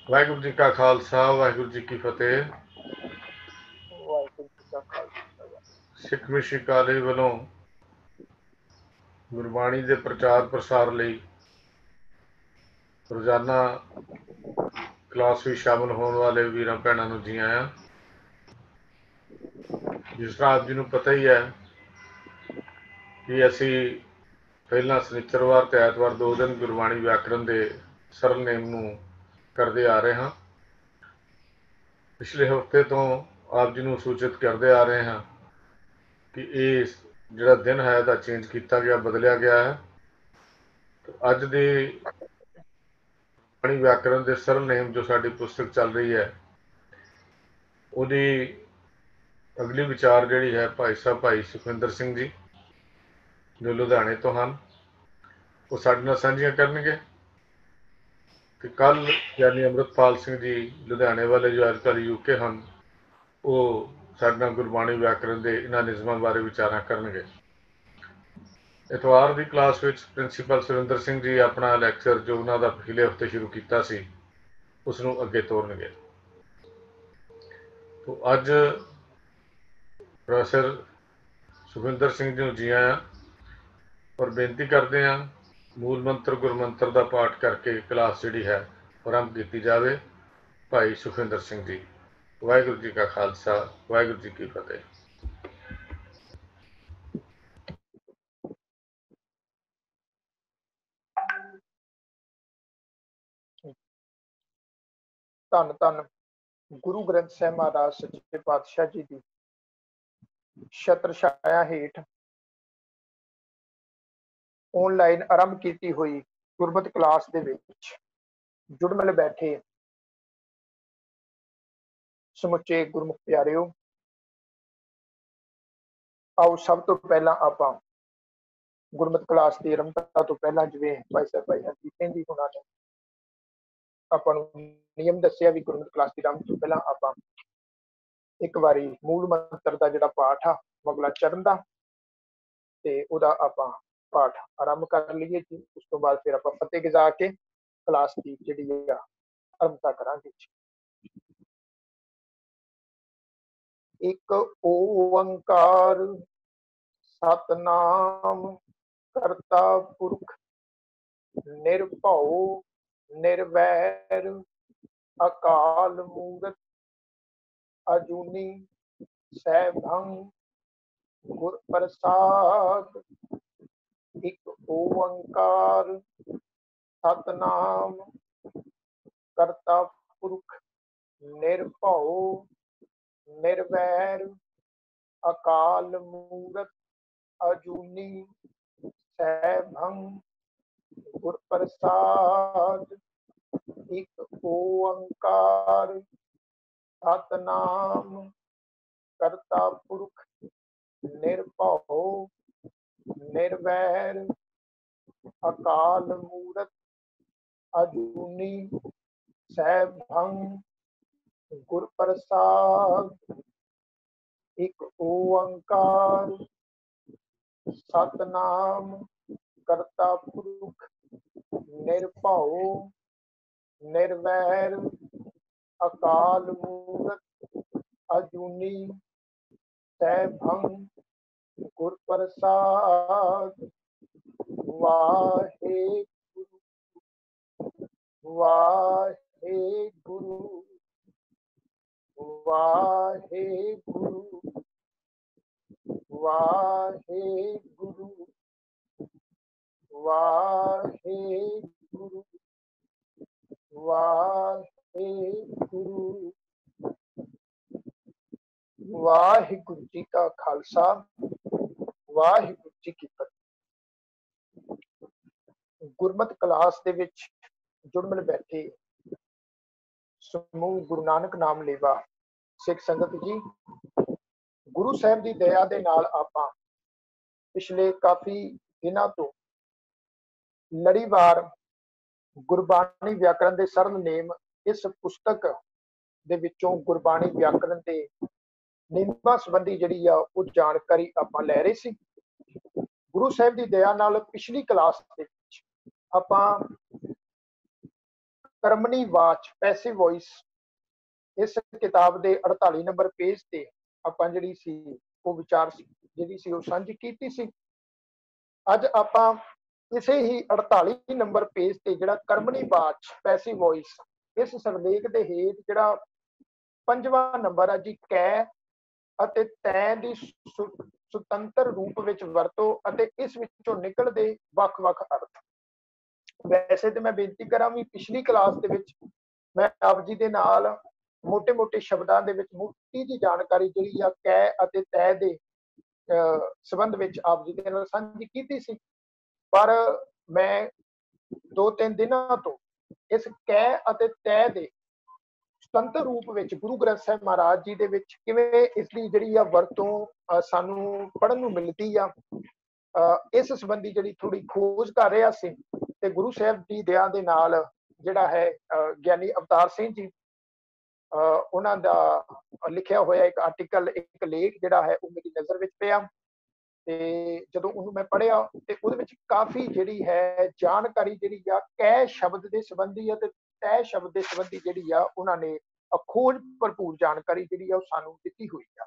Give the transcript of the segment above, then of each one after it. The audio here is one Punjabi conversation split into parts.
वाहिगुरू जी का खालसा वाहिगुरू जी की फतेह। सिख मिशन कॉलेज वालों गुरबाणी के प्रचार प्रसार लई रोजाना क्लास में शामिल होने वाले वीरां भैणां नूं जी आया। जिस तरह आप जी नूं पता ही है कि असी पहला शनिचरवार ते ऐतवार 2 दिन गुरबाणी व्याकरण के सरल नेम नूं करते आ रहे हैं। पिछले हफ्ते तो आप जी नूं सूचित करते आ रहे हैं कि ये जिहड़ा दिन है इहदा चेंज किया गया, बदलिया गया है। तो अज दे गुरबाणी व्याकरण के सरल नेम जो साडी पुस्तक चल रही है उहदी अगली विचार जिहड़ी है भाई साहब भाई सुखविंदर सिंह जी जो लुधियाणे तो हैं वो साडे नाल साझियां करनगे। कि कल यानी अमृतपाल सिंह जी लुधियाणे वाले जो अजकल यूके हैं वो साडे नाल गुरबाणी व्याकरण के इन्हां निज़मां बारे विचारां करनगे। इतवार की क्लास में प्रिंसीपल सुरिंदर सिंह जी अपना लैक्चर जो उन्होंने पिछले हफ्ते शुरू किया सी उसनूं अगे तोरनगे। तो अज प्रोफैसर सुखविंदर सिंह जी जी आया और बेनती करते हैं मूल मंत्र गुरमंत्र का पाठ करके क्लास जी है आरंभ की जाए। भाई सुखविंदर सिंह जी। वाहिगुरू जी का खालसा वाहिगुरू जी की फतेह। धन धन गुरु ग्रंथ साहिब महाराज सच्चे पातशाह जी की छत्र छाया हेठ ऑनलाइन आरंभ की हुई गुरमत क्लास दे विच जुड़ मिल बैठे समुचे गुरमुख प्यारिओ, आओ सब तो पहला आपां गुरमत क्लास की आरंभता तो पहला जिवें भाई साहब भाई हरजीत सिंह जी हुणां ने आपां नूं नियम दस्सिया भी गुरमत क्लास की आरंभ तो पहला आपां एक बारी मूल मंत्र का जिहड़ा पाठ आ अगला चरण दा ते उहदा आपां पाठ आरंभ कर लीए जी। उस तो बाद फिर आपां फतेह गजा के क्लास की जिहड़ी आ आरंभता करांगे। एक ओंकार सतनाम करता पुरख निर्भव निर्वैर अकाल मूरत अजूनी सैभं गुर प्रसाद। एक ओंकार सतनाम करता पुरख निर्भव निर्वैर अकाल मूरत अजूनी सैभं गुर प्रसाद। एक ओंकार सतनाम करता पुरख निर्भव निर्वैर अकाल मूरत अजूनी सैभं गुर प्रसाद। एक ओंकार सतनाम करता पुरख निर्भव निर्वैर अकाल मूरत अजूनी सैभं गुर प्रसाद। वाहेगुरु वाहेगुरु वाहेगुरु वाहेगुरु वाहेगुरु वाहेगुरु। वाहिगुरु जी का खालसा वाहिगुरु जी की फतेह। गुरमत क्लास दे विच जुड़ मिल बैठे समूह गुरु नानक नाम लेवा सिख संगत जी, गुरु साहब की दया दे नाल आपां पिछले काफी दिनों तो लड़ीवार गुरबाणी व्याकरण के सरल नेम इस पुस्तक दे विचों गुरबाणी व्याकरण के नियमां संबंधी जिहड़ी आ वो जानकारी आपां लै रहे सी। गुरु साहब की दया नाल पिछली क्लास दे विच ਆਪਾਂ ਕਰਮਨੀ ਵਾਚ ਪੈਸਿਵ ਵੌਇਸ ਇਸ ਕਿਤਾਬ ਦੇ 48 ਨੰਬਰ ਪੇਜ ਤੇ ਆਪਾਂ ਜਿਹੜੀ ਸੀ ਉਹ ਵਿਚਾਰ ਜਿਹੜੀ ਸੀ ਉਹ ਸਾਂਝੀ ਕੀਤੀ ਸੀ। ਅੱਜ ਆਪਾਂ ਇਸੇ ਹੀ 48 ਨੰਬਰ ਪੇਜ ਤੇ ਜਿਹੜਾ ਕਰਮਨੀ ਵਾਚ ਪੈਸਿਵ ਵੌਇਸ ਇਸ ਸਿਰਲੇਖ ਦੇ ਹੇਠ ਜਿਹੜਾ 5ਵਾਂ ਨੰਬਰ ਆ ਜੀ, ਕੈ ਅਤੇ ਤੈ ਦੀ ਸੁਤੰਤਰ ਰੂਪ ਵਿੱਚ ਵਰਤੋ ਅਤੇ ਇਸ ਵਿੱਚੋਂ ਨਿਕਲਦੇ ਵੱਖ-ਵੱਖ ਅਰਥ। ਵੈਸੇ ਤੇ ਮੈਂ ਬੇਨਤੀ ਕਰਾਂ ਵੀ ਪਿਛਲੀ ਕਲਾਸ ਦੇ ਵਿੱਚ ਮੈਂ ਆਪ ਜੀ ਦੇ ਨਾਲ ਮੋٹے-ਮੋٹے ਸ਼ਬਦਾਂ ਦੇ ਵਿੱਚ ਮੋਟੀ ਜੀ ਜਾਣਕਾਰੀ ਜਿਹੜੀ ਆ ਕੈ ਅਤੇ ਤੈ ਦੇ ਸੰਬੰਧ ਵਿੱਚ ਆਪ ਜੀ ਦੇ ਨਾਲ ਸਾਂਝੀ ਕੀਤੀ ਸੀ, ਪਰ ਮੈਂ 2-3 ਦਿਨਾਂ ਤੋਂ ਇਸ ਕੈ ਅਤੇ ਤੈ ਦੇ ਸੁਤੰਤਰ ਰੂਪ ਵਿੱਚ ਗੁਰੂ ਗ੍ਰੰਥ ਸਾਹਿਬ ਮਹਾਰਾਜ ਜੀ ਦੇ ਵਿੱਚ ਕਿਵੇਂ ਇਸ ਦੀ ਜਿਹੜੀ ਆ ਵਰਤੋਂ ਸਾਨੂੰ ਪੜ੍ਹਨ ਨੂੰ ਮਿਲਦੀ ਆ, ਇਸ ਸੰਬੰਧੀ ਜਿਹੜੀ ਥੋੜੀ ਖੋਜ ਕਰ ਰਿਹਾ ਸੀ। ਤੇ ਗੁਰੂ ਸਾਹਿਬ ਦੀ ਦਇਆ ਦੇ ਨਾਲ ਜਿਹੜਾ ਹੈ ਗਿਆਨੀ ਅਵਤਾਰ ਸਿੰਘ ਜੀ ਉਹਨਾਂ ਦਾ ਲਿਖਿਆ ਹੋਇਆ ਇੱਕ ਆਰਟੀਕਲ, ਇੱਕ ਲੇਖ ਜਿਹੜਾ ਹੈ ਉਹ ਮੇਰੀ ਨਜ਼ਰ ਵਿੱਚ ਪਿਆ ਤੇ ਜਦੋਂ ਉਹਨੂੰ ਮੈਂ ਪੜ੍ਹਿਆ ਤੇ ਉਹਦੇ ਵਿੱਚ ਕਾਫੀ ਜਿਹੜੀ ਹੈ ਜਾਣਕਾਰੀ ਜਿਹੜੀ ਆ ਕੈ ਸ਼ਬਦ ਦੇ ਸੰਬੰਧੀ ਅਤੇ ਤੈ ਸ਼ਬਦ ਦੇ ਸੰਬੰਧੀ ਜਿਹੜੀ ਆ ਉਹਨਾਂ ਨੇ ਖੋਜ ਭਰਪੂਰ ਜਾਣਕਾਰੀ ਜਿਹੜੀ ਆ ਉਹ ਸਾਨੂੰ ਦਿੱਤੀ ਹੋਈ ਆ।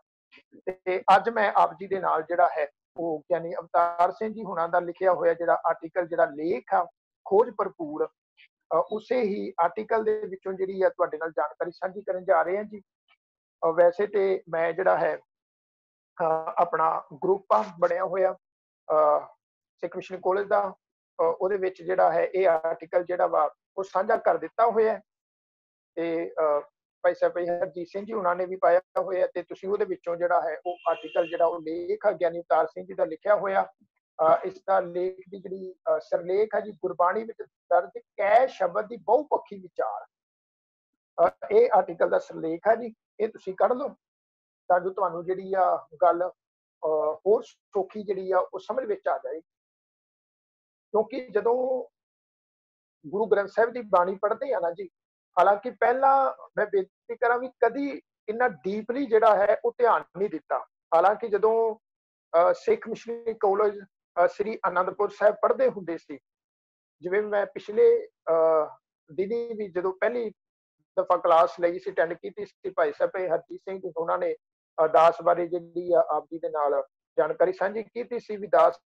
ਤੇ ਅੱਜ ਮੈਂ ਆਪ ਜੀ ਦੇ ਨਾਲ ਜਿਹੜਾ ਹੈ ਉਹ ਗਿਆਨੀ ਅਵਤਾਰ ਸਿੰਘ ਜੀ ਹੁਣਾਂ ਦਾ ਲਿਖਿਆ ਹੋਇਆ ਜਿਹੜਾ ਆਰਟੀਕਲ, ਜਿਹੜਾ ਲੇਖ ਆ ਖੋਜ ਭਰਪੂਰ, ਉਸੇ ਹੀ ਆਰਟੀਕਲ ਦੇ ਵਿੱਚੋਂ ਜਿਹੜੀ ਆ ਤੁਹਾਡੇ ਨਾਲ ਜਾਣਕਾਰੀ ਸਾਂਝੀ ਕਰਨ ਜਾ ਰਹੇ ਹਾਂ ਜੀ। ਵੈਸੇ ਤੇ ਮੈਂ ਜਿਹੜਾ ਹੈ ਆਪਣਾ ਗਰੁੱਪ ਆ ਬਣਿਆ ਹੋਇਆ ਸਿੱਖ ਮਿਸ਼ਨ ਕਾਲਜ ਦਾ, ਉਹਦੇ ਵਿੱਚ ਜਿਹੜਾ ਹੈ ਇਹ ਆਰਟੀਕਲ ਜਿਹੜਾ ਵਾ ਉਹ ਸਾਂਝਾ ਕਰ ਦਿੱਤਾ ਹੋਇਆ ਤੇ ਭਾਈ ਸਾਹਿਬ ਹਰਜੀਤ ਸਿੰਘ ਜੀ ਉਹਨਾਂ ਨੇ ਵੀ ਪਾਇਆ ਹੋਇਆ ਤੇ ਤੁਸੀਂ ਉਹਦੇ ਵਿੱਚੋਂ ਜਿਹੜਾ ਹੈ ਉਹ ਆਰਟੀਕਲ, ਜਿਹੜਾ ਉਹ ਲੇਖ ਆ ਗਿਆਨੀ ਅਵਤਾਰ ਸਿੰਘ ਜੀ ਦਾ ਲਿਖਿਆ ਹੋਇਆ, ਇਸ ਦਾ ਲੇਖ ਦੀ ਜਿਹੜੀ ਸਿਰਲੇਖ ਹੈ ਜੀ, ਗੁਰਬਾਣੀ ਵਿੱਚ ਦਰਜ ਕੈ ਸ਼ਬਦ ਦੀ ਬਹੁਪੱਖੀ ਵਿਚਾਰ, ਇਹ ਆਰਟੀਕਲ ਦਾ ਸਿਰਲੇਖ ਹੈ ਜੀ। ਇਹ ਤੁਸੀਂ ਕੱਢ ਲਓ ਤਾਂ ਜੋ ਤੁਹਾਨੂੰ ਜਿਹੜੀ ਆ ਗੱਲ ਹੋਰ ਸੌਖੀ ਜਿਹੜੀ ਆ ਉਹ ਸਮਝ ਵਿੱਚ ਆ ਜਾਏਗੀ। ਕਿਉਂਕਿ ਜਦੋਂ ਗੁਰੂ ਗ੍ਰੰਥ ਸਾਹਿਬ ਦੀ ਬਾਣੀ ਪੜ੍ਹਦੇ ਆ ਨਾ ਜੀ, ਹਾਲਾਂਕਿ ਪਹਿਲਾਂ ਮੈਂ ਬੇਨਤੀ ਕਰਾਂ ਵੀ ਕਦੀ ਇੰਨਾ ਡੀਪਲੀ ਜਿਹੜਾ ਹੈ ਉਹ ਧਿਆਨ ਨਹੀਂ ਦਿੱਤਾ। ਹਾਲਾਂਕਿ ਜਦੋਂ ਸਿੱਖ ਮਿਸ਼ਨਰੀ ਕਾਲਜ ਸ੍ਰੀ ਅਨੰਦਪੁਰ ਸਾਹਿਬ ਪੜ੍ਹਦੇ ਹੁੰਦੇ ਸੀ, ਜਿਵੇਂ ਮੈਂ ਪਿਛਲੇ ਦਿਨੀ ਵੀ ਜਦੋਂ ਪਹਿਲੀ ਦਫਾ ਕਲਾਸ ਲਈ ਸੀ, ਅਟੈਂਡ ਕੀਤੀ ਸੀ, ਭਾਈ ਸਾਹਿਬ ਹਰਜੀਤ ਸਿੰਘ ਜੀ ਉਹਨਾਂ ਨੇ ਦਾਸ ਬਾਰੇ ਜਿਹੜੀ ਆ ਆਪ ਜੀ ਦੇ ਨਾਲ ਜਾਣਕਾਰੀ ਸਾਂਝੀ ਕੀਤੀ ਸੀ ਵੀ ਦਾਸ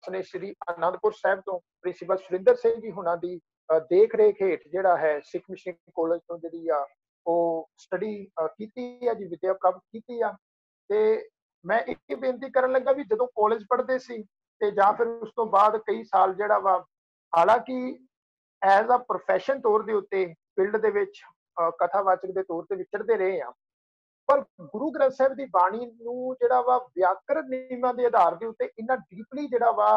ਨੇ ਸ੍ਰੀ ਅਨੰਦਪੁਰ ਸਾਹਿਬ ਤੋਂ ਪ੍ਰਿੰਸੀਪਲ ਸੁਰਿੰਦਰ ਸਿੰਘ ਜੀ ਹੁਣਾਂ ਦੀ ਦੇਖ ਰੇਖ ਹੇਠ ਜਿਹੜਾ ਹੈ ਸਿੱਖ ਮਿਸ਼ਨਰੀ ਕਾਲਜ ਤੋਂ ਜਿਹੜੀ ਆ ਉਹ ਸਟੱਡੀ ਕੀਤੀ ਆ ਜੀ, ਵਿਦਿਆ ਪ੍ਰਾਪਤ ਕੀਤੀ ਆ। ਤੇ ਮੈਂ ਇੱਕ ਬੇਨਤੀ ਕਰਨ ਲੱਗਾ ਵੀ ਜਦੋਂ ਕਾਲਜ ਪੜ੍ਹਦੇ ਸੀ ਤੇ ਜਾਂ ਫਿਰ ਉਸ ਤੋਂ ਬਾਅਦ ਕਈ ਸਾਲ ਜਿਹੜਾ ਵਾ, ਹਾਲਾਂਕਿ ਐਜ਼ ਅ ਪ੍ਰੋਫੈਸ਼ਨ ਤੌਰ ਦੇ ਉੱਤੇ ਫੀਲਡ ਦੇ ਵਿੱਚ ਕਥਾਵਾਚਕ ਦੇ ਤੌਰ ਤੇ ਵਿਚਰਦੇ ਰਹੇ ਆ, ਪਰ ਗੁਰੂ ਗ੍ਰੰਥ ਸਾਹਿਬ ਦੀ ਬਾਣੀ ਨੂੰ ਜਿਹੜਾ ਵਾ ਵਿਆਕਰਨ ਨਿਯਮਾਂ ਦੇ ਆਧਾਰ ਦੇ ਉੱਤੇ ਇੰਨਾ ਡੀਪਲੀ ਜਿਹੜਾ ਵਾ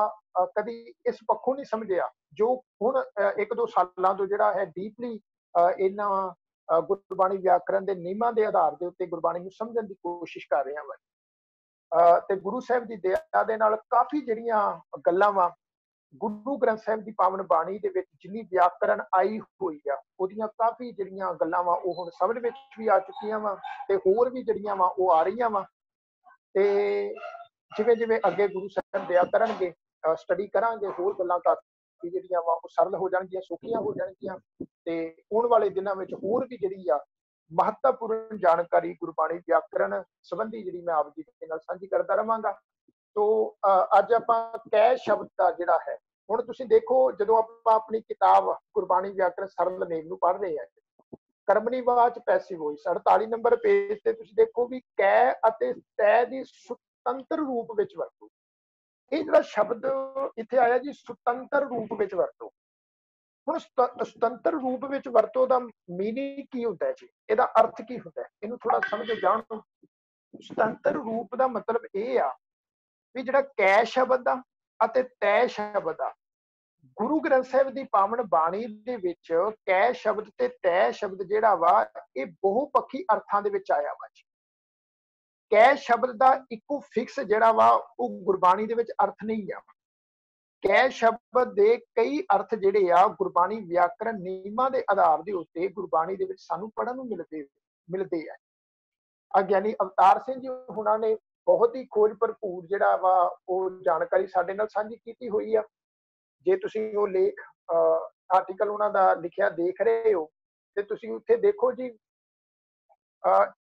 ਕਦੀ ਇਸ ਪੱਖੋਂ ਨਹੀਂ ਸਮਝਿਆ, ਜੋ ਹੁਣ 1-2 ਸਾਲਾਂ ਤੋਂ ਜਿਹੜਾ ਹੈ ਡੀਪਲੀ ਇਹਨਾਂ ਗੁਰਬਾਣੀ ਵਿਆਕਰਨ ਦੇ ਨਿਯਮਾਂ ਦੇ ਆਧਾਰ ਦੇ ਉੱਤੇ ਗੁਰਬਾਣੀ ਨੂੰ ਸਮਝਣ ਦੀ ਕੋਸ਼ਿਸ਼ ਕਰ ਰਿਹਾ ਵਾ। ਤੇ ਗੁਰੂ ਸਾਹਿਬ ਦੀ ਦਇਆ ਦੇ ਨਾਲ ਕਾਫੀ ਜਿਹੜੀਆਂ ਗੱਲਾਂ ਵਾ ਗੁਰੂ ਗ੍ਰੰਥ ਸਾਹਿਬ ਦੀ ਪਾਵਨ ਬਾਣੀ ਦੇ ਵਿੱਚ ਜਿੰਨੀ ਵਿਆਕਰਨ ਆਈ ਹੋਈ ਆ, ਉਹਦੀਆਂ ਕਾਫੀ ਜਿਹੜੀਆਂ ਗੱਲਾਂ ਵਾ ਉਹ ਹੁਣ ਸਮਝ ਵਿੱਚ ਵੀ ਆ ਚੁੱਕੀਆਂ ਵਾ ਤੇ ਹੋਰ ਵੀ ਜਿਹੜੀਆਂ ਵਾ ਉਹ ਆ ਰਹੀਆਂ ਵਾ। ਤੇ ਜਿਵੇਂ ਜਿਵੇਂ ਅੱਗੇ ਗੁਰੂ ਸਾਹਿਬ ਦਇਆ ਕਰਨਗੇ, ਸਟੱਡੀ ਕਰਾਂਗੇ, ਹੋਰ ਗੱਲਾਂ ਕਾਫੀ ਜਿਹੜੀਆਂ ਵਾ ਉਹ ਸਰਲ ਹੋ ਜਾਣਗੀਆਂ, ਸੌਖੀਆਂ ਹੋ ਜਾਣਗੀਆਂ ਤੇ ਆਉਣ ਵਾਲੇ ਦਿਨਾਂ ਵਿੱਚ ਹੋਰ ਵੀ ਜਿਹੜੀ ਆ ਮਹੱਤਵਪੂਰਨ ਜਾਣਕਾਰੀ ਗੁਰਬਾਣੀ ਵਿਆਕਰਨ ਸੰਬੰਧੀ ਜਿਹੜੀ ਮੈਂ ਆਪ ਜੀ ਦੇ ਨਾਲ ਸਾਂਝੀ ਕਰਦਾ ਰਵਾਂਗਾ। ਤੋ ਅੱਜ ਆਪਾਂ ਕੈ ਸ਼ਬਦ ਦਾ ਜਿਹੜਾ ਹੈ, ਹੁਣ ਤੁਸੀਂ ਦੇਖੋ ਜਦੋਂ ਆਪਾਂ ਆਪਣੀ ਕਿਤਾਬ ਗੁਰਬਾਣੀ ਵਿਆਕਰਨ ਸਰਲ ਨੇਮ ਨੂੰ ਪੜ੍ਹ ਰਹੇ ਹਾਂ, ਕਰਮਨੀ ਵਾਚ ਪੈਸਿਵ ਵੌਇਸ 48 ਨੰਬਰ ਪੇਜ ਤੇ ਤੁਸੀਂ ਦੇਖੋ ਵੀ ਕੈ ਅਤੇ ਤੈ ਦੀ ਸੁਤੰਤਰ ਰੂਪ ਵਿੱਚ ਵਰਤੋ। ਇਹ ਜਿਹੜਾ ਸ਼ਬਦ ਇੱਥੇ ਆਇਆ ਜੀ, ਸੁਤੰਤਰ ਰੂਪ ਵਿੱਚ ਵਰਤੋ। ਹੁਣ ਸੁਤੰਤਰ ਰੂਪ ਵਿੱਚ ਵਰਤੋ ਦਾ ਮੀਨਿੰਗ ਕੀ ਹੁੰਦਾ ਹੈ ਜੀ, ਇਹਦਾ ਅਰਥ ਕੀ ਹੁੰਦਾ ਹੈ, ਇਹਨੂੰ ਥੋੜਾ ਸਮਝ ਜਾਣ। ਸੁਤੰਤਰ ਰੂਪ ਦਾ ਮਤਲਬ ਇਹ ਆ ਵੀ ਜਿਹੜਾ ਕੈ ਸ਼ਬਦ ਆ ਅਤੇ ਤੈ ਸ਼ਬਦ ਆ, ਗੁਰੂ ਗ੍ਰੰਥ ਸਾਹਿਬ ਦੀ ਪਾਵਨ ਬਾਣੀ ਦੇ ਵਿੱਚ ਕੈ ਸ਼ਬਦ ਤੇ ਤੈ ਸ਼ਬਦ ਜਿਹੜਾ ਵਾ ਇਹ ਬਹੁਪੱਖੀ ਅਰਥਾਂ ਦੇ ਵਿੱਚ ਆਇਆ ਵਾ ਜੀ। ਕੈ ਸ਼ਬਦ ਦਾ ਇੱਕੋ ਫਿਕਸ ਜਿਹੜਾ ਵਾ ਉਹ ਗੁਰਬਾਣੀ ਦੇ ਵਿੱਚ ਅਰਥ ਨਹੀਂ ਆ। ਕੈ ਸ਼ਬਦ ਦੇ ਕਈ ਅਰਥ ਜਿਹੜੇ ਆ ਗੁਰਬਾਣੀ ਵਿਆਕਰਨ ਨਿਯਮਾਂ ਦੇ ਆਧਾਰ ਦੇ ਉੱਤੇ ਗੁਰਬਾਣੀ ਦੇ ਵਿੱਚ ਸਾਨੂੰ ਪੜ੍ਹਨ ਨੂੰ ਮਿਲਦੇ ਆ। ਗਿਆਨੀ ਅਵਤਾਰ ਸਿੰਘ ਜੀ ਹੁਣਾਂ ਨੇ ਬਹੁਤ ਹੀ ਖੋਜ ਭਰਪੂਰ ਜਿਹੜਾ ਵਾ ਉਹ ਜਾਣਕਾਰੀ ਸਾਡੇ ਨਾਲ ਸਾਂਝੀ ਕੀਤੀ ਹੋਈ ਆ। ਜੇ ਤੁਸੀਂ ਉਹ ਲੇਖ ਆਰਟੀਕਲ ਉਹਨਾਂ ਦਾ ਲਿਖਿਆ ਦੇਖ ਰਹੇ ਹੋ ਤੇ ਤੁਸੀਂ ਉੱਥੇ ਦੇਖੋ ਜੀ,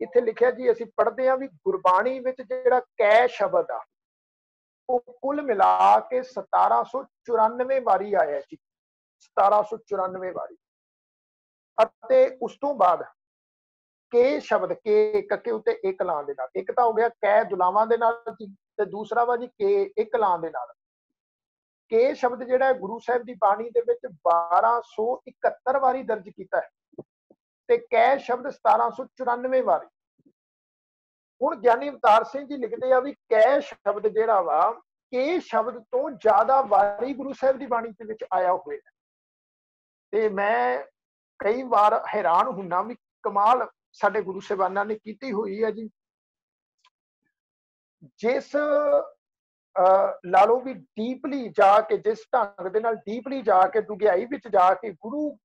ਇੱਥੇ ਲਿਖਿਆ ਜੀ, ਅਸੀਂ ਪੜ੍ਹਦੇ ਹਾਂ ਵੀ ਗੁਰਬਾਣੀ ਵਿੱਚ ਜਿਹੜਾ ਕੈ ਸ਼ਬਦ ਆ ਉਹ ਕੁੱਲ ਮਿਲਾ ਕੇ 1794 ਵਾਰੀ ਆਇਆ ਜੀ, 1794 ਵਾਰੀ। ਅਤੇ ਉਸ ਤੋਂ ਬਾਅਦ ਕੇ ਸ਼ਬਦ, ਕੇ ਕੱਕੇ ਉੱਤੇ ਇੱਕ ਲਾਂ ਦੇ ਨਾਲ, ਇੱਕ ਤਾਂ ਹੋ ਗਿਆ ਕੈ ਦੁਲਾਵਾਂ ਦੇ ਨਾਲ ਜੀ, ਤੇ ਦੂਸਰਾ ਵਾ ਜੀ ਕੇ ਇੱਕ ਲਾਂ ਦੇ ਨਾਲ। ਕੇ ਸ਼ਬਦ ਜਿਹੜਾ ਗੁਰੂ ਸਾਹਿਬ ਦੀ ਬਾਣੀ ਦੇ ਵਿੱਚ 1271 ਵਾਰੀ ਦਰਜ ਕੀਤਾ ਹੈ ਤੇ ਕੈ ਸ਼ਬਦ 1794 ਵਾਰੀ। ਹੁਣ ਗਿਆਨੀ ਅਵਤਾਰ ਸਿੰਘ ਜੀ ਲਿਖਦੇ ਆ ਵੀ ਕੈ ਸ਼ਬਦ ਜਿਹੜਾ ਵਾ ਕੇ ਸ਼ਬਦ ਤੋਂ ਜ਼ਿਆਦਾ ਵਾਰੀ ਗੁਰੂ ਸਾਹਿਬ ਦੀ ਬਾਣੀ ਦੇ ਵਿੱਚ ਆਇਆ ਹੋਇਆ। ਤੇ ਮੈਂ ਕਈ ਵਾਰ ਹੈਰਾਨ ਹੁੰਨਾ ਵੀ ਕਮਾਲ ਸਾਡੇ ਗੁਰੂ ਸਾਹਿਬਾਨਾਂ ਨੇ ਕੀਤੀ ਹੋਈ ਹੈ ਜੀ। ਜਿਸ ਲਾ ਲਓ ਵੀ ਡੀਪਲੀ ਜਾ ਕੇ, ਜਿਸ ਢੰਗ ਦੇ ਨਾਲ ਡੀਪਲੀ ਜਾ ਕੇ, ਡੂੰਘਾਈ ਵਿੱਚ ਜਾ ਕੇ ਗੁਰੂ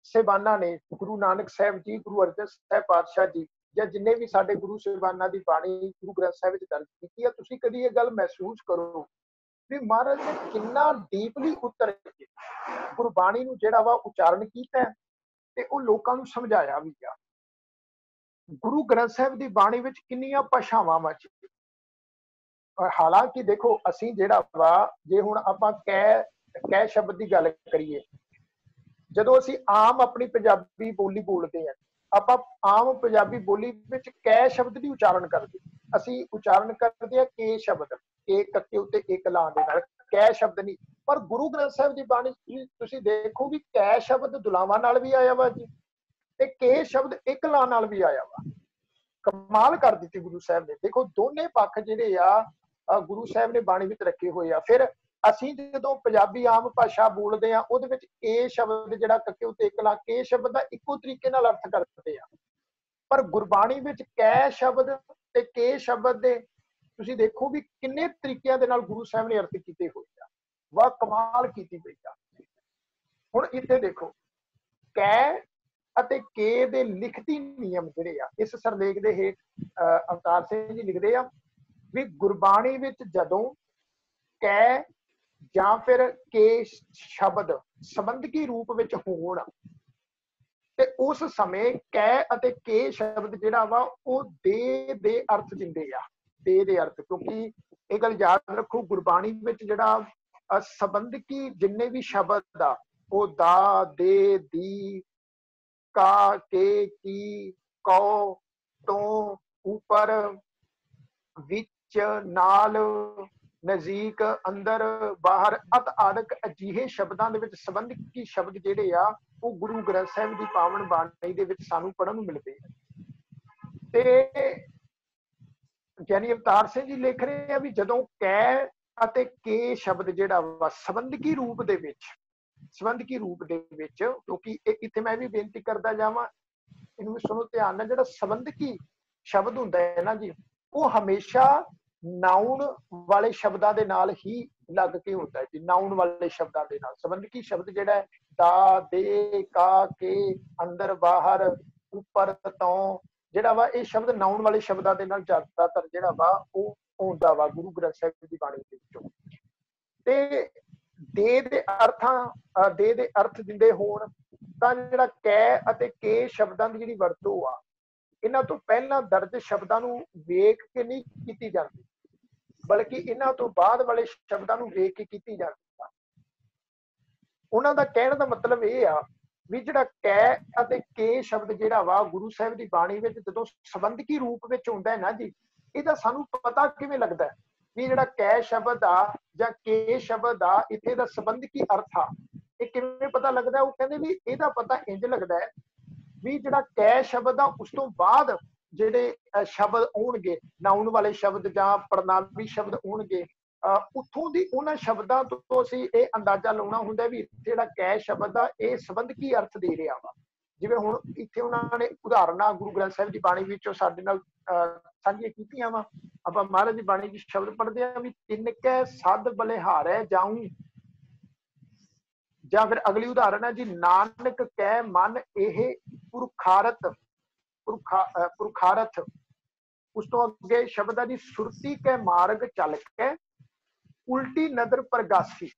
ਸਾਹਿਬਾਨਾਂ ਨੇ, ਗੁਰੂ ਨਾਨਕ ਸਾਹਿਬ ਜੀ, ਗੁਰੂ ਅਰਜਨ ਸਾਹਿਬ ਪਾਤਸ਼ਾਹ ਜੀ, ਜਾਂ ਜਿੰਨੇ ਵੀ ਸਾਡੇ ਗੁਰੂ ਸਾਹਿਬਾਨਾਂ ਦੀ ਬਾਣੀ ਗੁਰੂ ਗ੍ਰੰਥ ਸਾਹਿਬ ਵਿੱਚ ਦਰਜ ਕੀਤੀ ਹੈ, ਤੁਸੀਂ ਕਦੀ ਇਹ ਗੱਲ ਮਹਿਸੂਸ ਕਰੋ ਵੀ ਮਹਾਰਾਜ ਨੇ ਕਿੰਨਾ ਡੀਪਲੀ ਉਤਰ ਕੇ ਗੁਰਬਾਣੀ ਨੂੰ ਜਿਹੜਾ ਵਾ ਉਚਾਰਨ ਕੀਤਾ ਤੇ ਉਹ ਲੋਕਾਂ ਨੂੰ ਸਮਝਾਇਆ ਵੀ ਆ। ਗੁਰੂ ਗ੍ਰੰਥ ਸਾਹਿਬ ਦੀ ਬਾਣੀ ਵਿੱਚ ਕਿੰਨੀਆਂ ਭਾਸ਼ਾਵਾਂ ਵਿੱਚ, ਹਾਲਾਂਕਿ ਦੇਖੋ ਅਸੀਂ ਜਿਹੜਾ ਵਾ, ਜੇ ਹੁਣ ਆਪਾਂ ਕੈ ਸ਼ਬਦ ਦੀ ਗੱਲ ਕਰੀਏ, ਜਦੋਂ ਅਸੀਂ ਆਮ ਆਪਣੀ ਪੰਜਾਬੀ ਬੋਲੀ ਬੋਲਦੇ ਹਾਂ, ਆਪਾਂ ਆਮ ਪੰਜਾਬੀ ਬੋਲੀ ਵਿੱਚ ਕੈ ਸ਼ਬਦ ਦੀ ਉਚਾਰਨ ਕਰਦੇ, ਅਸੀਂ ਉਚਾਰਨ ਕਰਦੇ ਹਾਂ ਕੇ ਸ਼ਬਦ, ਕੇ ਕੱਕੇ ਉੱਤੇ ਇੱਕ ਲਾਂ ਦੇ ਨਾਲ, ਕੈ ਸ਼ਬਦ ਨਹੀਂ। ਪਰ ਗੁਰੂ ਗ੍ਰੰਥ ਸਾਹਿਬ ਦੀ ਬਾਣੀ ਤੁਸੀਂ ਦੇਖੋ ਵੀ ਕੈ ਸ਼ਬਦ ਦੁਲਾਵਾਂ ਨਾਲ ਵੀ ਆਇਆ ਵਾ ਜੀ ਤੇ ਕੇ ਸ਼ਬਦ ਇੱਕ ਲਾਂ ਨਾਲ ਵੀ ਆਇਆ ਵਾ। ਕਮਾਲ ਕਰ ਦਿੱਤੀ ਗੁਰੂ ਸਾਹਿਬ ਨੇ। ਦੇਖੋ ਦੋਨੇ ਪੱਖ ਜਿਹੜੇ ਆ ਗੁਰੂ ਸਾਹਿਬ ਨੇ ਬਾਣੀ ਵਿੱਚ ਰੱਖੇ ਹੋਏ ਆ। ਫਿਰ ਅਸੀਂ ਜਦੋਂ ਪੰਜਾਬੀ ਆਮ ਭਾਸ਼ਾ ਬੋਲਦੇ ਆ, ਉਹਦੇ ਵਿੱਚ ਕੇ ਸ਼ਬਦ ਜਿਹੜਾ ਕੱਕੇ ਉੱਤੇ ਇੱਕ ਲਾਂ, ਕੇ ਸ਼ਬਦ ਦਾ ਇੱਕੋ ਤਰੀਕੇ ਨਾਲ ਅਰਥ ਕਰਦੇ ਆ। ਪਰ ਗੁਰਬਾਣੀ ਵਿੱਚ ਕੈ ਸ਼ਬਦ ਤੇ ਕੇ ਸ਼ਬਦ ਦੇ ਤੁਸੀਂ ਦੇਖੋ ਵੀ ਕਿੰਨੇ ਤਰੀਕਿਆਂ ਦੇ ਨਾਲ ਗੁਰੂ ਸਾਹਿਬ ਨੇ ਅਰਥ ਕੀਤੇ ਹੋਏ ਆ। ਵਾਹ ਕਮਾਲ ਕੀਤੀ ਪਈ ਆ। ਹੁਣ ਇੱਥੇ ਦੇਖੋ ਕੈ ਅਤੇ ਕੇ ਦੇ ਲਿਖਤੀ ਨਿਯਮ ਜਿਹੜੇ ਆ, ਇਸ ਸਰਲੇਖ ਦੇ ਹੇਠ ਅਵਤਾਰ ਸਿੰਘ ਜੀ ਲਿਖਦੇ ਆ ਵੀ ਗੁਰਬਾਣੀ ਵਿੱਚ ਜਦੋਂ ਕੈ ਜਾਂ ਫਿਰ ਕੇ ਸ਼ਬਦ ਸੰਬੰਧਕੀ ਰੂਪ ਵਿੱਚ ਹੋਣ ਤੇ ਉਸ ਸਮੇਂ ਕੈ ਅਤੇ ਕੇ ਸ਼ਬਦ ਜਿਹੜਾ ਵਾ ਉਹ ਦੇ ਅਰਥ ਦਿੰਦੇ ਆ, ਦੇ ਅਰਥ। ਕਿਉਂਕਿ ਇਹ ਗੱਲ ਯਾਦ ਰੱਖੋ, ਗੁਰਬਾਣੀ ਵਿੱਚ ਜਿਹੜਾ ਸੰਬੰਧਕੀ ਜਿੰਨੇ ਵੀ ਸ਼ਬਦ ਆ ਉਹ ਦਾ, ਦੇ, ਦੀ, ਕਾ, ਕੇ, ਕੀ, ਕਉ, ਤੋਂ, ਉੱਪਰ, ਵਿੱਚ, ਨਾਲ, ਨਜ਼ਦੀਕ, ਅੰਦਰ, ਬਾਹਰ ਆਦਿਕ ਅਜਿਹੇ ਸ਼ਬਦਾਂ ਦੇ ਵਿੱਚ ਸੰਬੰਧਕੀ ਸ਼ਬਦ ਜਿਹੜੇ ਆ ਉਹ ਗੁਰੂ ਗ੍ਰੰਥ ਸਾਹਿਬ ਦੀ ਪਾਵਨ ਬਾਣੀ ਦੇ ਵਿੱਚ ਸਾਨੂੰ ਪੜ੍ਹਨ ਨੂੰ ਮਿਲਦੇ ਆ। ਤੇ ਗਿਆਨੀ ਅਵਤਾਰ ਸਿੰਘ ਜੀ ਲਿਖ ਰਹੇ ਆ ਵੀ ਜਦੋਂ ਕੈ ਅਤੇ ਕੇ ਸ਼ਬਦ ਜਿਹੜਾ ਵਾ ਸੰਬੰਧਕੀ ਰੂਪ ਦੇ ਵਿੱਚ, ਕਿਉਂਕਿ ਇੱਥੇ ਮੈਂ ਵੀ ਬੇਨਤੀ ਕਰਦਾ ਜਾਵਾਂ, ਇਹਨੂੰ ਸੁਣੋ ਧਿਆਨ ਨਾਲ, ਜਿਹੜਾ ਸੰਬੰਧਕੀ ਸ਼ਬਦ ਹੁੰਦਾ ਹੈ ਨਾ ਜੀ, ਉਹ ਹਮੇਸ਼ਾ ਨਾਉਨ ਵਾਲੇ ਸ਼ਬਦਾਂ ਦੇ ਨਾਲ ਹੀ ਲੱਗ ਕੇ ਹੁੰਦਾ ਹੈ ਜੀ। ਨਾਉਨ ਵਾਲੇ ਸ਼ਬਦਾਂ ਦੇ ਨਾਲ ਸੰਬੰਧਕੀ ਸ਼ਬਦ ਜਿਹੜਾ ਹੈ ਦਾ, ਦੇ, ਕਾ, ਕੇ, ਅੰਦਰ, ਬਾਹਰ, ਉੱਪਰ, ਤੋਂ, ਜਿਹੜਾ ਵਾ ਇਹ ਸ਼ਬਦ ਨਾਉਨ ਵਾਲੇ ਸ਼ਬਦਾਂ ਦੇ ਨਾਲ ਜ਼ਿਆਦਾਤਰ ਜਿਹੜਾ ਵਾ ਉਹ ਆਉਂਦਾ ਵਾ ਗੁਰੂ ਗ੍ਰੰਥ ਸਾਹਿਬ ਦੀ ਬਾਣੀ ਦੇ ਵਿੱਚੋਂ। ਤੇ ਦੇ ਅਰਥ ਦਿੰਦੇ ਹੋਣ ਤਾਂ ਜਿਹੜਾ ਕੈ ਅਤੇ ਕੇ ਸ਼ਬਦਾਂ ਦੀ ਜਿਹੜੀ ਵਰਤੋਂ ਆ, ਇਹਨਾਂ ਤੋਂ ਪਹਿਲਾਂ ਦਰਜ ਸ਼ਬਦਾਂ ਨੂੰ ਵੇਖ ਕੇ ਨਹੀਂ ਕੀਤੀ ਜਾਂਦੀ, ਬਲਕਿ ਇਹਨਾਂ ਤੋਂ ਬਾਅਦ ਵਾਲੇ ਸ਼ਬਦਾਂ ਨੂੰ ਵੇਖ ਕੇ ਕੀਤੀ ਜਾਂਦੀ ਆ। ਉਹਨਾਂ ਦਾ ਕਹਿਣ ਦਾ ਮਤਲਬ ਇਹ ਆ ਵੀ ਜਿਹੜਾ ਕੈ ਅਤੇ ਕੇ ਸ਼ਬਦ ਜਿਹੜਾ ਵਾ ਗੁਰੂ ਸਾਹਿਬ ਦੀ ਬਾਣੀ ਵਿੱਚ ਜਦੋਂ ਸੰਬੰਧਕੀ ਰੂਪ ਵਿੱਚ ਹੁੰਦਾ ਹੈ ਨਾ ਜੀ, ਇਹਦਾ ਸਾਨੂੰ ਪਤਾ ਕਿਵੇਂ ਲੱਗਦਾ ਹੈ ਵੀ ਜਿਹੜਾ ਕੈ ਸ਼ਬਦ ਆ ਜਾਂ ਕੇ ਸ਼ਬਦ ਆ ਇੱਥੇ ਦਾ ਸੰਬੰਧਕੀ ਅਰਥ ਆ, ਇਹ ਕਿਵੇਂ ਪਤਾ ਲੱਗਦਾ? ਉਹ ਕਹਿੰਦੇ ਵੀ ਇਹਦਾ ਪਤਾ ਇੰਝ ਲੱਗਦਾ ਹੈ ਵੀ ਜਿਹੜਾ ਕੈ ਸ਼ਬਦ ਆ ਉਸ ਤੋਂ ਬਾਅਦ ਜਿਹੜੇ ਸ਼ਬਦ ਆਉਣਗੇ, ਨਾਉਨ ਵਾਲੇ ਸ਼ਬਦ ਜਾਂ ਪ੍ਰਣਾਮੀ ਸ਼ਬਦ ਆਉਣਗੇ, ਉੱਥੋਂ ਦੀ ਉਹਨਾਂ ਸ਼ਬਦਾਂ ਤੋਂ ਅਸੀਂ ਇਹ ਅੰਦਾਜ਼ਾ ਲਾਉਣਾ ਹੁੰਦਾ ਵੀ ਜਿਹੜਾ ਕੈ ਸ਼ਬਦ ਆ ਇਹ ਸੰਬੰਧਕੀ ਅਰਥ ਦੇ ਰਿਹਾ ਵਾ। ਜਿਵੇਂ ਹੁਣ ਇੱਥੇ ਉਹਨਾਂ ਨੇ ਉਦਾਹਰਨਾਂ ਗੁਰੂ ਗ੍ਰੰਥ ਸਾਹਿਬ ਦੀ ਬਾਣੀ ਵਿੱਚੋਂ ਸਾਡੇ ਨਾਲ ਸਾਂਝੀਆਂ ਕੀਤੀਆਂ ਵਾ। ਆਪਾਂ ਮਹਾਰਾਜ ਦੀ ਬਾਣੀ ਵਿੱਚ ਸ਼ਬਦ ਪੜ੍ਹਦੇ ਆ ਵੀ ਤਿੰਨਕੈ ਸਦ ਬਲਿਹਾਰੈ ਜਾਊ, ਜਾਂ ਫਿਰ ਅਗਲੀ ਉਦਾਹਰਨ ਹੈ ਜੀ ਨਾਨਕ ਕੈ ਮਨ ਇਹ ਪੁਰਖਾਰਥ। ਉਸ ਤੋਂ ਅੱਗੇ ਸ਼ਬਦ ਆ ਜੀ ਸੁਰਤੀ ਕੈ ਮਾਰਗ ਚੱਲ ਕੇ ਉਲਟੀ ਨਦਰ ਪ੍ਰਗਾਸੀ।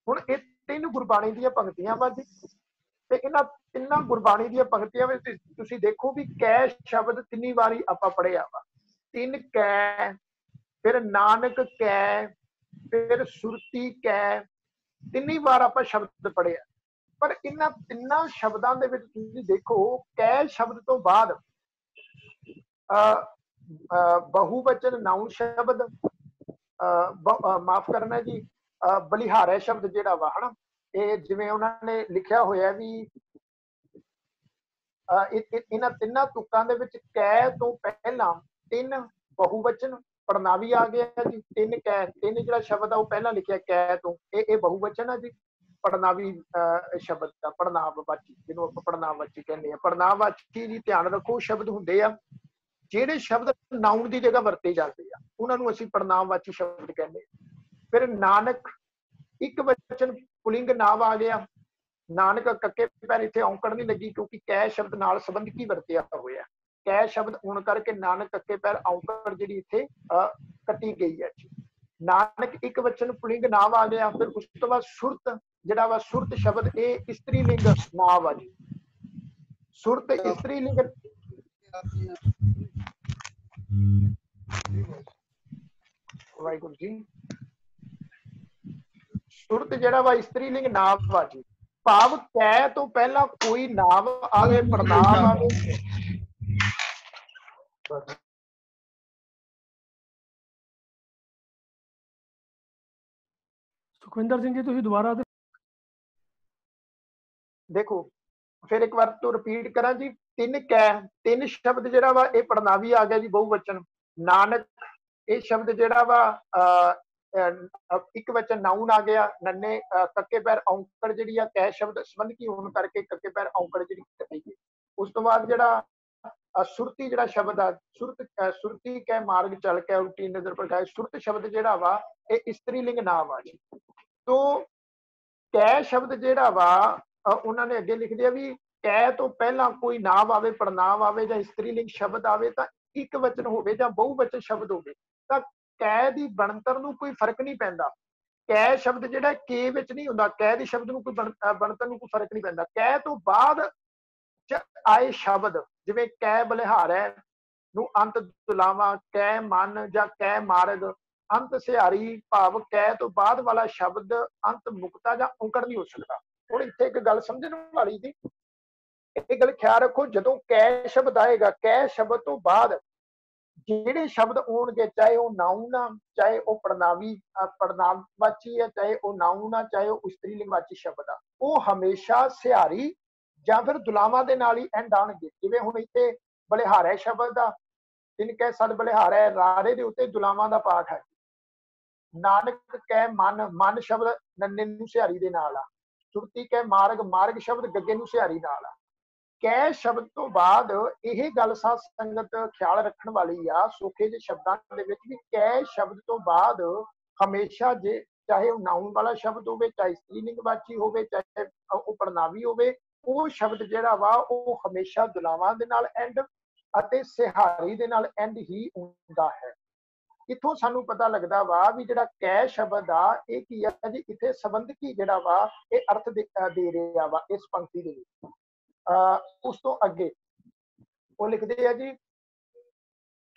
ਹੁਣ ਇਹ ਤਿੰਨ ਗੁਰਬਾਣੀ ਦੀਆਂ ਪੰਕਤੀਆਂ ਵਾ ਜੀ, ਤੇ ਇਹਨਾਂ ਤਿੰਨਾਂ ਗੁਰਬਾਣੀ ਦੀਆਂ ਪੰਕਤੀਆਂ ਵਿੱਚ ਤੁਸੀਂ ਦੇਖੋ ਵੀ ਕੈ ਸ਼ਬਦ ਤਿੰਨੀ ਵਾਰੀ ਆਪਾਂ ਪੜ੍ਹਿਆ ਵਾ। ਤਿੰਨ ਕੈ, ਫਿਰ ਨਾਨਕ ਕੈ, ਫਿਰ ਸੁਰਤੀ ਕੈ, ਤਿੰਨੀ ਵਾਰ ਆਪਾਂ ਸ਼ਬਦ ਪੜ੍ਹਿਆ। ਪਰ ਇਹਨਾਂ ਤਿੰਨਾਂ ਸ਼ਬਦਾਂ ਦੇ ਵਿੱਚ ਤੁਸੀਂ ਦੇਖੋ ਕੈ ਸ਼ਬਦ ਤੋਂ ਬਾਅਦ ਬਹੁਵਚਨ ਨਾਉਨ ਸ਼ਬਦ, ਮਾਫ ਕਰਨਾ ਜੀ, ਬਲਿਹਾਰੇ ਸ਼ਬਦ ਜਿਹੜਾ ਵਾ ਹਨਾ, ਇਹ ਜਿਵੇਂ ਉਹਨਾਂ ਨੇ ਲਿਖਿਆ ਹੋਇਆ ਵੀ ਇਹਨਾਂ ਤਿੰਨਾਂ ਤੁਕਾਂ ਦੇ ਵਿੱਚ ਕੈ ਤੋਂ ਪਹਿਲਾਂ ਤਿੰਨ ਬਹੁਵਚਨ ਪੜਨਾਵੀ ਆ ਗਿਆ ਜੀ। ਤਿੰਨ ਕੈ, ਤਿੰਨ ਜਿਹੜਾ ਸ਼ਬਦ ਆ ਉਹ ਪਹਿਲਾਂ ਲਿਖਿਆ ਕੈ ਤੋਂ, ਇਹ ਬਹੁਵਚਨ ਆ ਜੀ। ਪੜਨਾਵੀ ਸ਼ਬਦ ਦਾ ਪੜਨਾਵਵਾਚੀ, ਜਿਹਨੂੰ ਆਪਾਂ ਪੜਨਾਵਵਾਚੀ ਕਹਿੰਦੇ ਆ। ਪੜਨਾਵਵਾਚੀ ਜੀ ਧਿਆਨ ਰੱਖੋ ਸ਼ਬਦ ਹੁੰਦੇ ਆ ਜਿਹੜੇ ਸ਼ਬਦ ਨਾਉਨ ਦੀ ਜਗ੍ਹਾ ਵਰਤੇ ਜਾਂਦੇ ਆ, ਉਹਨਾਂ ਨੂੰ ਅਸੀਂ ਪੜਨਾਵਵਾਚੀ ਸ਼ਬਦ ਕਹਿੰਦੇ ਆ। ਫਿਰ ਨਾਨਕ, ਇੱਕ ਵਚਨ ਪੁਲਿੰਗ ਨਾਮ ਆ ਗਿਆ। ਨਾਨਕ ਕੱਕੇ ਪੈਰ, ਇੱਥੇ ਔਂਕੜ ਨਹੀਂ ਲੱਗੀ ਕਿਉਂਕਿ ਕੈ ਸ਼ਬਦ ਨਾਲ ਸੰਬੰਧਕੀ ਵਰਤਿਆ ਹੋਇਆ। ਕੈ ਸ਼ਬਦ ਹੋਣ ਕਰਕੇ ਨਾਨਕ ਕੱਕੇ ਪੈਰ ਔਂਕੜ ਜਿਹੜੀ ਇੱਥੇ ਕੱਟੀ ਗਈ ਹੈ ਜੀ। ਨਾਨਕ ਇੱਕ ਵਚਨ ਪੁਲਿੰਗ ਨਾਮ ਆ ਗਿਆ। ਫਿਰ ਉਸ ਤੋਂ ਬਾਅਦ ਸੁਰਤ ਜਿਹੜਾ ਵਾ, ਸੁਰਤ ਸ਼ਬਦ ਇਹ ਇਸਤਰੀ ਲਿੰਗ ਨਾਮ ਆ ਜੀ। ਸੁਰਤ ਇਸਤਰੀ ਲਿੰਗ, ਵਾਹਿਗੁਰੂ ਜੀ, ਸੁਰਤ ਜਿਹੜਾ ਵਾ ਇਸਤਰੀ ਲਿੰਗ ਨਾਮ ਵਾ ਜੀ। ਭਾਵ ਕੈ ਤੋਂ ਪਹਿਲਾਂ ਕੋਈ ਨਾਮ ਆਵੇ, ਪੜਨਾਮ ਆਵੇ। ਸੁਖਵਿੰਦਰ ਸਿੰਘ ਜੀ ਤੁਸੀਂ ਦੁਬਾਰਾ ਦੇਖੋ, ਫਿਰ ਇੱਕ ਵਾਰ ਤੋਂ ਰਿਪੀਟ ਕਰਾਂ ਜੀ। ਤਿੰਨ ਕੈ, ਤਿੰਨ ਸ਼ਬਦ ਜਿਹੜਾ ਵਾ ਇਹ ਪੜਨਾਵੀ ਆ ਗਿਆ ਜੀ, ਬਹੁਵਚਨ। ਨਾਨਕ, ਇਹ ਸ਼ਬਦ ਜਿਹੜਾ ਵਾ ਇੱਕ ਵਚਨ ਨਾਉਨ ਆ ਗਿਆ। ਨੰਨੇ ਕੱਕੇ ਪੈਰ ਔਂਕੜ ਜਿਹੜੀ ਆ ਕੈ ਸ਼ਬਦ ਸੰਬੰਧਕੀ ਹੋਣ ਕਰਕੇ ਕੱਕੇ ਪੈਰ ਔਂਕੜ ਜਿਹੜੀ ਕੱਟੀ ਗਈ। ਉਸ ਤੋਂ ਬਾਅਦ ਜਿਹੜਾ ਸੁਰਤੀ ਜਿਹੜਾ ਸ਼ਬਦ ਆ, ਸੁਰਤੀ ਕੈ ਮਾਰਗ ਚੱਲ ਕੇ ਉਲਟੀ ਨਜ਼ਰ ਭਟਕਾਏ, ਸੁਰਤ ਸ਼ਬਦ ਜਿਹੜਾ ਵਾ ਇਹ ਇਸਤਰੀ ਲਿੰਗ ਨਾਮ ਆ ਜੀ। ਤੋਂ ਕੈ ਸ਼ਬਦ ਜਿਹੜਾ ਵਾ ਉਹਨਾਂ ਨੇ ਅੱਗੇ ਲਿਖ ਦਿਆ ਵੀ ਕੈ ਤੋਂ ਪਹਿਲਾਂ ਕੋਈ ਨਾਮ ਆਵੇ, ਪੜਨਾਮ ਆਵੇ ਜਾਂ ਇਸਤਰੀ ਲਿੰਗ ਸ਼ਬਦ ਆਵੇ ਤਾਂ ਇੱਕ ਵਚਨ ਹੋਵੇ ਜਾਂ ਬਹੁਵਚਨ ਸ਼ਬਦ ਹੋਵੇ ਤਾਂ ਕੈ ਦੀ ਬਣਤਰ ਨੂੰ ਕੋਈ ਫਰਕ ਨਹੀਂ ਪੈਂਦਾ। ਕੈ ਸ਼ਬਦ ਜਿਹੜਾ ਕੇ ਵਿੱਚ ਨਹੀਂ ਹੁੰਦਾ, ਕੈ ਦੇ ਸ਼ਬਦ ਨੂੰ ਕੋਈ ਬਣਤਰ ਨੂੰ ਕੋਈ ਫਰਕ ਨਹੀਂ ਪੈਂਦਾ। ਕੈ ਤੋਂ ਬਾਅਦ ਆਏ ਸ਼ਬਦ ਜਿਵੇਂ ਕੈ ਬਲਿਹਾਰੈ ਨੂੰ ਅੰਤ ਦੁਲਾਵਾ, ਕੈ ਮਨ ਜਾਂ ਕੈ ਮਾਰਗ, ਅੰਤ ਸਿਹਾਰੀ, ਭਾਵ ਕੈ ਤੋਂ ਬਾਅਦ ਵਾਲਾ ਸ਼ਬਦ ਅੰਤ ਮੁਕਤਾ ਜਾਂ ਔਂਕੜ ਨਹੀਂ ਹੋ ਸਕਦਾ। ਹੁਣ ਇੱਥੇ ਇੱਕ ਗੱਲ ਸਮਝਣ ਵਾਲੀ ਜੀ, ਇਹ ਗੱਲ ਖਿਆਲ ਰੱਖੋ, ਜਦੋਂ ਕੈ ਸ਼ਬਦ ਆਏਗਾ, ਕੈ ਸ਼ਬਦ ਤੋਂ ਬਾਅਦ ਜਿਹੜੇ ਸ਼ਬਦ ਆਉਣਗੇ, ਚਾਹੇ ਉਹ ਨਾਉਨ ਆ, ਚਾਹੇ ਉਹ ਪੜਨਾਮਵਾਚੀ ਆ, ਚਾਹੇ ਉਹ ਨਾਉਨ ਆ, ਚਾਹੇ ਉਹ ਇਸਤਰੀ ਲਿੰਗਵਾਚੀ ਸ਼ਬਦ ਆ, ਉਹ ਹਮੇਸ਼ਾ ਸਿਹਾਰੀ ਜਾਂ ਫਿਰ ਦੁਲਾਵਾਂ ਦੇ ਨਾਲ ਹੀ ਐਂਡ ਆਉਣਗੇ। ਜਿਵੇਂ ਹੁਣ ਇੱਥੇ ਬਲਿਹਾਰੈ ਸ਼ਬਦ ਆ, ਤਿੰਨ ਕੈ ਸਦ ਬਲਿਹਾਰੈ, ਰਾਰੇ ਦੇ ਉੱਤੇ ਦੁਲਾਵਾਂ ਦਾ ਪਾਠ ਹੈ। ਨਾਨਕ ਕੈ ਮਨ, ਮਨ ਸ਼ਬਦ ਨੰਨੇ ਨੂੰ ਸਿਹਾਰੀ ਦੇ ਨਾਲ ਆ। ਸੁਰਤੀ ਕੈ ਮਾਰਗ, ਮਾਰਗ ਸ਼ਬਦ ਗੱਗੇ ਨੂੰ ਸਿਹਾਰੀ ਨਾਲ ਆ। ਕੈ ਸ਼ਬਦ ਤੋਂ ਬਾਅਦ ਇਹ ਗੱਲ ਸਾਧ ਸੰਗਤ ਖਿਆਲ ਰੱਖਣ ਵਾਲੀ ਆ ਸੌਖੇ ਜਿਹੇ ਸ਼ਬਦਾਂ ਦੇ ਵਿੱਚ ਵੀ ਕੈ ਸ਼ਬਦ ਤੋਂ ਬਾਅਦ ਹਮੇਸ਼ਾ, ਜੇ ਚਾਹੇ ਉਹ ਨਾਉਨ ਵਾਲਾ ਸ਼ਬਦ ਹੋਵੇ, ਚਾਹੇ ਇਸਤਰੀ ਲਿੰਗਵਾਚੀ ਹੋਵੇ, ਚਾਹੇ ਉਹ ਪੜਨਾਵੀ ਹੋਵੇ, ਉਹ ਸ਼ਬਦ ਜਿਹੜਾ ਵਾ ਉਹ ਹਮੇਸ਼ਾ ਦੁਲਾਵਾਂ ਦੇ ਨਾਲ ਐਂਡ ਅਤੇ ਸਿਹਾਰੀ ਦੇ ਨਾਲ ਐਂਡ ਹੀ ਹੁੰਦਾ ਹੈ। ਇੱਥੋਂ ਸਾਨੂੰ ਪਤਾ ਲੱਗਦਾ ਵਾ ਵੀ ਜਿਹੜਾ ਕੈ ਸ਼ਬਦ ਆ ਇਹ ਕੀ ਆ ਜੀ, ਇੱਥੇ ਸੰਬੰਧਕੀ ਜਿਹੜਾ ਵਾ ਇਹ ਅਰਥ ਦੇ ਰਿਹਾ ਵਾ ਇਸ ਪੰਕਤੀ ਦੇ ਵਿੱਚ। ਉਸ ਤੋਂ ਅੱਗੇ ਉਹ ਲਿਖਦੇ ਆ ਜੀ,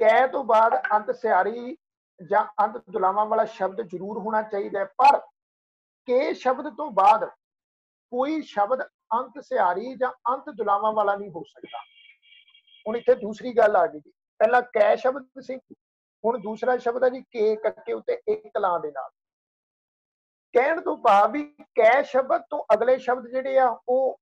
ਕੈ ਤੋਂ ਬਾਅਦ ਅੰਤ ਸਿਹਾਰੀ ਜਾਂ ਅੰਤ ਦੁਲਾਵਾਂ ਵਾਲਾ ਸ਼ਬਦ ਜ਼ਰੂਰ ਹੋਣਾ ਚਾਹੀਦਾ, ਪਰ ਕੇ ਸ਼ਬਦ ਤੋਂ ਬਾਅਦ ਕੋਈ ਸ਼ਬਦ ਅੰਤ ਸਿਹਾਰੀ ਜਾਂ ਅੰਤ ਦੁਲਾਵਾਂ ਵਾਲਾ ਨਹੀਂ ਹੋ ਸਕਦਾ। ਹੁਣ ਇੱਥੇ ਦੂਸਰੀ ਗੱਲ ਆ ਗਈ ਜੀ, ਪਹਿਲਾਂ ਕੈ ਸ਼ਬਦ ਸੀ, ਹੁਣ ਦੂਸਰਾ ਸ਼ਬਦ ਹੈ ਜੀ ਕੇ ਕੱਕੇ ਉੱਤੇ ਇੱਕ ਲਾਂ ਦੇ ਨਾਲ। ਕਹਿਣ ਤੋਂ ਭਾਵ ਵੀ ਕੈ ਸ਼ਬਦ ਤੋਂ ਅਗਲੇ ਸ਼ਬਦ ਜਿਹੜੇ ਆ ਉਹ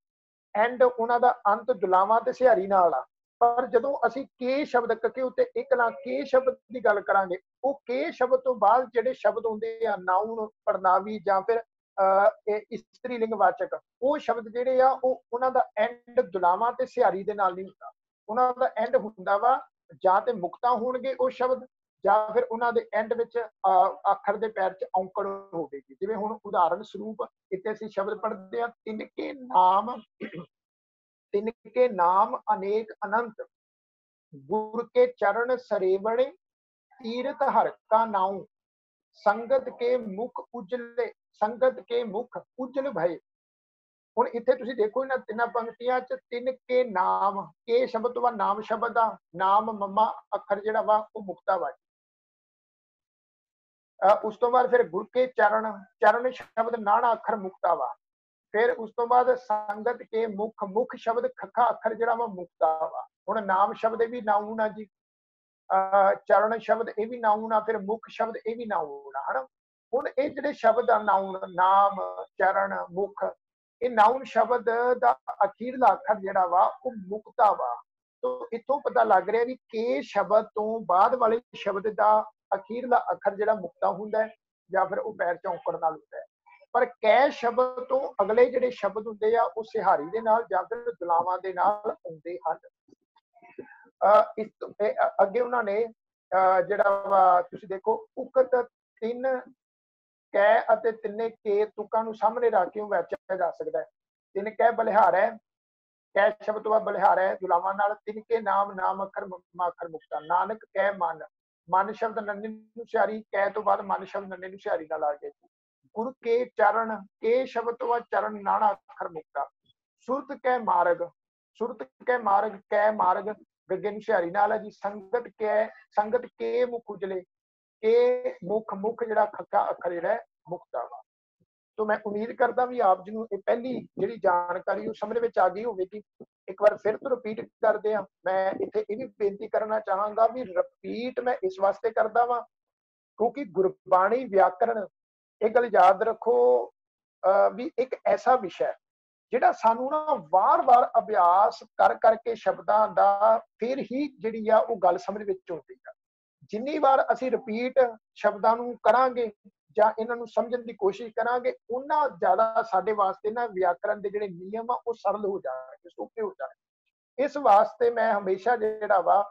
ਐਂਡ ਉਹਨਾਂ ਦਾ ਅੰਤ ਦੁਲਾਵਾਂ ਤੇ ਸਿਹਾਰੀ ਨਾਲ ਆ, ਪਰ ਜਦੋਂ ਅਸੀਂ ਕੇ ਸ਼ਬਦ ਕੱਕੇ ਉੱਤੇ ਇੱਕ ਲਾਂ ਕੇ ਸ਼ਬਦ ਦੀ ਗੱਲ ਕਰਾਂਗੇ, ਉਹ ਕੇ ਸ਼ਬਦ ਤੋਂ ਬਾਅਦ ਜਿਹੜੇ ਸ਼ਬਦ ਹੁੰਦੇ ਆ ਨਾਉਨ, ਪੜਨਾਵੀ ਜਾਂ ਫਿਰ ਇਸਤਰੀ ਲਿੰਗਵਾਚਕ, ਉਹ ਸ਼ਬਦ ਜਿਹੜੇ ਆ ਉਹ ਉਹਨਾਂ ਦਾ ਐਂਡ ਦੁਲਾਵਾਂ ਤੇ ਸਿਹਾਰੀ ਦੇ ਨਾਲ ਨਹੀਂ ਹੁੰਦਾ। ਉਹਨਾਂ ਦਾ ਐਂਡ ਹੁੰਦਾ ਵਾ ਜਾਂ ਤੇ ਮੁਕਤਾ ਹੋਣਗੇ ਉਹ ਸ਼ਬਦ, ਜਾਂ ਫਿਰ ਉਹਨਾਂ ਦੇ ਐਂਡ ਵਿੱਚ ਅੱਖਰ ਦੇ ਪੈਰ 'ਚ ਔਂਕੜ ਹੋਵੇਗੀ। ਜਿਵੇਂ ਹੁਣ ਉਦਾਹਰਨ ਸਰੂਪ ਇੱਥੇ ਅਸੀਂ ਸ਼ਬਦ ਪੜ੍ਹਦੇ ਹਾਂ, ਤਿੰਨ ਕੇ ਨਾਮ ਅਨੇਕ ਅਨੰਤ, ਗੁਰ ਕੇ ਚਰਨ ਸਰੇਵਣੇ, ਤੀਰਥ ਹਰ ਕਾ ਨਾਉ, संगत के मुख उजले, संगत के मुख उजल भय। ਹੁਣ ਇੱਥੇ ਤੁਸੀਂ ਦੇਖੋ ਇਹਨਾਂ ਤਿੰਨਾਂ ਪੰਕਤੀਆਂ ਚ ਤਿੰਨ ਕੇ ਨਾਮ, ਕੇ ਸ਼ਬਦ ਤੋਂ ਬਾਅਦ ਨਾਮ ਸ਼ਬਦ ਦਾ ਨਾਮ ਮਮਾ ਅੱਖਰ ਜਿਹੜਾ ਵਾ ਉਹ ਮੁਕਤਾ ਵਾ। ਉਸ ਤੋਂ ਬਾਅਦ ਫਿਰ ਗੁਰ ਕੇ ਚਰਨ, ਚਰਨ ਸ਼ਬਦ ਨਾਣਾ ਅੱਖਰ ਮੁਕਤਾ ਵਾ। ਫਿਰ ਉਸ ਤੋਂ ਬਾਅਦ ਸੰਗਤ ਕੇ ਮੁਖ, ਮੁਖ ਸ਼ਬਦ ਖੱਖਾ ਅੱਖਰ ਜਿਹੜਾ ਵਾ ਮੁਕਤਾ ਵਾ। ਹੁਣ ਨਾਮ ਸ਼ਬਦ ਇਹ ਵੀ ਨਾਉਨ ਆ ਜੀ, ਚਰਨ ਸ਼ਬਦ ਇਹ ਵੀ ਨਾਉਨ ਆ, ਫਿਰ ਮੁਖ ਸ਼ਬਦ ਇਹ ਵੀ ਨਾਉਨ ਆ, ਹਨਾ। ਹੁਣ ਇਹ ਜਿਹੜੇ ਸ਼ਬਦ ਆ ਨਾਉਨ, ਨਾਮ, ਚਰਨ, ਮੁਖ, ਇਹ ਨਾਉਨ ਸ਼ਬਦ ਦਾ ਅਖੀਰਲਾ ਅੱਖਰ ਜਿਹੜਾ ਵਾ ਉਹ ਮੁਕਤਾ ਵਾ। ਤੋ ਇੱਥੋਂ ਪਤਾ ਲੱਗ ਰਿਹਾ ਵੀ ਕੇ ਸ਼ਬਦ ਤੋਂ ਬਾਅਦ ਵਾਲੇ ਸ਼ਬਦ ਦਾ ਅਖੀਰਲਾ ਅੱਖਰ ਜਿਹੜਾ ਮੁਕਤਾ ਹੁੰਦਾ ਹੈ ਜਾਂ ਫਿਰ ਉਹ ਪੈਰ ਚੌਂਕੜ ਨਾਲ ਹੁੰਦਾ ਹੈ। ਪਰ ਕੈ ਸ਼ਬਦ ਤੋਂ ਅਗਲੇ ਜਿਹੜੇ ਸ਼ਬਦ ਹੁੰਦੇ ਆ ਉਹ ਸਿਹਾਰੀ ਦੇ ਨਾਲ ਜਾਂ ਫਿਰ ਦੁਲਾਵਾਂ ਦੇ ਨਾਲ ਆਉਂਦੇ ਹਨ। ਅੱਗੇ ਉਹਨਾਂ ਨੇ ਜਿਹੜਾ ਵਾ ਤੁਸੀਂ ਦੇਖੋ ਉਕਤ ਤਿੰਨ ਕੈ ਅਤੇ ਤਿੰਨੇ ਕੇ ਤੁਕਾਂ ਨੂੰ ਸਾਹਮਣੇ ਰੱਖ ਕੇ ਵਾਚਿਆ ਜਾ ਸਕਦਾ ਹੈ। ਤਿੰਨ ਕੈ ਬਲਿਹਾਰ ਹੈ, ਕੈ ਸ਼ਬਦ ਤੋਂ ਬਾਅਦ ਬਲਿਹਾਰ ਹੈ ਦੁਲਾਵਾਂ ਨਾਲ। ਤਿੰਨ ਕੇ ਨਾਮ, ਨਾਮ ਅੱਖਰ ਮਮਾ ਅੱਖਰ ਮੁਕਤਾ। ਨਾਨਕ ਕੈ ਮਨ, ਮਨ ਸ਼ਬਦ ਨੰਨੇ ਨੂੰ ਸਿਹਾਰੀ, ਕੈ ਤੋਂ ਬਾਅਦ ਮਨ ਸ਼ਬਦ ਨੰਨੇ ਨੂੰ ਸਿਹਾਰੀ ਨਾਲ ਆ ਗਿਆ। ਗੁਰ ਕੇ ਚਰਨ, ਕੇ ਸ਼ਬਦ ਤੋਂ ਬਾਅਦ ਚਰਨ ਨਾਣਾ ਅੱਖਰ ਮੁਕਤਾ। ਸੁਰਤ ਕੈ ਮਾਰਗ, ਸੁਰਤ ਕੈ ਮਾਰਗ, ਕੈ ਮਾਰਗ ਗੱਗੇ ਨੂੰ ਸਿਹਾਰੀ ਨਾਲ ਹੈ ਜੀ। ਸੰਗਤ ਕੈ, ਸੰਗਤ ਕੇ ਮੁਖ ਉਜਲੇ, ਕੇ ਮੁਖ, ਮੁਖ ਜਿਹੜਾ ਖੱਕਾ ਅੱਖਰ ਜਿਹੜਾ ਹੈ ਮੁਕਤਾ ਵਾ। ਤੋ ਮੈਂ ਉਮੀਦ ਕਰਦਾ ਵੀ ਆਪ ਜੀ ਨੂੰ ਇਹ ਪਹਿਲੀ ਜਿਹੜੀ ਜਾਣਕਾਰੀ ਉਹ ਸਮਝ ਵਿੱਚ ਆ ਗਈ ਹੋਵੇਗੀ। ਇੱਕ ਵਾਰ ਫਿਰ ਤੋਂ ਰਿਪੀਟ ਕਰਦੇ ਆ। ਮੈਂ ਇੱਥੇ ਇਹ ਵੀ ਬੇਨਤੀ ਕਰਨਾ ਚਾਹਾਂਗਾ ਵੀ ਰਿਪੀਟ ਮੈਂ ਇਸ ਵਾਸਤੇ ਕਰਦਾ ਵਾਂ ਕਿਉਂਕਿ ਗੁਰਬਾਣੀ ਵਿਆਕਰਣ, ਇਹ ਗੱਲ ਯਾਦ ਰੱਖੋ ਵੀ ਇੱਕ ਐਸਾ ਵਿਸ਼ਾ ਜਿਹੜਾ ਸਾਨੂੰ ਨਾ ਵਾਰ-ਵਾਰ ਅਭਿਆਸ ਕਰ ਕਰਕੇ ਸ਼ਬਦਾਂ ਦਾ ਫਿਰ ਹੀ ਜਿਹੜੀ ਆ ਉਹ ਗੱਲ ਸਮਝ ਵਿੱਚ ਆਉਂਦੀ ਆ। ਜਿੰਨੀ ਵਾਰ ਅਸੀਂ ਰਿਪੀਟ ਸ਼ਬਦਾਂ ਨੂੰ ਕਰਾਂਗੇ ਜਾਂ ਇਹਨਾਂ ਨੂੰ ਸਮਝਣ ਦੀ ਕੋਸ਼ਿਸ਼ ਕਰਾਂਗੇ ਉਹਨਾਂ ਜ਼ਿਆਦਾ ਸਾਡੇ ਵਾਸਤੇ ਨਾ ਵਿਆਕਰਣ ਦੇ ਜਿਹੜੇ ਨਿਯਮ ਆ ਉਹ ਸਰਲ ਹੋ ਜਾਣਗੇ, ਸੌਖੇ ਹੋ ਜਾਣਗੇ। ਇਸ ਵਾਸਤੇ ਮੈਂ ਹਮੇਸ਼ਾ ਜਿਹੜਾ ਵਾ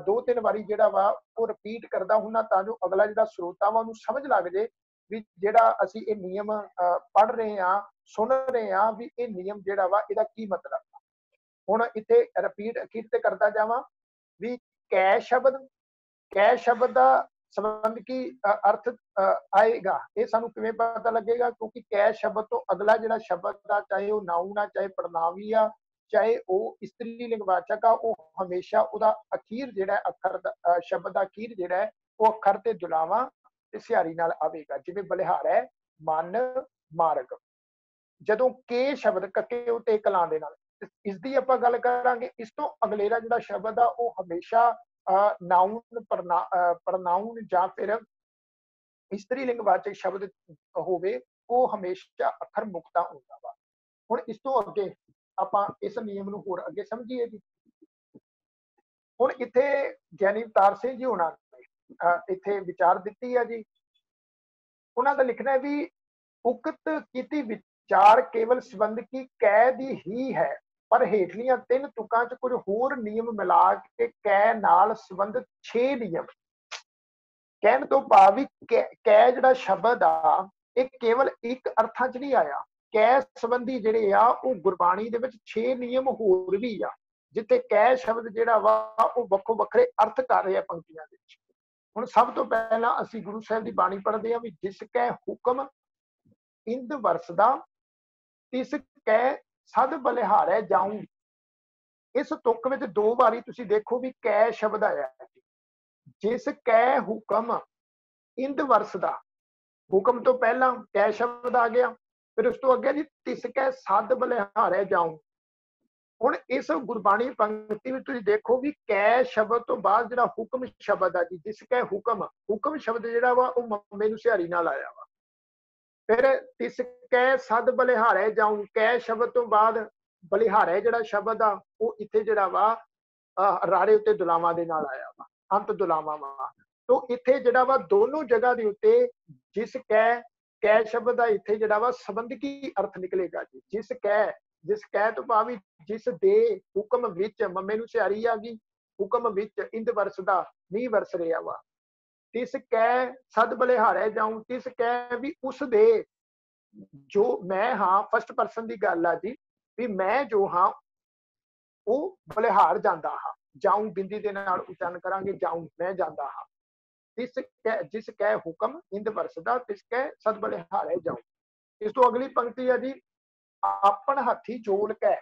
2-3 ਵਾਰੀ ਜਿਹੜਾ ਵਾ ਉਹ ਰਿਪੀਟ ਕਰਦਾ ਹੁੰਦਾ ਤਾਂ ਜੋ ਅਗਲਾ ਜਿਹੜਾ ਸਰੋਤਾ ਵਾ ਉਹਨੂੰ ਸਮਝ ਲੱਗ ਜੇ ਵੀ ਜਿਹੜਾ ਅਸੀਂ ਇਹ ਨਿਯਮ ਪੜ੍ਹ ਰਹੇ ਹਾਂ, ਸੁਣ ਰਹੇ ਹਾਂ ਵੀ ਇਹ ਨਿਯਮ ਜਿਹੜਾ ਵਾ ਇਹਦਾ ਕੀ ਮਤਲਬ ਆ। ਹੁਣ ਇੱਥੇ ਰਿਪੀਟ ਅਖੀਰ ਤੇ ਕਰਦਾ ਜਾਵਾਂ ਵੀ ਕੈ ਸ਼ਬਦ, ਕੈ ਸ਼ਬਦ ਦਾ ਸੰਬੰਧ ਕੀ ਅਰਥ ਆਏਗਾ ਇਹ ਸਾਨੂੰ ਕਿਵੇਂ ਪਤਾ ਲੱਗੇਗਾ ਕਿਉਂਕਿ ਕੈ ਸ਼ਬਦ ਤੋਂ ਅਗਲਾ ਜਿਹੜਾ ਸ਼ਬਦ ਆ ਚਾਹੇ ਉਹ ਨਾਉਨ ਆ ਚਾਹੇ ਪੜਨਾਵੀ ਆ ਚਾਹੇ ਉਹ ਇਸਤਰੀ ਲਿੰਗ ਵਾਚਕ ਆ ਉਹ ਹਮੇਸ਼ਾ ਉਹਦਾ ਅਖੀਰ ਜਿਹੜਾ ਅੱਖਰ ਦਾ ਸ਼ਬਦ ਦਾ ਅਖੀਰ ਜਿਹੜਾ ਹੈ ਉਹ ਅੱਖਰ ਤੇ ਦੁਲਾਵਾਂ ਤੇ ਸਿਹਾਰੀ ਨਾਲ ਆਵੇਗਾ। ਜਿਵੇਂ ਬਲਿਹਾਰ ਹੈ ਮਨ ਮਾਰਗ, ਜਦੋਂ ਕੇ ਸ਼ਬਦ ਕੱਕੇ ਉਤੇ ਕਲਾਂ ਦੇ ਨਾਲ ਇਸ ਦੀ ਆਪਾਂ ਗੱਲ ਕਰਾਂਗੇ। ਇਸ ਤੋਂ ਅਗਲੇਰਾ ਜਿਹੜਾ ਸ਼ਬਦ ਆ ਉਹ ਹਮੇਸ਼ਾ ਨਾਉਨ ਪ੍ਰਨਾਉਨ ਜਾਂ ਫਿਰ ਇਸਤਰੀ ਲਿੰਗ ਵਾਚਕ ਸ਼ਬਦ ਹੋਵੇ ਉਹ ਹਮੇਸ਼ਾ ਅੱਖਰ ਮੁਕਤਾ ਹੁੰਦਾ ਵਾ। ਹੁਣ ਇਸ ਤੋਂ ਅੱਗੇ ਆਪਾਂ ਇਸ ਨਿਯਮ ਨੂੰ ਹੋਰ ਅੱਗੇ ਸਮਝੀਏ ਜੀ। ਹੁਣ ਇੱਥੇ ਗਿਆਨੀ ਅਵਤਾਰ ਸਿੰਘ ਜੀ ਹੋਣਾ ਇੱਥੇ ਵਿਚਾਰ ਦਿੱਤੀ ਹੈ ਜੀ। ਉਹਨਾਂ ਦਾ ਲਿਖਣਾ ਹੈ ਵੀ ਉਕਤ ਕੀਤੀ ਵਿਚਾਰ ਕੇਵਲ ਸੰਬੰਧ ਕੀ ਕੈ ਦੀ ਹੀ ਹੈ ਪਰ ਹੇਠਲੀਆਂ 3 ਤੁਕਾਂ ਚ ਕੁਝ ਹੋਰ ਨਿਯਮ ਮਿਲਾ ਕੇ ਕੈ ਨਾਲ ਸੰਬੰਧਿਤ 6 ਨਿਯਮ। ਕਹਿਣ ਤੋਂ ਭਾਵ ਵੀ ਕੈ ਜਿਹੜਾ ਸ਼ਬਦ ਆ ਇਹ ਕੇਵਲ ਇੱਕ ਅਰਥਾਂ ਚ ਨਹੀਂ ਆਇਆ। ਕੈ ਸੰਬੰਧੀ ਜਿਹੜੇ ਆ ਉਹ ਗੁਰਬਾਣੀ ਦੇ ਵਿੱਚ 6 ਨਿਯਮ ਹੋਰ ਵੀ ਆ ਜਿੱਥੇ ਕੈ ਸ਼ਬਦ ਜਿਹੜਾ ਵਾ ਉਹ ਵੱਖੋ ਵੱਖਰੇ ਅਰਥ ਕਰ ਰਹੇ ਆ ਪੰਕਤੀਆਂ ਦੇ ਵਿੱਚ। ਹੁਣ ਸਭ ਤੋਂ ਪਹਿਲਾਂ ਅਸੀਂ ਗੁਰੂ ਸਾਹਿਬ ਦੀ ਬਾਣੀ ਪੜ੍ਹਦੇ ਹਾਂ ਵੀ ਜਿਸ ਕੈ ਹੁਕਮ ਇੰਦ ਵਰਸਦਾ ਤਿਸ ਕੈ ਸਦ ਬਲਿਹਾਰੈ ਜਾਊ। ਇਸ ਤੁਕ ਵਿੱਚ 2 ਵਾਰੀ ਤੁਸੀਂ ਦੇਖੋ ਵੀ ਕੈ ਸ਼ਬਦ ਆਇਆ। ਜਿਸ ਕੈ ਹੁਕਮ ਇੰਦ ਵਰਸਦਾ, ਹੁਕਮ ਤੋਂ ਪਹਿਲਾਂ ਕੈ ਸ਼ਬਦ ਆ ਗਿਆ, ਫਿਰ ਉਸ ਤੋਂ ਅੱਗੇ ਜੀ ਤਿਸ ਕੈ ਸਦ ਬਲਿਹਾਰੈ ਜਾਊ। ਹੁਣ ਇਸ ਗੁਰਬਾਣੀ ਪੰਕਤੀ ਵਿੱਚ ਤੁਸੀਂ ਦੇਖੋ ਵੀ ਕੈ ਸ਼ਬਦ ਤੋਂ ਬਾਅਦ ਜਿਹੜਾ ਹੁਕਮ ਸ਼ਬਦ ਆ ਜੀ ਜਿਸ ਕੈ ਹੁਕਮ, ਹੁਕਮ ਸ਼ਬਦ ਜਿਹੜਾ ਵਾ ਉਹ ਮੰਮੇ ਨੂੰ ਸਿਹਾਰੀ ਨਾਲ ਆਇਆ ਵਾ। ਫਿਰ ਤਿਸ ਕੈ ਸਦ ਬਲਿਹਾਰੈ ਜਾਊ, ਕੈ ਸ਼ਬਦ ਤੋਂ ਬਾਅਦ ਬਲਿਹਾਰੈ ਜਿਹੜਾ ਸ਼ਬਦ ਆ ਉਹ ਇੱਥੇ ਜਿਹੜਾ ਵਾ ਰਾਰੇ ਉੱਤੇ ਦੁਲਾਵਾਂ ਦੇ ਨਾਲ ਆਇਆ ਵਾ, ਅੰਤ ਦੁਲਾਵਾਂ ਵਾ। ਤੋ ਇੱਥੇ ਜਿਹੜਾ ਵਾ ਦੋਨੋਂ ਜਗ੍ਹਾ ਦੇ ਉੱਤੇ ਜਿਸ ਕੈ ਸ਼ਬਦ ਦਾ ਇੱਥੇ ਜਿਹੜਾ ਵਾ ਸੰਬੰਧਕੀ ਅਰਥ ਨਿਕਲੇਗਾ ਜੀ। ਜਿਸ ਕੈ ਤੋਂ ਭਾਵ ਜਿਸ ਦੇ ਹੁਕਮ ਵਿੱਚ ਮੰਮੇ ਨੂੰ ਸਿਹਾਰੀ ਆ ਗਈ, ਹੁਕਮ ਵਿੱਚ ਇੰਦ ਵਰਸਦਾ ਮੀਂਹ ਵਰਸ ਰਿਹਾ ਵਾ। ਤਿਸ ਕੈ ਸਦ ਬਲਿਹਾਰੈ ਜਾਊ, ਤਿਸ ਕੈ ਵੀ ਉਸ ਦੇ ਜੋ ਮੈਂ ਹਾਂ, ਫਸਟ ਪਰਸਨ ਦੀ ਗੱਲ ਆ ਜੀ ਵੀ ਮੈਂ ਜੋ ਹਾਂ ਉਹ ਬਲਿਹਾਰ ਜਾਂਦਾ ਹਾਂ। ਜਾਊ ਬਿੰਦੀ ਦੇ ਨਾਲ ਉਚਾਰਨ ਕਰਾਂਗੇ ਜਾਊ, ਮੈਂ ਜਾਂਦਾ ਹਾਂ। जिस कै हुक्म इंद वरसदा तिस कै सद बलिहारे जाओ। इस तो अगली पंक्ति है जी, आपन हाथी जोल कै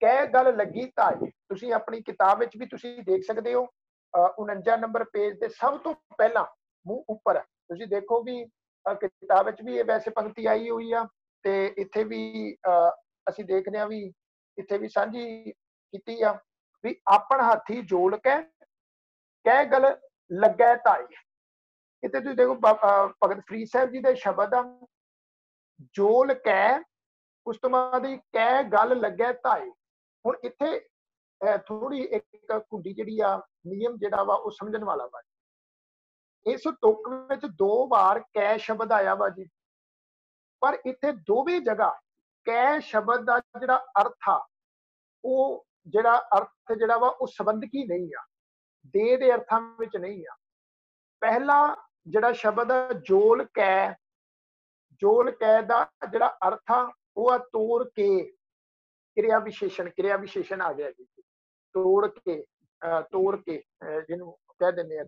कै गल लगी धाई। तुसी अपनी किताब विच भी तुसी देख सकते हो 49 नंबर पेज के सब तो पहला मूँह उपर तुसी देखो भी किताब विच भी वैसे पंक्ति आई हुई आ ते इत्थे भी असीं देखने आ भी इत्थे भी साझी कीती आ भी आपन हाथी जोल कै कै गल लगै धाई। इत्थे तुसीं देखो भगत फरीद साहब जी दे शब्द आ, जोल कै उस तो बाद कै गल लगै धाई। हुण इत्थे थोड़ी एक कुंडी जिहड़ी आ नियम जिहड़ा वा वो समझण वाला वा। इस तुक विच 2 बार कै शब्द आया वा जी, पर इत्थे दोवें जगह कै शब्द दा जिहड़ा अर्थ आ वो जिहड़ा अर्थ जिहड़ा वा वो संबंधकी नहीं आ, दे अर्थां विच नहीं आ। पहला जिहड़ा शब्द आ जोल कै दा जिहड़ा अर्थ आ वो आ तोड़ के, क्रिया विशेषण आ गया जी, तोड़ के जिन्हों कह देने।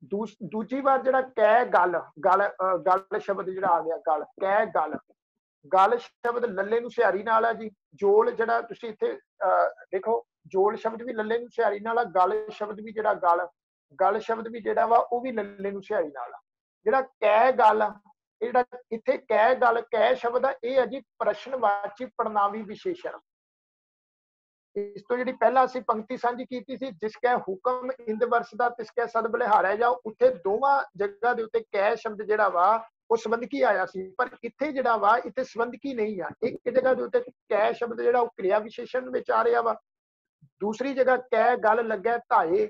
दूजी बार जिहड़ा कै गल गल गल शब्द जिहड़ा आ गया, गल कै गल गल शब्द लल्ले नूं सिहारी नाल है जी। जोल जिहड़ा तुसीं इत्थे देखो जोल शब्द भी लल्ले नूं सिहारी नाल आ, गल शब्द भी जिहड़ा गल शब्द भी जिहड़ा वा वो भी लल्ले नूं सिहारी नाल आ। जिहड़ा कै गल जिहड़ा इत्थे कै गल कै शब्द आ ये है जी प्रश्नवाची पड़नावी विशेषण। इस तो जी पहला असीं पंक्ति साझी कीती सी, जिस कै हुक्म इंद वरसदा तिस कै सद बलिहारे जाओ। उत्थे दोवां जगह दे उत्ते कै शब्द जिहड़ा वा वो संबंधकी आया सी, पर इत्थे जिहड़ा वा इत्थे संबंधकी नहीं आ। एक जगह दे उत्ते कै शब्द जिहड़ा वो क्रिया विशेषण विच आ रहा वा, दूसरी जगह कै गल लगै धाए,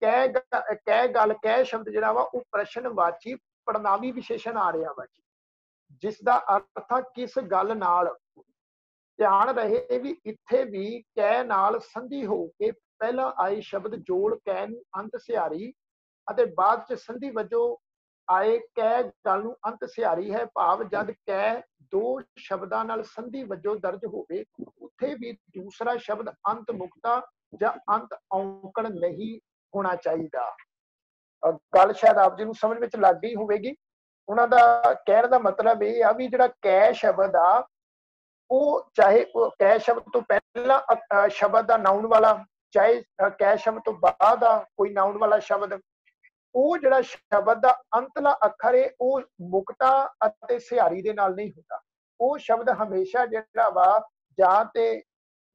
कै गल कै शब्द जिहड़ा वा वो प्रश्नवाची पड़नावी विशेषण आ रहा वा, जिसदा अर्थ आ किस गल नाल। ध्यान रहे भी इत्थे भी कै नाल संधि हो के पहला आए शब्द जोड़ कै नूं अंत सिहारी अते बाद च संधि वजों आए कै गल नूं अंत सिहारी है। भाव जद कै दो शब्दां नाल संधि वजों दर्ज होवे उत्थे भी दूसरा शब्द अंत मुक्ता जां अंत औंकड़ नहीं होना चाहिए। गल शायद आप जी नूं समझ विच लग गई होवेगी। उन्हां दा कहण दा मतलब ये आ भी जिहड़ा कै शब्द आ वो चाहे कै शब्द तो पहला शब्द आ नाउन वाला, चाहे कै शब्द तो बाद आ कोई नाउन वाला शब्द, वो जिहड़ा शब्द दा अंतला अखर है वो मुक्ता अते सिहारी दे नाल नहीं हुंदा। वो शब्द हमेशा जिहड़ा वा जां ते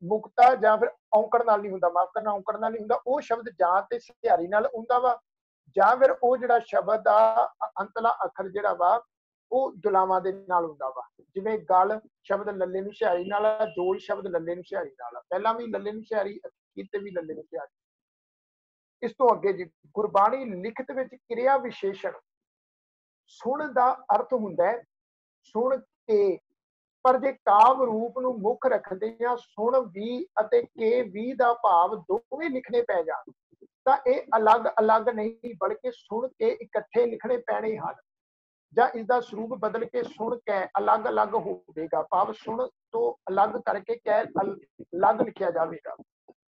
मुक्ता जां फिर औंकड़ नाल नहीं हुंदा, माफ करना औंकड़ नाल नहीं हुंदा। वो शब्द जां ते सिहारी नाल हुंदा वा जां फिर वो जिहड़ा शब्द आ अंतला अखर जिहड़ा वा वो दुलावां दे नाल हुंदा वा। जिवें गल शब्द लल्ले नूं सिहारी नाल आ, जोड़ शब्द लल्ले नूं सिहारी नाल आ, पहला भी लल्ले नूं सिहारी अखीर ते भी लल्ले नूं सिहारी। इस तो अगे जी गुरबाणी लिखत विच क्रिया विशेषण सुण दा अर्थ हुंदा है सुण के, पर जे काव रूप नूं मुख रखदिआं सुण भी अते के भी दा भाव दोवें लिखने पै जाण तां इह अलग अलग नहीं बल्कि सुण के इकट्ठे लिखने पैणे हन, ਜਾਂ इसका स्वरूप बदल के सुन कै अलग अलग होगा। भाव सुन तो अलग करके कै अलग लिखा जाएगा,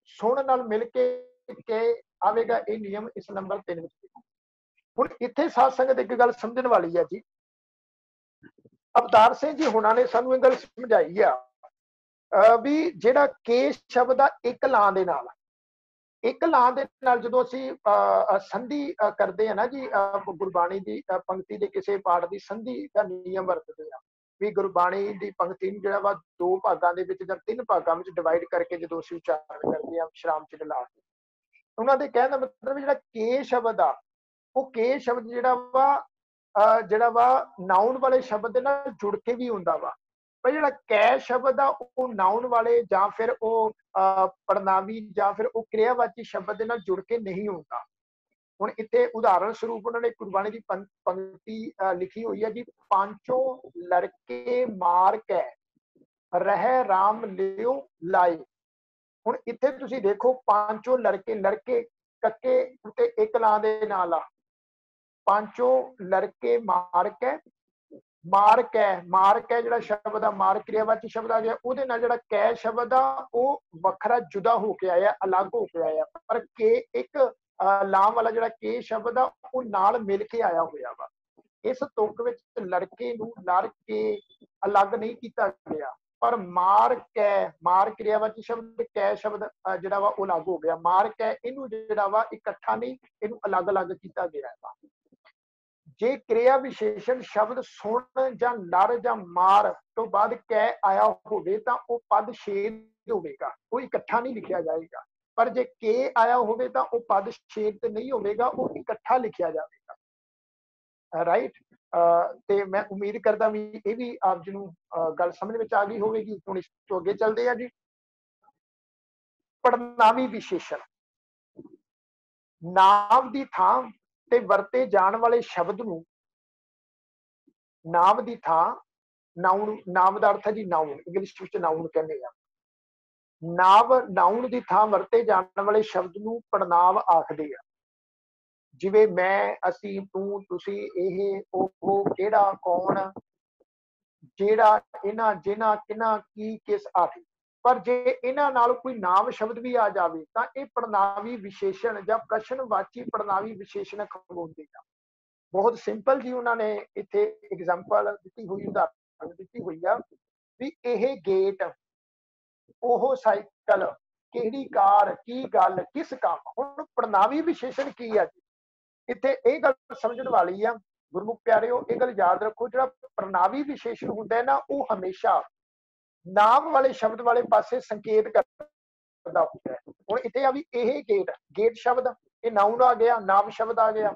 सुन नाल मिल के कै आवेगा। ये नियम इस नंबर 3 हुण इत्थे साध संगत एक गल समझण वाली है जी। अवतार सिंह जी हुणां ने सानू ये गल समझाई आ भी जिहड़ा के शब्द आ एक लां दे नाल एक लां दे नाल जदों असीं संधि करदे आ ना जी, गुरबाणी दी पंक्ति दे किसी पाठ दी संधि दा नियम वरतदे आ भी गुरबाणी दी पंक्ति नूं जिहड़ा वा 2 भागां दे विच जां 3 भागां विच डिवाइड करके जदों असीं उचारण करदे आ विश्राम चिन्ह ला के, उन्हां दे कहण दा मतलब जिहड़ा के शब्द आ वो के शब्द जिहड़ा वा नाउन वाले शब्द दे नाल जुड़ के भी हुंदा वा। पर जिहड़ा कै शब्द आ वो नाउन वाले जां फिर वो पड़नावी जां फिर वो क्रियावाची शब्द दे नाल जुड़ के नहीं होता। हुण इत्थे उदाहरण स्वरूप उन्होंने गुरबाणी की पंक्ति लिखी हुई है जी, पांचों लड़के मार कै रह राम लियो लाए। हुण इत्थे तुसीं देखो पांचों लड़के कक्के उत्ते एक लां दे नाल आ, पांचों लड़के मार कै ਮਾਰਕ ਹੈ ਜਿਹੜਾ ਸ਼ਬਦ ਆ ਮਾਰਕ ਕਿਰਿਆਵਾਚੀ ਸ਼ਬਦ ਆ ਗਿਆ, ਉਹਦੇ ਨਾਲ ਜਿਹੜਾ ਕੈ ਸ਼ਬਦ ਆ ਉਹ ਵੱਖਰਾ ਜੁਦਾ ਹੋ ਕੇ ਆਇਆ, ਅਲੱਗ ਹੋ ਕੇ ਆਇਆ। ਪਰ ਕੇ ਇੱਕ ਲਾਮ ਵਾਲਾ ਜਿਹੜਾ ਕੇ ਸ਼ਬਦ ਆ ਉਹ ਨਾਲ ਮਿਲ ਕੇ ਆਇਆ ਹੋਇਆ ਵਾ। ਇਸ ਤੁਕ ਵਿੱਚ ਲੜਕੇ ਨੂੰ ਲੜ ਕੇ ਅਲੱਗ ਨਹੀਂ ਕੀਤਾ ਗਿਆ, ਪਰ ਮਾਰ ਕਿਰਿਆਵਾਚੀ ਸ਼ਬਦ ਕੈ ਸ਼ਬਦ ਜਿਹੜਾ ਵਾ ਉਹ ਅਲੱਗ ਹੋ ਗਿਆ। ਮਾਰਕ ਹੈ ਇਹਨੂੰ ਜਿਹੜਾ ਵਾ ਇਕੱਠਾ ਨਹੀਂ, ਇਹਨੂੰ ਅਲੱਗ-ਅਲੱਗ ਕੀਤਾ ਗਿਆ ਵਾ। ਜੇ ਕਿਰਿਆ ਵਿਸ਼ੇਸ਼ਣ ਸ਼ਬਦ ਸੁਣ ਜਾਂ ਲੜ ਜਾਂ ਮਾਰ ਤੋਂ ਬਾਅਦ ਕੈ ਆਇਆ ਹੋਵੇ ਤਾਂ ਉਹ ਪਦ ਛੇਦ ਹੋਵੇਗਾ, ਉਹ ਇਕੱਠਾ ਨਹੀਂ ਲਿਖਿਆ ਜਾਏਗਾ। ਪਰ ਜੇ ਕੇ ਆਇਆ ਹੋਵੇ ਤਾਂ ਉਹ ਪਦ ਛੇਦ ਨਹੀਂ ਹੋਵੇਗਾ, ਉਹ ਇਕੱਠਾ ਲਿਖਿਆ ਜਾਵੇਗਾ। ਰਾਈਟ। ਤੇ ਮੈਂ ਉਮੀਦ ਕਰਦਾ ਵੀ ਇਹ ਵੀ ਆਪ ਜੀ ਨੂੰ ਗੱਲ ਸਮਝ ਵਿੱਚ ਆ ਗਈ ਹੋਵੇਗੀ। ਹੁਣ ਇਸ ਤੋਂ ਅੱਗੇ ਚੱਲਦੇ ਆ ਜੀ। ਪੜਨਾਵੀ ਵਿਸ਼ੇਸ਼ਣ ਨਾਮ ਦੀ ਥਾਂ ਤੇ ਵਰਤੇ ਜਾਣ ਵਾਲੇ ਸ਼ਬਦ ਨੂੰ, ਨਾਮ ਦੀ ਥਾਂ ਨਾਉਨ, ਨਾਮ ਦਾ ਅਰਥ ਹੈ ਜੀ ਨਾਉਨ, ਇੰਗਲਿਸ਼ ਵਿੱਚ ਨਾਉਨ ਕਹਿੰਦੇ ਆ। ਨਾਉਨ ਦੀ ਥਾਂ ਵਰਤੇ ਜਾਣ ਵਾਲੇ ਸ਼ਬਦ ਨੂੰ ਪੜਨਾਵ ਆਖਦੇ ਆ। ਜਿਵੇਂ ਮੈਂ, ਅਸੀਂ, ਤੂੰ, ਤੁਸੀਂ, ਇਹ, ਉਹ, ਕਿਹੜਾ, ਕੌਣ, ਜਿਹੜਾ, ਇਹਨਾਂ, ਜਿਨ੍ਹਾਂ, ਕਿਹਨਾਂ, ਕੀ, ਕਿਸ ਆਦਿ। ਪਰ ਜੇ ਇਹਨਾਂ ਨਾਲ ਕੋਈ ਨਾਮ ਸ਼ਬਦ ਵੀ ਆ ਜਾਵੇ ਤਾਂ ਇਹ ਪੜਨਾਵੀ ਵਿਸ਼ੇਸ਼ਣ ਜਾਂ ਪ੍ਰਸ਼ਨਵਾਚੀ ਪੜਨਾਵੀ ਵਿਸ਼ੇਸ਼ਣ ਅਖਵਾਉਂਦੇ ਆ। ਬਹੁਤ ਸਿੰਪਲ ਜੀ ਉਹਨਾਂ ਨੇ ਇੱਥੇ ਐਗਜ਼ਾਮਪਲ ਦਿੱਤੀ ਹੋਈ, ਉਦਾਹਰਨ ਦਿੱਤੀ ਹੋਈ ਆ ਵੀ ਇਹ ਗੇਟ, ਉਹ ਸਾਈਕਲ, ਕਿਹੜੀ ਕਾਰ, ਕੀ ਗੱਲ, ਕਿਸ ਕੰਮ। ਹੁਣ ਪੜਨਾਵੀ ਵਿਸ਼ੇਸ਼ਣ ਕੀ ਆ ਜੀ? ਇੱਥੇ ਇਹ ਗੱਲ ਸਮਝਣ ਵਾਲੀ ਆ ਗੁਰਮੁਖ ਪਿਆਰਿਓ, ਇਹ ਗੱਲ ਯਾਦ ਰੱਖੋ, ਜਿਹੜਾ ਪੜਨਾਵੀ ਵਿਸ਼ੇਸ਼ਣ ਹੁੰਦਾ ਹੈ ਨਾ ਉਹ ਹਮੇਸ਼ਾ ਨਾਮ ਵਾਲੇ ਸ਼ਬਦ ਵਾਲੇ ਪਾਸੇ ਸੰਕੇਤ ਕਰਦਾ ਹੁੰਦਾ ਹੈ। ਹੁਣ ਇੱਥੇ ਆ ਵੀ ਇਹ ਗੇਟ, ਗੇਟ ਸ਼ਬਦ ਇਹ ਨਾਉਨ ਆ ਗਿਆ, ਨਾਮ ਸ਼ਬਦ ਆ ਗਿਆ।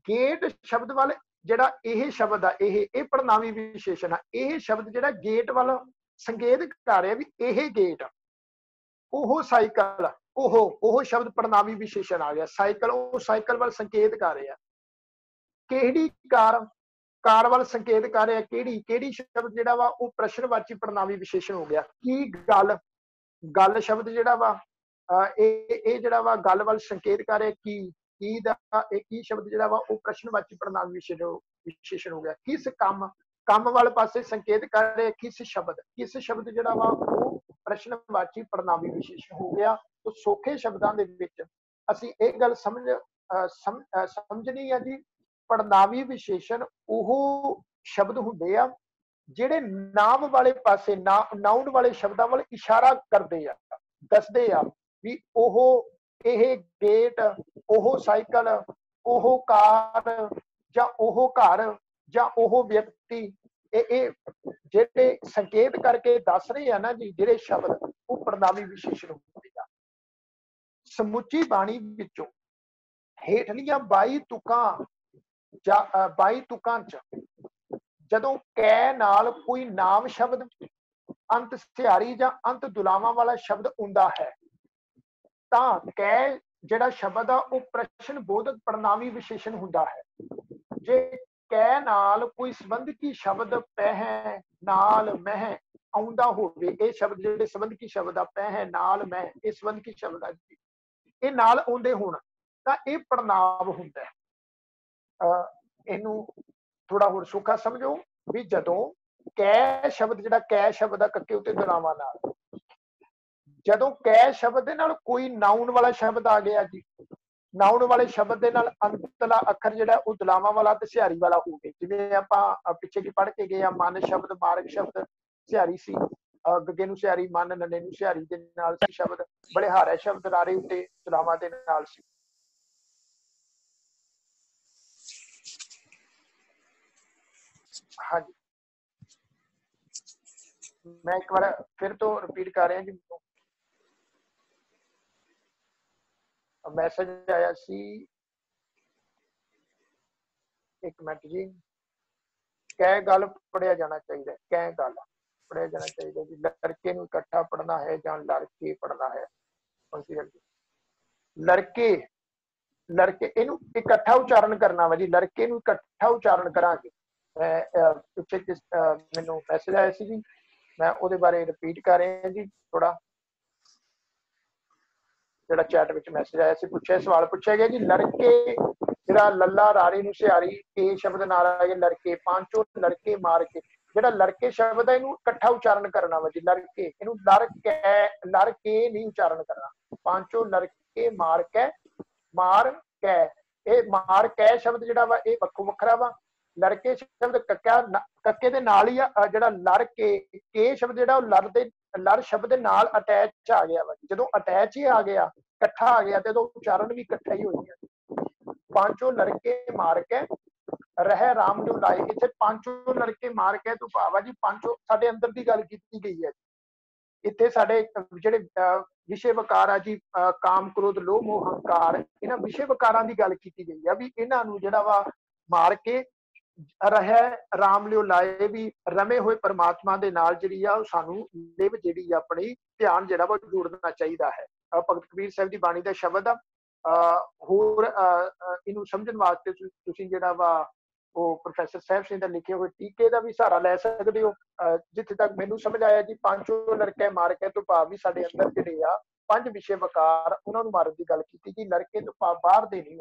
ਗੇਟ ਸ਼ਬਦ ਵਾਲੇ ਜਿਹੜਾ ਇਹ ਸ਼ਬਦ ਆ, ਇਹ ਪੜਨਾਵੀ ਵਿਸ਼ੇਸ਼ਣ ਆ। ਇਹ ਸ਼ਬਦ ਜਿਹੜਾ ਗੇਟ ਵੱਲ ਸੰਕੇਤ ਕਰ ਰਿਹਾ ਵੀ ਇਹ ਗੇਟ, ਉਹ ਸਾਈਕਲ, ਉਹ ਸ਼ਬਦ ਪੜਨਾਵੀ ਵਿਸ਼ੇਸ਼ਣ ਆ ਗਿਆ। ਸਾਈਕਲ, ਉਹ ਸਾਈਕਲ ਵੱਲ ਸੰਕੇਤ ਕਰ ਰਿਹਾ। ਕਿਹੜੀ ਕਾਰ, ਕਾਰ ਵੱਲ ਸੰਕੇਤ ਕਰ ਰਿਹਾ। ਕਿਹੜੀ ਸ਼ਬਦ ਜਿਹੜਾ ਵਾ ਉਹ ਪ੍ਰਸ਼ਨਵਾਚੀ ਪੜਨਾਵੀ ਵਿਸ਼ੇਸ਼ਣ ਹੋ ਗਿਆ। ਕੀ ਗੱਲ, ਗੱਲ ਸ਼ਬਦ ਜਿਹੜਾ ਵਾ ਇਹ ਜਿਹੜਾ ਵਾ ਗੱਲ ਵੱਲ ਸੰਕੇਤ ਕਰ ਰਿਹਾ। ਕੀ ਦਾ ਇਹ ਕੀ ਸ਼ਬਦ ਜਿਹੜਾ ਵਾ ਉਹ ਪ੍ਰਸ਼ਨਵਾਚੀ ਪੜਨਾਵੀ ਵਿਸ਼ੇਸ਼ਣ ਹੋ ਗਿਆ। ਕਿਸ ਕੰਮ, ਕੰਮ ਵਾਲੇ ਪਾਸੇ ਸੰਕੇਤ ਕਰ ਰਿਹਾ। ਕਿਸ ਸ਼ਬਦ ਜਿਹੜਾ ਵਾ ਉਹ ਪ੍ਰਸ਼ਨਵਾਚੀ ਪੜਨਾਵੀ ਵਿਸ਼ੇਸ਼ਣ ਹੋ ਗਿਆ। ਤਾਂ ਸੌਖੇ ਸ਼ਬਦਾਂ ਦੇ ਵਿੱਚ ਅਸੀਂ ਇਹ ਗੱਲ ਸਮਝਣੀ ਆ ਜੀ, ਪੜਨਾਵੀ ਵਿਸ਼ੇਸ਼ਣ ਉਹ ਸ਼ਬਦ ਹੁੰਦੇ ਆ ਜਿਹੜੇ ਨਾਮ ਵਾਲੇ ਪਾਸੇ, ਨਾਉਨ ਵਾਲੇ ਸ਼ਬਦਾਂ ਵੱਲ ਇਸ਼ਾਰਾ ਕਰਦੇ ਆ, ਦੱਸਦੇ ਆ ਵੀ ਉਹ, ਇਹ ਗੇਟ, ਉਹ ਸਾਈਕਲ, ਉਹ ਕਾਰ, ਜਾਂ ਉਹ ਘਰ, ਜਾਂ ਉਹ ਵਿਅਕਤੀ। ਇਹ ਜਿਹੜੇ ਸੰਕੇਤ ਕਰਕੇ ਦੱਸ ਰਹੇ ਆ ਨਾ ਜੀ ਜਿਹੜੇ ਸ਼ਬਦ, ਉਹ ਪੜਨਾਵੀ ਵਿਸ਼ੇਸ਼ਣ ਹੁੰਦੇ ਆ। ਸਮੁੱਚੀ ਬਾਣੀ ਵਿੱਚੋਂ ਹੇਠਲੀਆਂ 22 ਤੁਕਾਂ ਜਾਂ 22 ਤੁਕਾਂ ਚ ਜਦੋਂ ਕੈ ਨਾਲ ਕੋਈ ਨਾਮ ਸ਼ਬਦ, ਅੰਤ ਸਿਹਾਰੀ ਜਾਂ ਅੰਤ ਦੁਲਾਵਾਂ ਵਾਲਾ ਸ਼ਬਦ ਹੁੰਦਾ ਹੈ ਤਾਂ ਕੈ ਜਿਹੜਾ ਸ਼ਬਦ ਆ ਉਹ ਪ੍ਰਸ਼ਨ ਬੋਧਕ ਪੜਨਾਵੀ ਵਿਸ਼ੇਸ਼ਣ ਹੁੰਦਾ ਹੈ। ਜੇ ਕੈ ਨਾਲ ਕੋਈ ਸੰਬੰਧਕੀ ਸ਼ਬਦ ਪਹਿ, ਨਾਲ, ਮਹਿ ਆਉਂਦਾ ਹੋਵੇ, ਇਹ ਸ਼ਬਦ ਜਿਹੜੇ ਸੰਬੰਧਕੀ ਸ਼ਬਦ ਆ, ਪਹਿ, ਨਾਲ, ਮਹਿ, ਇਹ ਸੰਬੰਧਕੀ ਸ਼ਬਦ ਆ ਜੀ, ਇਹ ਨਾਲ ਆਉਂਦੇ ਹੋਣ ਤਾਂ ਇਹ ਪੜਨਾਵ ਹੁੰਦਾ ਹੈ। ਇਹਨੂੰ ਥੋੜਾ ਹੋਰ ਸੌਖਾ ਸਮਝੋ ਵੀ ਜਦੋਂ ਕੈ ਸ਼ਬਦ, ਜਿਹੜਾ ਕੈ ਸ਼ਬਦ ਆ ਕੱਕੇ ਉੱਤੇ ਦੁਲਾਵਾਂ ਨਾਲ, ਜਦੋਂ ਕੈ ਸ਼ਬਦ ਦੇ ਨਾਲ ਕੋਈ ਨਾਉਨ ਵਾਲਾ ਸ਼ਬਦ ਆ ਗਿਆ ਜੀ, ਨਾਉਨ ਵਾਲੇ ਸ਼ਬਦ ਦੇ ਨਾਲ ਅੰਤਲਾ ਅੱਖਰ ਜਿਹੜਾ ਉਹ ਦੁਲਾਵਾਂ ਵਾਲਾ ਤੇ ਸਿਹਾਰੀ ਵਾਲਾ ਹੋਵੇ। ਜਿਵੇਂ ਆਪਾਂ ਪਿੱਛੇ ਕੀ ਪੜ੍ਹ ਕੇ ਗਏ ਆ, ਮਨ ਸ਼ਬਦ, ਮਾਰਗ ਸ਼ਬਦ ਸਿਹਾਰੀ ਸੀ, ਗੱਗੇ ਨੂੰ ਸਿਹਾਰੀ, ਮਨ, ਨੰਨੇ ਨੂੰ ਸਿਹਾਰੀ ਦੇ ਨਾਲ ਸੀ ਸ਼ਬਦ, ਬਲਿਹਾਰਾ ਸ਼ਬਦ ਰਾਰੇ ਉੱਤੇ ਦੁਲਾਵਾਂ ਦੇ ਨਾਲ ਸੀ। ਹਾਂਜੀ, ਮੈਂ ਇੱਕ ਵਾਰ ਫਿਰ ਤੋਂ ਰਿਪੀਟ ਕਰ ਰਿਹਾ ਜੀ। ਮੈਸੇਜ ਆਇਆ ਸੀ, ਇੱਕ ਮਿੰਟ ਜੀ। ਕੈ ਗੱਲ ਪੜਿਆ ਜਾਣਾ ਚਾਹੀਦਾ, ਕੈ ਗੱਲ ਪੜਿਆ ਜਾਣਾ ਚਾਹੀਦਾ ਜੀ। ਲੜਕੇ ਨੂੰ ਇਕੱਠਾ ਪੜਨਾ ਹੈ ਜਾਂ ਲੜਕੇ ਪੜਨਾ ਹੈ? ਲੜਕੇ ਇਹਨੂੰ ਇਕੱਠਾ ਉਚਾਰਨ ਕਰਨਾ ਵਾ ਜੀ। ਲੜਕੇ ਨੂੰ ਇਕੱਠਾ ਉਚਾਰਨ ਕਰਾਂਗੇ। ਮੈਂ ਪਿੱਛੇ ਮੈਨੂੰ ਮੈਸੇਜ ਆਇਆ ਸੀ ਜੀ, ਮੈਂ ਉਹਦੇ ਬਾਰੇ ਰਿਪੀਟ ਕਰ ਰਿਹਾ ਜੀ। ਥੋੜਾ ਜਿਹੜਾ ਚੈਟ ਵਿੱਚ ਮੈਸੇਜ ਆਇਆ ਸੀ, ਸਵਾਲ ਪੁੱਛਿਆ ਗਿਆ ਜੀ, ਲੜਕੇ ਜਿਹੜਾ ਲੱਲਾ ਰਾਰੇ ਨੂੰ ਸਿਹਾਰੀ ਕੇ ਸ਼ਬਦ ਨਾਲ ਆ ਗਿਆ ਲੜਕੇ, ਪਾਂਚੋ ਲੜਕੇ ਮਾਰ ਕੇ। ਜਿਹੜਾ ਲੜਕੇ ਸ਼ਬਦ ਹੈ ਇਹਨੂੰ ਇਕੱਠਾ ਉਚਾਰਨ ਕਰਨਾ ਵਾ ਜੀ, ਲੜਕੇ, ਇਹਨੂੰ ਲੜ ਕੇ ਨਹੀਂ ਉਚਾਰਨ ਕਰਨਾ। ਪਾਂਚੋ ਲੜਕੇ ਮਾਰ ਕੇ, ਮਾਰ ਕੈ, ਇਹ ਮਾਰ ਕੈ ਸ਼ਬਦ ਜਿਹੜਾ ਵਾ ਇਹ ਵੱਖੋ ਵੱਖਰਾ ਵਾ। ਲੜਕੇ ਸ਼ਬਦ ਕੱਕੇ ਦੇ ਨਾਲ ਹੀ ਆ। ਜਿਹੜਾ ਲੜ ਕੇ ਸ਼ਬਦ ਜਿਹੜਾ ਉਹ ਲੜ ਸ਼ਬਦ ਦੇ ਨਾਲ ਅਟੈਚ ਆ ਗਿਆ ਵਾ। ਜਦੋਂ ਅਟੈਚ ਹੀ ਆ ਗਿਆ, ਇਕੱਠਾ ਆ ਗਿਆ, ਤੇ ਉਦੋਂ ਉਚਾਰਨ ਵੀ ਇਕੱਠਾ ਹੀ ਹੋ ਗਿਆ। ਪਾਂਚੋ ਲੜਕੇ ਮਾਰ ਕੇ ਰਹਿ ਰਾਮ ਨੂੰ ਲਾਏ। ਇੱਥੇ ਪਾਂਚੋ ਲੜਕੇ ਮਾਰ ਕੇ ਤੋਂ ਭਾਵ ਆ ਜੀ ਪਾਂਚੋ ਸਾਡੇ ਅੰਦਰ ਦੀ ਗੱਲ ਕੀਤੀ ਗਈ ਹੈ। ਇੱਥੇ ਸਾਡੇ ਜਿਹੜੇ ਵਿਸ਼ੇ ਵਿਕਾਰ ਆ ਜੀ, ਕਾਮ ਕ੍ਰੋਧ ਲੋਭ ਮੋਹ ਹੰਕਾਰ, ਇਹਨਾਂ ਵਿਸ਼ੇ ਵਿਕਾਰਾਂ ਦੀ ਗੱਲ ਕੀਤੀ ਗਈ ਆ ਵੀ ਇਹਨਾਂ ਨੂੰ ਜਿਹੜਾ ਵਾ ਮਾਰ ਕੇ ਰਹਿ ਰਾਮ ਲਿਓ ਲਾਏ, ਵੀ ਰਮੇ ਹੋਏ ਪਰਮਾਤਮਾ ਦੇ ਨਾਲ ਜਿਹੜੀ ਆ ਉਹ ਸਾਨੂੰ ਲਿਵ ਜਿਹੜੀ ਆਪਣੀ ਧਿਆਨ ਜਿਹੜਾ ਵਾ ਜੋੜਨਾ ਚਾਹੀਦਾ ਹੈ। ਭਗਤ ਕਬੀਰ ਸਾਹਿਬ ਦੀ ਬਾਣੀ ਦਾ ਸ਼ਬਦ ਆ। ਹੋਰ ਇਹਨੂੰ ਸਮਝਣ ਵਾਸਤੇ ਤੁਸੀਂ ਜਿਹੜਾ ਵਾ ਉਹ ਪ੍ਰੋਫੈਸਰ ਸਾਹਿਬ ਸਿੰਘ ਦਾ ਲਿਖੇ ਹੋਏ ਟੀਕੇ ਦਾ ਵੀ ਸਹਾਰਾ ਲੈ ਸਕਦੇ ਹੋ। ਜਿੱਥੇ ਤੱਕ ਮੈਨੂੰ ਸਮਝ ਆਇਆ ਜੀ, ਪਾਂਚੋ ਲੜਕੇ ਮਾਰ ਕੇ ਤੋਂ ਭਾਵ ਵੀ ਸਾਡੇ ਅੰਦਰ ਜਿਹੜੇ ਆ ਪੰਜ ਵਿਸ਼ੇ ਵਿਕਾਰ, ਉਹਨਾਂ ਨੂੰ ਮਾਰਨ ਦੀ ਗੱਲ ਕੀਤੀ ਕਿ ਲੜਕੇ ਤੋਂ ਭਾਵ ਬਾਹਰ ਦੇ ਨਹੀਂ।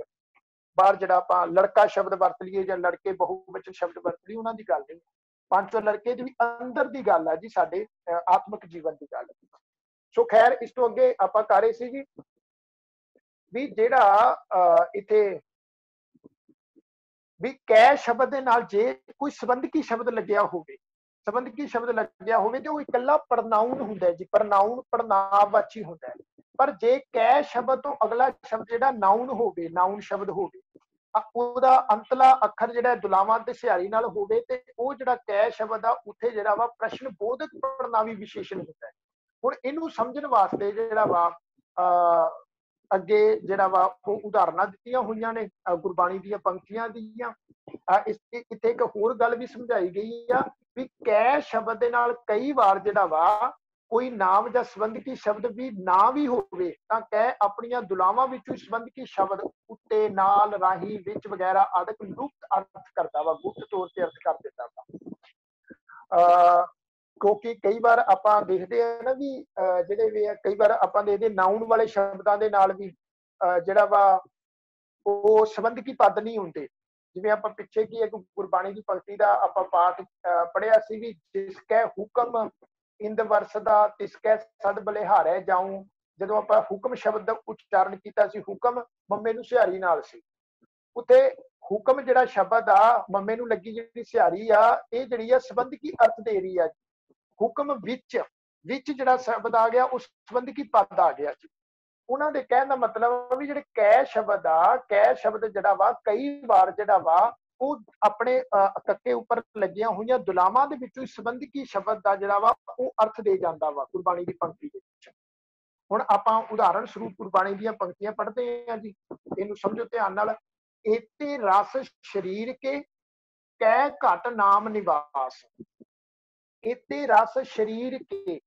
ਬਾਹਰ ਜਿਹੜਾ ਆਪਾਂ ਲੜਕਾ ਸ਼ਬਦ ਵਰਤ ਲਈਏ ਜਾਂ ਲੜਕੇ ਬਹੁਵਚਨ ਸ਼ਬਦ ਵਰਤ ਲਈਏ, ਉਹਨਾਂ ਦੀ ਗੱਲ ਨਹੀਂ। ਪਾਂਚੋ ਲੜਕੇ ਦੀ ਵੀ ਅੰਦਰ ਦੀ ਗੱਲ ਆ ਜੀ, ਸਾਡੇ ਆਤਮਿਕ ਜੀਵਨ ਦੀ ਗੱਲ। ਸੋ ਖੈਰ, ਇਸ ਤੋਂ ਅੱਗੇ ਆਪਾਂ ਕਰ ਰਹੇ ਸੀ ਜੀ ਵੀ ਜਿਹੜਾ ਇੱਥੇ ਵੀ ਕੈ ਸ਼ਬਦ ਦੇ ਨਾਲ ਜੇ ਕੋਈ ਸੰਬੰਧਕੀ ਸ਼ਬਦ ਲੱਗਿਆ ਹੋਵੇ, ਸੰਬੰਧਕੀ ਸ਼ਬਦ ਲੱਗਿਆ ਹੋਵੇ ਤੇ ਉਹ ਇਕੱਲਾ ਪ੍ਰਨਾਉਨ ਹੁੰਦਾ ਹੈ ਜੀ, ਪ੍ਰਨਾਉਨ ਪੜਨਾਵਵਾਚੀ ਹੁੰਦਾ ਹੈ। ਪਰ ਜੇ ਕੈ ਸ਼ਬਦ ਤੋਂ ਅਗਲਾ ਸ਼ਬਦ ਜਿਹੜਾ ਨਾਉਨ ਹੋਵੇ, ਨਾਉਨ ਸ਼ਬਦ ਹੋਵੇ, ਉਹਦਾ ਅੰਤਲਾ ਅੱਖਰ ਜਿਹੜਾ ਦੁਲਾਵਾਂ ਤੇ ਸਿਹਾਰੀ ਨਾਲ ਹੋਵੇ, ਤੇ ਉਹ ਜਿਹੜਾ ਕੈ ਸ਼ਬਦ ਆ ਉੱਥੇ ਜਿਹੜਾ ਵਾ ਪ੍ਰਸ਼ਨ ਬੋਧਕ ਪ੍ਰਣਾਵੀ ਵਿਸ਼ੇਸ਼ਣ ਹੁੰਦਾ ਹੈ। ਹੁਣ ਇਹਨੂੰ ਸਮਝਣ ਵਾਸਤੇ ਜਿਹੜਾ ਵਾ ਅੱਗੇ ਜਿਹੜਾ ਵਾ ਉਹ ਉਦਾਹਰਨਾਂ ਦਿੱਤੀਆਂ ਹੋਈਆਂ ਨੇ ਗੁਰਬਾਣੀ ਦੀਆਂ ਪੰਕਤੀਆਂ ਦੀਆਂ। ਇੱਥੇ ਇੱਕ ਹੋਰ ਗੱਲ ਵੀ ਸਮਝਾਈ ਗਈ ਆ ਵੀ ਕੈ ਸ਼ਬਦ ਦੇ ਨਾਲ ਕਈ ਵਾਰ ਜਿਹੜਾ ਵਾ ਕੋਈ ਨਾਮ ਜਾਂ ਸੰਬੰਧਕੀ ਸ਼ਬਦ ਵੀ ਨਾ ਵੀ ਹੋਵੇ ਤਾਂ ਕੈ ਆਪਣੀਆਂ ਦੁਲਾਵਾਂ ਵਿੱਚੋਂ ਸੰਬੰਧਕੀ ਸ਼ਬਦ ਉੱਤੇ, ਨਾਲ, ਰਾਹੀਂ, ਵਿੱਚ ਵਗੈਰਾ ਆਦਿਕ ਲੁਪਤ ਅਰਥ ਕਰਦਾ ਵਾ, ਗੁਪਤ ਤੌਰ ਤੇ ਅਰਥ ਕਰ ਦਿੰਦਾ ਵਾ। ਕਿਉਂਕਿ ਕਈ ਵਾਰ ਆਪਾਂ ਦੇਖਦੇ ਆ ਨਾ ਵੀ ਜਿਹੜੇ ਵੀ ਆ ਕਈ ਵਾਰ ਆਪਾਂ ਦੇਖਦੇ ਨਾਉਨ ਵਾਲੇ ਸ਼ਬਦਾਂ ਦੇ ਨਾਲ ਵੀ ਜਿਹੜਾ ਵਾ ਉਹ ਸੰਬੰਧਕੀ ਪਦ ਨਹੀਂ ਹੁੰਦੇ। ਜਿਵੇਂ ਆਪਾਂ ਪਿੱਛੇ ਕੀ ਇੱਕ ਗੁਰਬਾਣੀ ਦੀ ਪੰਕਤੀ ਦਾ ਆਪਾਂ ਪਾਠ ਪੜ੍ਹਿਆ ਸੀ ਵੀ ਜਿਸ ਕੈ ਹੁਕਮ ਇੰਦ ਵਰਸਦਾ ਤਿਸ ਕੈ ਸਦ ਬਲਿਹਾਰੈ ਜਾਊ। ਜਦੋਂ ਆਪਾਂ ਹੁਕਮ ਸ਼ਬਦ ਦਾ ਉਚਾਰਨ ਕੀਤਾ ਸੀ, ਹੁਕਮ ਮੰਮੇ ਨੂੰ ਸਿਹਾਰੀ ਨਾਲ ਸੀ। ਉੱਥੇ ਹੁਕਮ ਜਿਹੜਾ ਸ਼ਬਦ ਆ ਮੰਮੇ ਨੂੰ ਲੱਗੀ ਜਿਹੜੀ ਸਿਹਾਰੀ ਆ, ਇਹ ਜਿਹੜੀ ਆ ਸੰਬੰਧਕੀ ਅਰਥ ਦੇ ਰਹੀ ਆ। ਹੁਕਮ ਵਿੱਚ ਜਿਹੜਾ ਸ਼ਬਦ ਆ ਗਿਆ ਉਹ ਸੰਬੰਧਕੀ ਪਦ ਆ ਗਿਆ ਜੀ। ਉਹਨਾਂ ਦੇ ਕਹਿਣ ਦਾ ਮਤਲਬ ਵੀ ਜਿਹੜੇ ਕੈ ਸ਼ਬਦ ਆ, ਕੈ ਸ਼ਬਦ ਜਿਹੜਾ ਵਾ ਕਈ ਵਾਰ ਜਿਹੜਾ ਵਾ ਉਹ ਆਪਣੇ ਕੱਕੇ ਉੱਪਰ ਲੱਗੀਆਂ ਹੋਈਆਂ ਦੁਲਾਵਾਂ ਦੇ ਵਿੱਚੋਂ ਸੰਬੰਧਕੀ ਸ਼ਬਦ ਦਾ ਜਿਹੜਾ ਵਾ ਉਹ ਅਰਥ ਦੇ ਜਾਂਦਾ ਵਾ ਗੁਰਬਾਣੀ ਦੀ ਪੰਕਤੀ ਦੇ ਵਿੱਚ। ਹੁਣ ਆਪਾਂ ਉਦਾਹਰਣ ਸਰੂਪ ਗੁਰਬਾਣੀ ਦੀਆਂ ਪੰਕਤੀਆਂ ਪੜ੍ਹਦੇ ਹਾਂ ਜੀ, ਇਹਨੂੰ ਸਮਝੋ ਧਿਆਨ ਨਾਲ। ਏਤੇ ਰਸ ਸਰੀਰ ਕੇ ਕੈ ਘਟ ਨਾਮ ਨਿਵਾਸ। ਏਤੇ ਰਸ ਸਰੀਰ ਕੇ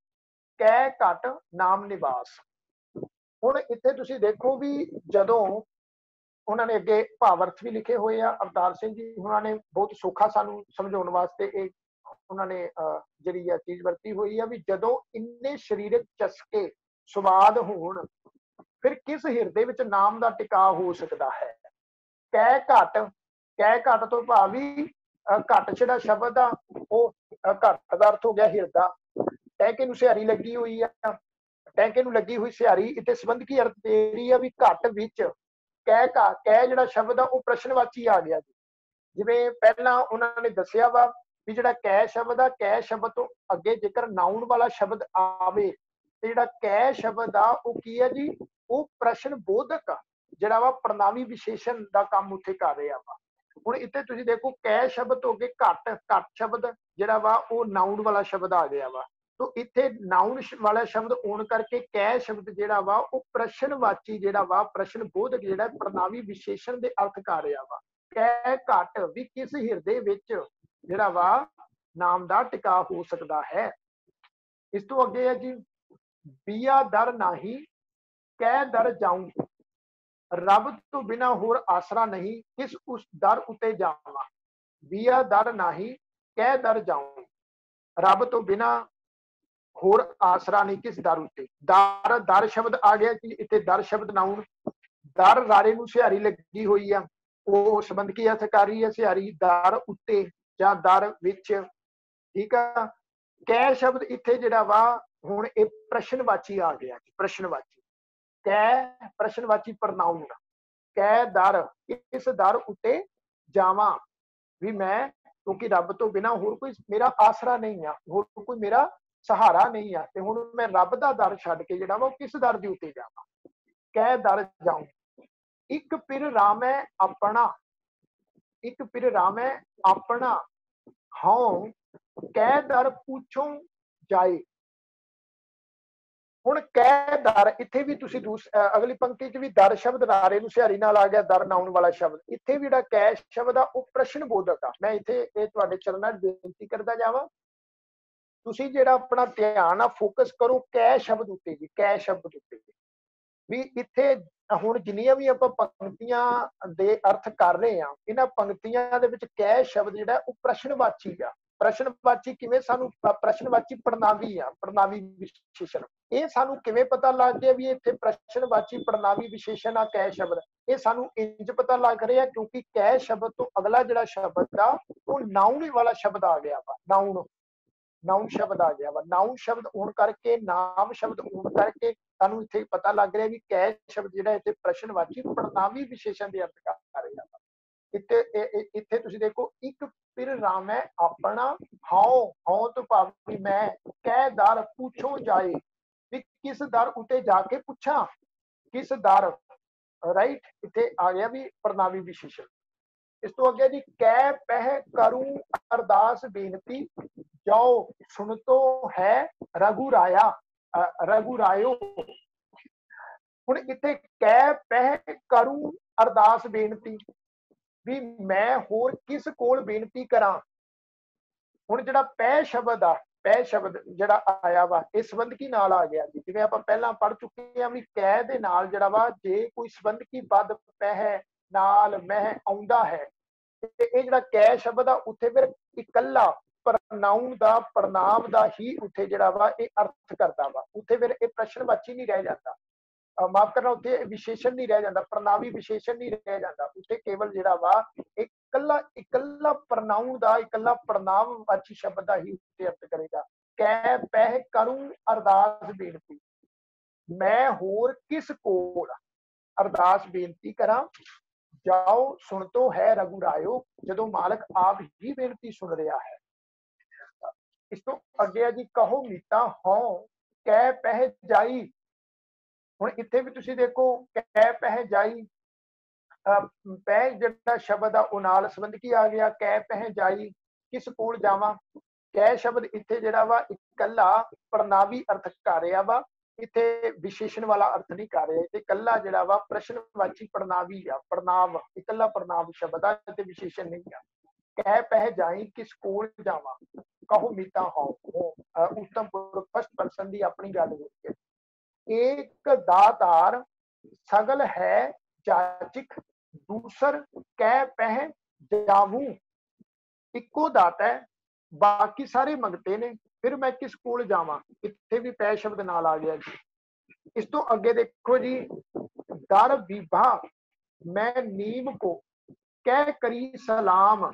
ਕੈ ਘਟ ਨਾਮ ਨਿਵਾਸ। ਹੁਣ ਇੱਥੇ ਤੁਸੀਂ ਦੇਖੋ ਵੀ ਜਦੋਂ ਉਹਨਾਂ ਨੇ ਅੱਗੇ ਭਾਵ-ਅਰਥ ਵੀ ਲਿਖੇ ਹੋਏ ਆ, ਅਵਤਾਰ ਸਿੰਘ ਜੀ ਉਹਨਾਂ ਨੇ ਬਹੁਤ ਸੌਖਾ ਸਾਨੂੰ ਸਮਝਾਉਣ ਵਾਸਤੇ ਇਹ ਉਹਨਾਂ ਨੇ ਜਿਹੜੀ ਆ ਚੀਜ਼ ਵਰਤੀ ਹੋਈ ਆ ਵੀ ਜਦੋਂ ਇੰਨੇ ਸਰੀਰਕ ਚਸਕੇ ਸਵਾਦ ਹੋਣ ਫਿਰ ਕਿਸ ਹਿਰਦੇ ਵਿੱਚ ਨਾਮ ਦਾ ਟਿਕਾ ਹੋ ਸਕਦਾ ਹੈ। ਕੈ ਘਟ ਤੋਂ ਭਾਵ ਵੀ ਘਟ ਜਿਹੜਾ ਸ਼ਬਦ ਆ ਉਹ ਘਟ ਦਾ ਅਰਥ ਹੋ ਗਿਆ ਹਿਰਦਾ। ਟੈਂਕੇ ਨੂੰ ਸਿਹਾਰੀ ਲੱਗੀ ਹੋਈ ਆ, ਟੈਂਕੇ ਨੂੰ ਲੱਗੀ ਹੋਈ ਸਿਹਾਰੀ ਇੱਥੇ ਸੰਬੰਧਕੀ ਅਰਥ ਦੇ ਰਹੀ ਆ ਵੀ ਘਟ ਵਿੱਚ। ਕੈ ਜਿਹੜਾ ਸ਼ਬਦ ਆ ਉਹ ਪ੍ਰਸ਼ਨਵਾਚੀ ਆ ਗਿਆ ਜੀ। ਜਿਵੇਂ ਪਹਿਲਾਂ ਉਹਨਾਂ ਨੇ ਦੱਸਿਆ ਵਾ ਵੀ ਜਿਹੜਾ ਕੈ ਸ਼ਬਦ ਆ, ਕੈ ਸ਼ਬਦ ਤੋਂ ਅੱਗੇ ਜੇਕਰ ਨਾਉਨ ਵਾਲਾ ਸ਼ਬਦ ਆਵੇ ਤੇ ਜਿਹੜਾ ਕੈ ਸ਼ਬਦ ਆ ਉਹ ਕੀ ਹੈ ਜੀ, ਉਹ ਪ੍ਰਸ਼ਨ ਬੋਧਕ ਜਿਹੜਾ ਵਾ ਪ੍ਰਣਾਵੀ ਵਿਸ਼ੇਸ਼ਣ ਦਾ ਕੰਮ ਉੱਥੇ ਕਰ ਰਿਹਾ ਵਾ। ਹੁਣ ਇੱਥੇ ਤੁਸੀਂ ਦੇਖੋ ਕੈ ਸ਼ਬਦ ਤੋਂ ਅੱਗੇ ਘਟ ਸ਼ਬਦ ਜਿਹੜਾ ਵਾ ਉਹ ਨਾਉਨ ਵਾਲਾ ਸ਼ਬਦ ਆ ਗਿਆ ਵਾ। ਤੋ ਇੱਥੇ ਨਾਉਨ ਵਾਲਾ ਸ਼ਬਦ ਹੋਣ ਕਰਕੇ ਕੈ ਸ਼ਬਦ ਜਿਹੜਾ ਵਾ ਉਹ ਪ੍ਰਸ਼ਨਵਾਚੀ ਜਿਹੜਾ ਵਾ ਪ੍ਰਸ਼ਨ ਬੋਧਕ ਜਿਹੜਾ ਪ੍ਰਣਾਵੀ ਵਿਸ਼ੇਸ਼ਣ ਦੇ ਅਰਥ ਕਰ ਰਿਹਾ ਵਾ। ਕੈ ਘਟ ਵੀ ਕਿਸ ਹਿਰਦੇ ਵਿੱਚ ਜਿਹੜਾ ਵਾ ਨਾਮ ਦਾ ਟਿਕਾ ਹੋ ਸਕਦਾ ਹੈ। ਇਸ ਤੋਂ ਅੱਗੇ ਹੈ ਜੀ, ਬੀਆ ਦਰ ਨਾਹੀ ਕੈ ਦਰ ਜਾਊਂ। ਰੱਬ ਤੋਂ ਬਿਨਾ ਹੋਰ ਆਸਰਾ ਨਹੀਂ ਕਿਸ ਉਸ ਦਰ ਉਤੇ ਜਾਵਾਂ। ਬੀਆ ਦਰ ਨਾਹੀ ਕੈ ਦਰ ਜਾਊਂ। ਰੱਬ ਤੋਂ ਬਿਨਾ ਹੋਰ ਆਸਰਾ ਨਹੀਂ ਕਿਸ ਦਰ ਉੱਤੇ। ਦਰ ਸ਼ਬਦ ਆ ਗਿਆ ਕਿ ਇੱਥੇ ਦਰ ਸ਼ਬਦ ਨਾਉਨ। ਦਰ ਰਾਰੇ ਨੂੰ ਸਿਹਾਰੀ ਲੱਗੀ ਹੋਈ ਆ। ਉਹ ਸੰਬੰਧਕੀ ਅਰਥਕਾਰੀ ਹੈ ਸਿਹਾਰੀ ਦਰ ਉੱਤੇ ਜਾਂ ਦਰ ਵਿੱਚ। ਠੀਕ ਆ। ਕੈ ਸ਼ਬਦ ਇੱਥੇ ਜਿਹੜਾ ਵਾ ਹੁਣ ਇਹ ਪ੍ਰਸ਼ਨਵਾਚੀ ਆ ਗਿਆ। ਪ੍ਰਸ਼ਨਵਾਚੀ ਕੈ ਪ੍ਰਸ਼ਨਵਾਚੀ ਪ੍ਰਨਾਉਨ। ਕੈ ਦਰ, ਇਸ ਦਰ ਉੱਤੇ ਜਾਵਾਂ ਵੀ ਮੈਂ, ਕਿਉਂਕਿ ਰੱਬ ਤੋਂ ਬਿਨਾਂ ਹੋਰ ਕੋਈ ਮੇਰਾ ਆਸਰਾ ਨਹੀਂ ਆ, ਹੋਰ ਕੋਈ ਮੇਰਾ ਸਹਾਰਾ ਨਹੀਂ ਆ, ਤੇ ਹੁਣ ਮੈਂ ਰੱਬ ਦਾ ਦਰ ਛੱਡ ਕੇ ਜਿਹੜਾ ਵਾ ਉਹ ਕਿਸ ਦਰ ਦੇ ਉੱਤੇ ਜਾਵਾਂ। ਕੈ ਦਰ ਜਾਉ। ਇੱਕ ਪਿਰ ਰਾਮੈ ਆਪਣਾ, ਇੱਕ ਪਿਰ ਰਾਮੈ ਆਪਣਾ ਹਉ ਕੈ ਦਰ ਪੁੱਛੋਂ ਜਾਏ। ਹੁਣ ਕੈ ਦਰ, ਇੱਥੇ ਵੀ ਤੁਸੀਂ ਅਗਲੀ ਪੰਕਤੀ ਚ ਵੀ ਦਰ ਸ਼ਬਦ ਰਾਰੇ ਨੂੰ ਸਿਹਾਰੀ ਨਾਲ ਆ ਗਿਆ, ਦਰ ਨਾਉਣ ਵਾਲਾ ਸ਼ਬਦ। ਇੱਥੇ ਵੀ ਜਿਹੜਾ ਕੈ ਸ਼ਬਦ ਆ ਉਹ ਪ੍ਰਸ਼ਨ ਬੋਧਕ ਆ। ਮੈਂ ਇੱਥੇ ਇਹ ਤੁਹਾਡੇ ਚਰਨਾਂ 'ਚ ਬੇਨਤੀ ਕਰਦਾ ਜਾਵਾਂ, ਤੁਸੀਂ ਜਿਹੜਾ ਆਪਣਾ ਧਿਆਨ ਆ ਫੋਕਸ ਕਰੋ ਕੈ ਸ਼ਬਦ ਉੱਤੇ ਜੀ, ਕੈ ਸ਼ਬਦ ਉੱਤੇ। ਵੀ ਇੱਥੇ ਹੁਣ ਜਿੰਨੀਆਂ ਵੀ ਆਪਾਂ ਪੰਕਤੀਆਂ ਦੇ ਅਰਥ ਕਰ ਰਹੇ ਆ, ਇਹਨਾਂ ਪੰਕਤੀਆਂ ਦੇ ਵਿੱਚ ਕੈ ਸ਼ਬਦ ਜਿਹੜਾ ਉਹ ਪ੍ਰਸ਼ਨਵਾਚੀ ਆ। ਪ੍ਰਸ਼ਨਵਾਚੀ ਕਿਵੇਂ? ਸਾਨੂੰ ਪ੍ਰਸ਼ਨਵਾਚੀ ਪੜਨਾਵੀ ਆ, ਪੜਨਾਵੀ ਵਿਸ਼ੇਸ਼ਣ। ਇਹ ਸਾਨੂੰ ਕਿਵੇਂ ਪਤਾ ਲੱਗ ਗਿਆ ਵੀ ਇੱਥੇ ਪ੍ਰਸ਼ਨਵਾਚੀ ਪੜਨਾਵੀ ਵਿਸ਼ੇਸ਼ਣ ਆ ਕੈ ਸ਼ਬਦ? ਇਹ ਸਾਨੂੰ ਇੰਜ ਪਤਾ ਲੱਗ ਰਿਹਾ ਕਿਉਂਕਿ ਕੈ ਸ਼ਬਦ ਤੋਂ ਅਗਲਾ ਜਿਹੜਾ ਸ਼ਬਦ ਆ ਉਹ ਨਾਉਣ ਵਾਲਾ ਸ਼ਬਦ ਆ ਗਿਆ ਵਾ। ਨਾਉਣ ਸ਼ਬਦ ਆ ਗਿਆ ਵਾ। ਨਾਉਣ ਸ਼ਬਦ ਹੋਣ ਕਰਕੇ, ਨਾਮ ਸ਼ਬਦ ਹੋਣ ਕਰਕੇ ਸਾਨੂੰ ਇੱਥੇ ਪਤਾ ਲੱਗ ਰਿਹਾ ਵੀ ਕੈ ਸ਼ਬਦ ਜਿਹੜਾ ਇੱਥੇ ਪ੍ਰਸ਼ਨਵਾਚੀ ਪੜਨਾਵੀ ਵਿਸ਼ੇਸ਼ਣ ਦੇ ਅਰਥ ਕਰ ਰਿਹਾ ਵਾ। ਇੱਥੇ ਤੁਸੀਂ ਦੇਖੋ, ਇੱਕ ਪਿਰ ਰਾਮੈ ਆਪਣਾ ਹਉ, ਹਉ ਤੋਂ ਭਾਵ ਵੀ ਮੈਂ, ਕੈ ਦਰ ਪੁੱਛੋਂ ਜਾਏ, ਵੀ ਕਿਸ ਦਰ ਉੱਤੇ ਜਾ ਕੇ ਪੁੱਛਾਂ, ਕਿਸ ਦਰ। ਰਾਈਟ, ਇੱਥੇ ਆ ਗਿਆ ਵੀ ਪੜਨਾਵੀ ਵਿਸ਼ੇਸ਼ਣ। ਇਸ ਤੋਂ ਅੱਗੇ ਜੀ, ਕੈ ਪਹਿ ਕਰੂੰ ਅਰਦਾਸ ਬੇਨਤੀ ਜਾਓ ਸੁਣਤੋ ਹੈ ਰਘੁਰਾਇਆ, ਰਘੁਰਾਇਓ। ਹੁਣ ਇੱਥੇ ਕੈ ਪਹਿ ਕਰੂੰ ਅਰਦਾਸ ਬੇਨਤੀ, ਵੀ ਮੈਂ ਹੋਰ ਕਿਸ ਕੋਲ ਬੇਨਤੀ ਕਰਾਂ। ਹੁਣ ਜਿਹੜਾ ਪਹਿ ਸ਼ਬਦ ਆ, ਪਹਿ ਸ਼ਬਦ ਜਿਹੜਾ ਆਇਆ ਵਾ ਇਹ ਸੰਬੰਧਕੀ ਨਾਲ ਆ ਗਿਆ ਜੀ। ਜਿਵੇਂ ਆਪਾਂ ਪਹਿਲਾਂ ਪੜ੍ਹ ਚੁੱਕੇ ਹਾਂ ਵੀ ਕੈ ਦੇ ਨਾਲ ਜਿਹੜਾ ਵਾ ਜੇ ਕੋਈ ਸੰਬੰਧਕੀ ਪਦ ਪਹਿ ਨਾਲ ਮਹਿ ਆਉਂਦਾ ਹੈ, ਤੇ ਇਹ ਜਿਹੜਾ ਕੈ ਸ਼ਬਦ ਆ ਉੱਥੇ ਫਿਰ ਇਕੱਲਾ ਪ੍ਰਨਾਉਨ ਦਾ, ਪ੍ਰਨਾਮ ਦਾ ਹੀ ਉੱਥੇ ਜਿਹੜਾ ਵਾ ਇਹ ਅਰਥ ਕਰਦਾ ਵਾ। ਉੱਥੇ ਫਿਰ ਇਹ ਪ੍ਰਸ਼ਨਵਾਚੀ ਨਹੀਂ ਰਹਿ ਜਾਂਦਾ, ਮਾਫ ਕਰਨਾ, ਉੱਥੇ ਵਿਸ਼ੇਸ਼ਣ ਨਹੀਂ ਰਹਿ ਜਾਂਦਾ, ਪ੍ਰਨਾਵੀ ਵਿਸ਼ੇਸ਼ਣ ਨਹੀਂ ਰਹਿ ਜਾਂਦਾ। ਉੱਥੇ ਕੇਵਲ ਜਿਹੜਾ ਵਾ ਇਕੱਲਾ ਪ੍ਰਨਾਉਨ ਦਾ, ਇਕੱਲਾ ਪ੍ਰਨਾਮਵਾਚੀ ਸ਼ਬਦ ਦਾ ਹੀ ਉੱਤੇ ਅਰਥ ਕਰੇਗਾ। ਕੈ ਪਹਿ ਕਰੂੰ ਅਰਦਾਸ ਬੇਨਤੀ, ਮੈਂ ਹੋਰ ਕਿਸ ਕੋਲ ਅਰਦਾਸ ਬੇਨਤੀ ਕਰਾਂ। ਜਾਓ ਸੁਣ ਤੋਂ ਹੈ ਰਘੁਰਾਇਓ, ਜਦੋਂ ਮਾਲਕ ਆਪ ਹੀ ਬੇਨਤੀ ਸੁਣ ਰਿਹਾ ਹੈ। ਇਸ ਤੋਂ ਅੱਗੇ ਜੀ, ਕਹੋ ਮੀਤਾ ਹਉ ਕੈ ਪਹਿ ਜਾਈ। ਹੁਣ ਇੱਥੇ ਵੀ ਤੁਸੀਂ ਦੇਖੋ, ਕੈ ਪਹਿ ਜਾਈ, ਪਹਿ ਜਿਹੜਾ ਸ਼ਬਦ ਆ ਉਹ ਨਾਲ ਸੰਬੰਧਕੀ ਆ ਗਿਆ। ਕੈ ਪਹਿ ਜਾਈ, ਕਿਸ ਕੋਲ ਜਾਵਾਂ। ਕੈ ਸ਼ਬਦ ਇੱਥੇ ਜਿਹੜਾ ਵਾ ਇਕੱਲਾ ਪ੍ਰਨਾਵੀ ਅਰਥ ਕਰ ਰਿਹਾ ਵਾ, ਇੱਥੇ ਵਿਸ਼ੇਸ਼ਣ ਵਾਲਾ ਅਰਥ ਨਹੀਂ ਕਰ ਰਿਹਾ। ਤੇ ਇਕੱਲਾ ਜਿਹੜਾ ਵਾ ਪ੍ਰਸ਼ਨਵਾਚੀ ਪ੍ਰਨਾਵੀ ਆ, ਪ੍ਰਨਾਮ, ਇਕੱਲਾ ਪ੍ਰਨਾਮ ਸ਼ਬਦ ਆ ਤੇ ਵਿਸ਼ੇਸ਼ਣ ਨਹੀਂ ਆ। ਕਹਿ ਪਹਿ ਜਾਈ, ਕਿਸ ਕੋਲ ਜਾਵਾਂ। ਕਹੋ ਮੀਤਾ ਹਉ, ਉੱਤਮ ਪੁਰਖ ਫਸਟ ਪਰਸਨ ਦੀ ਆਪਣੀ ਗੱਲ ਹੋਈ ਹੈ। ਏਕ ਦਾਤਾਰ ਸਗਲ ਹੈ ਜਾਚਕ, ਦੂਸਰ ਕਹਿ ਪਹਿ ਜਾਵੂ। ਇੱਕੋ ਦਾਤਾ ਹੈ, ਬਾਕੀ ਸਾਰੇ ਮੰਗਤੇ ਨੇ, ਫਿਰ ਮੈਂ ਕਿਸ ਕੋਲ ਜਾਵਾਂ। ਇੱਥੇ ਵੀ ਪੈ ਸ਼ਬਦ ਨਾਲ ਆ ਗਿਆ ਜੀ। ਇਸ ਤੋਂ ਅੱਗੇ ਦੇਖੋ ਜੀ, ਦਰ ਵਿਭਾ ਮੈਂ ਨੀਮ ਕੋ ਕਹਿ ਕਰੀ ਸਲਾਮ,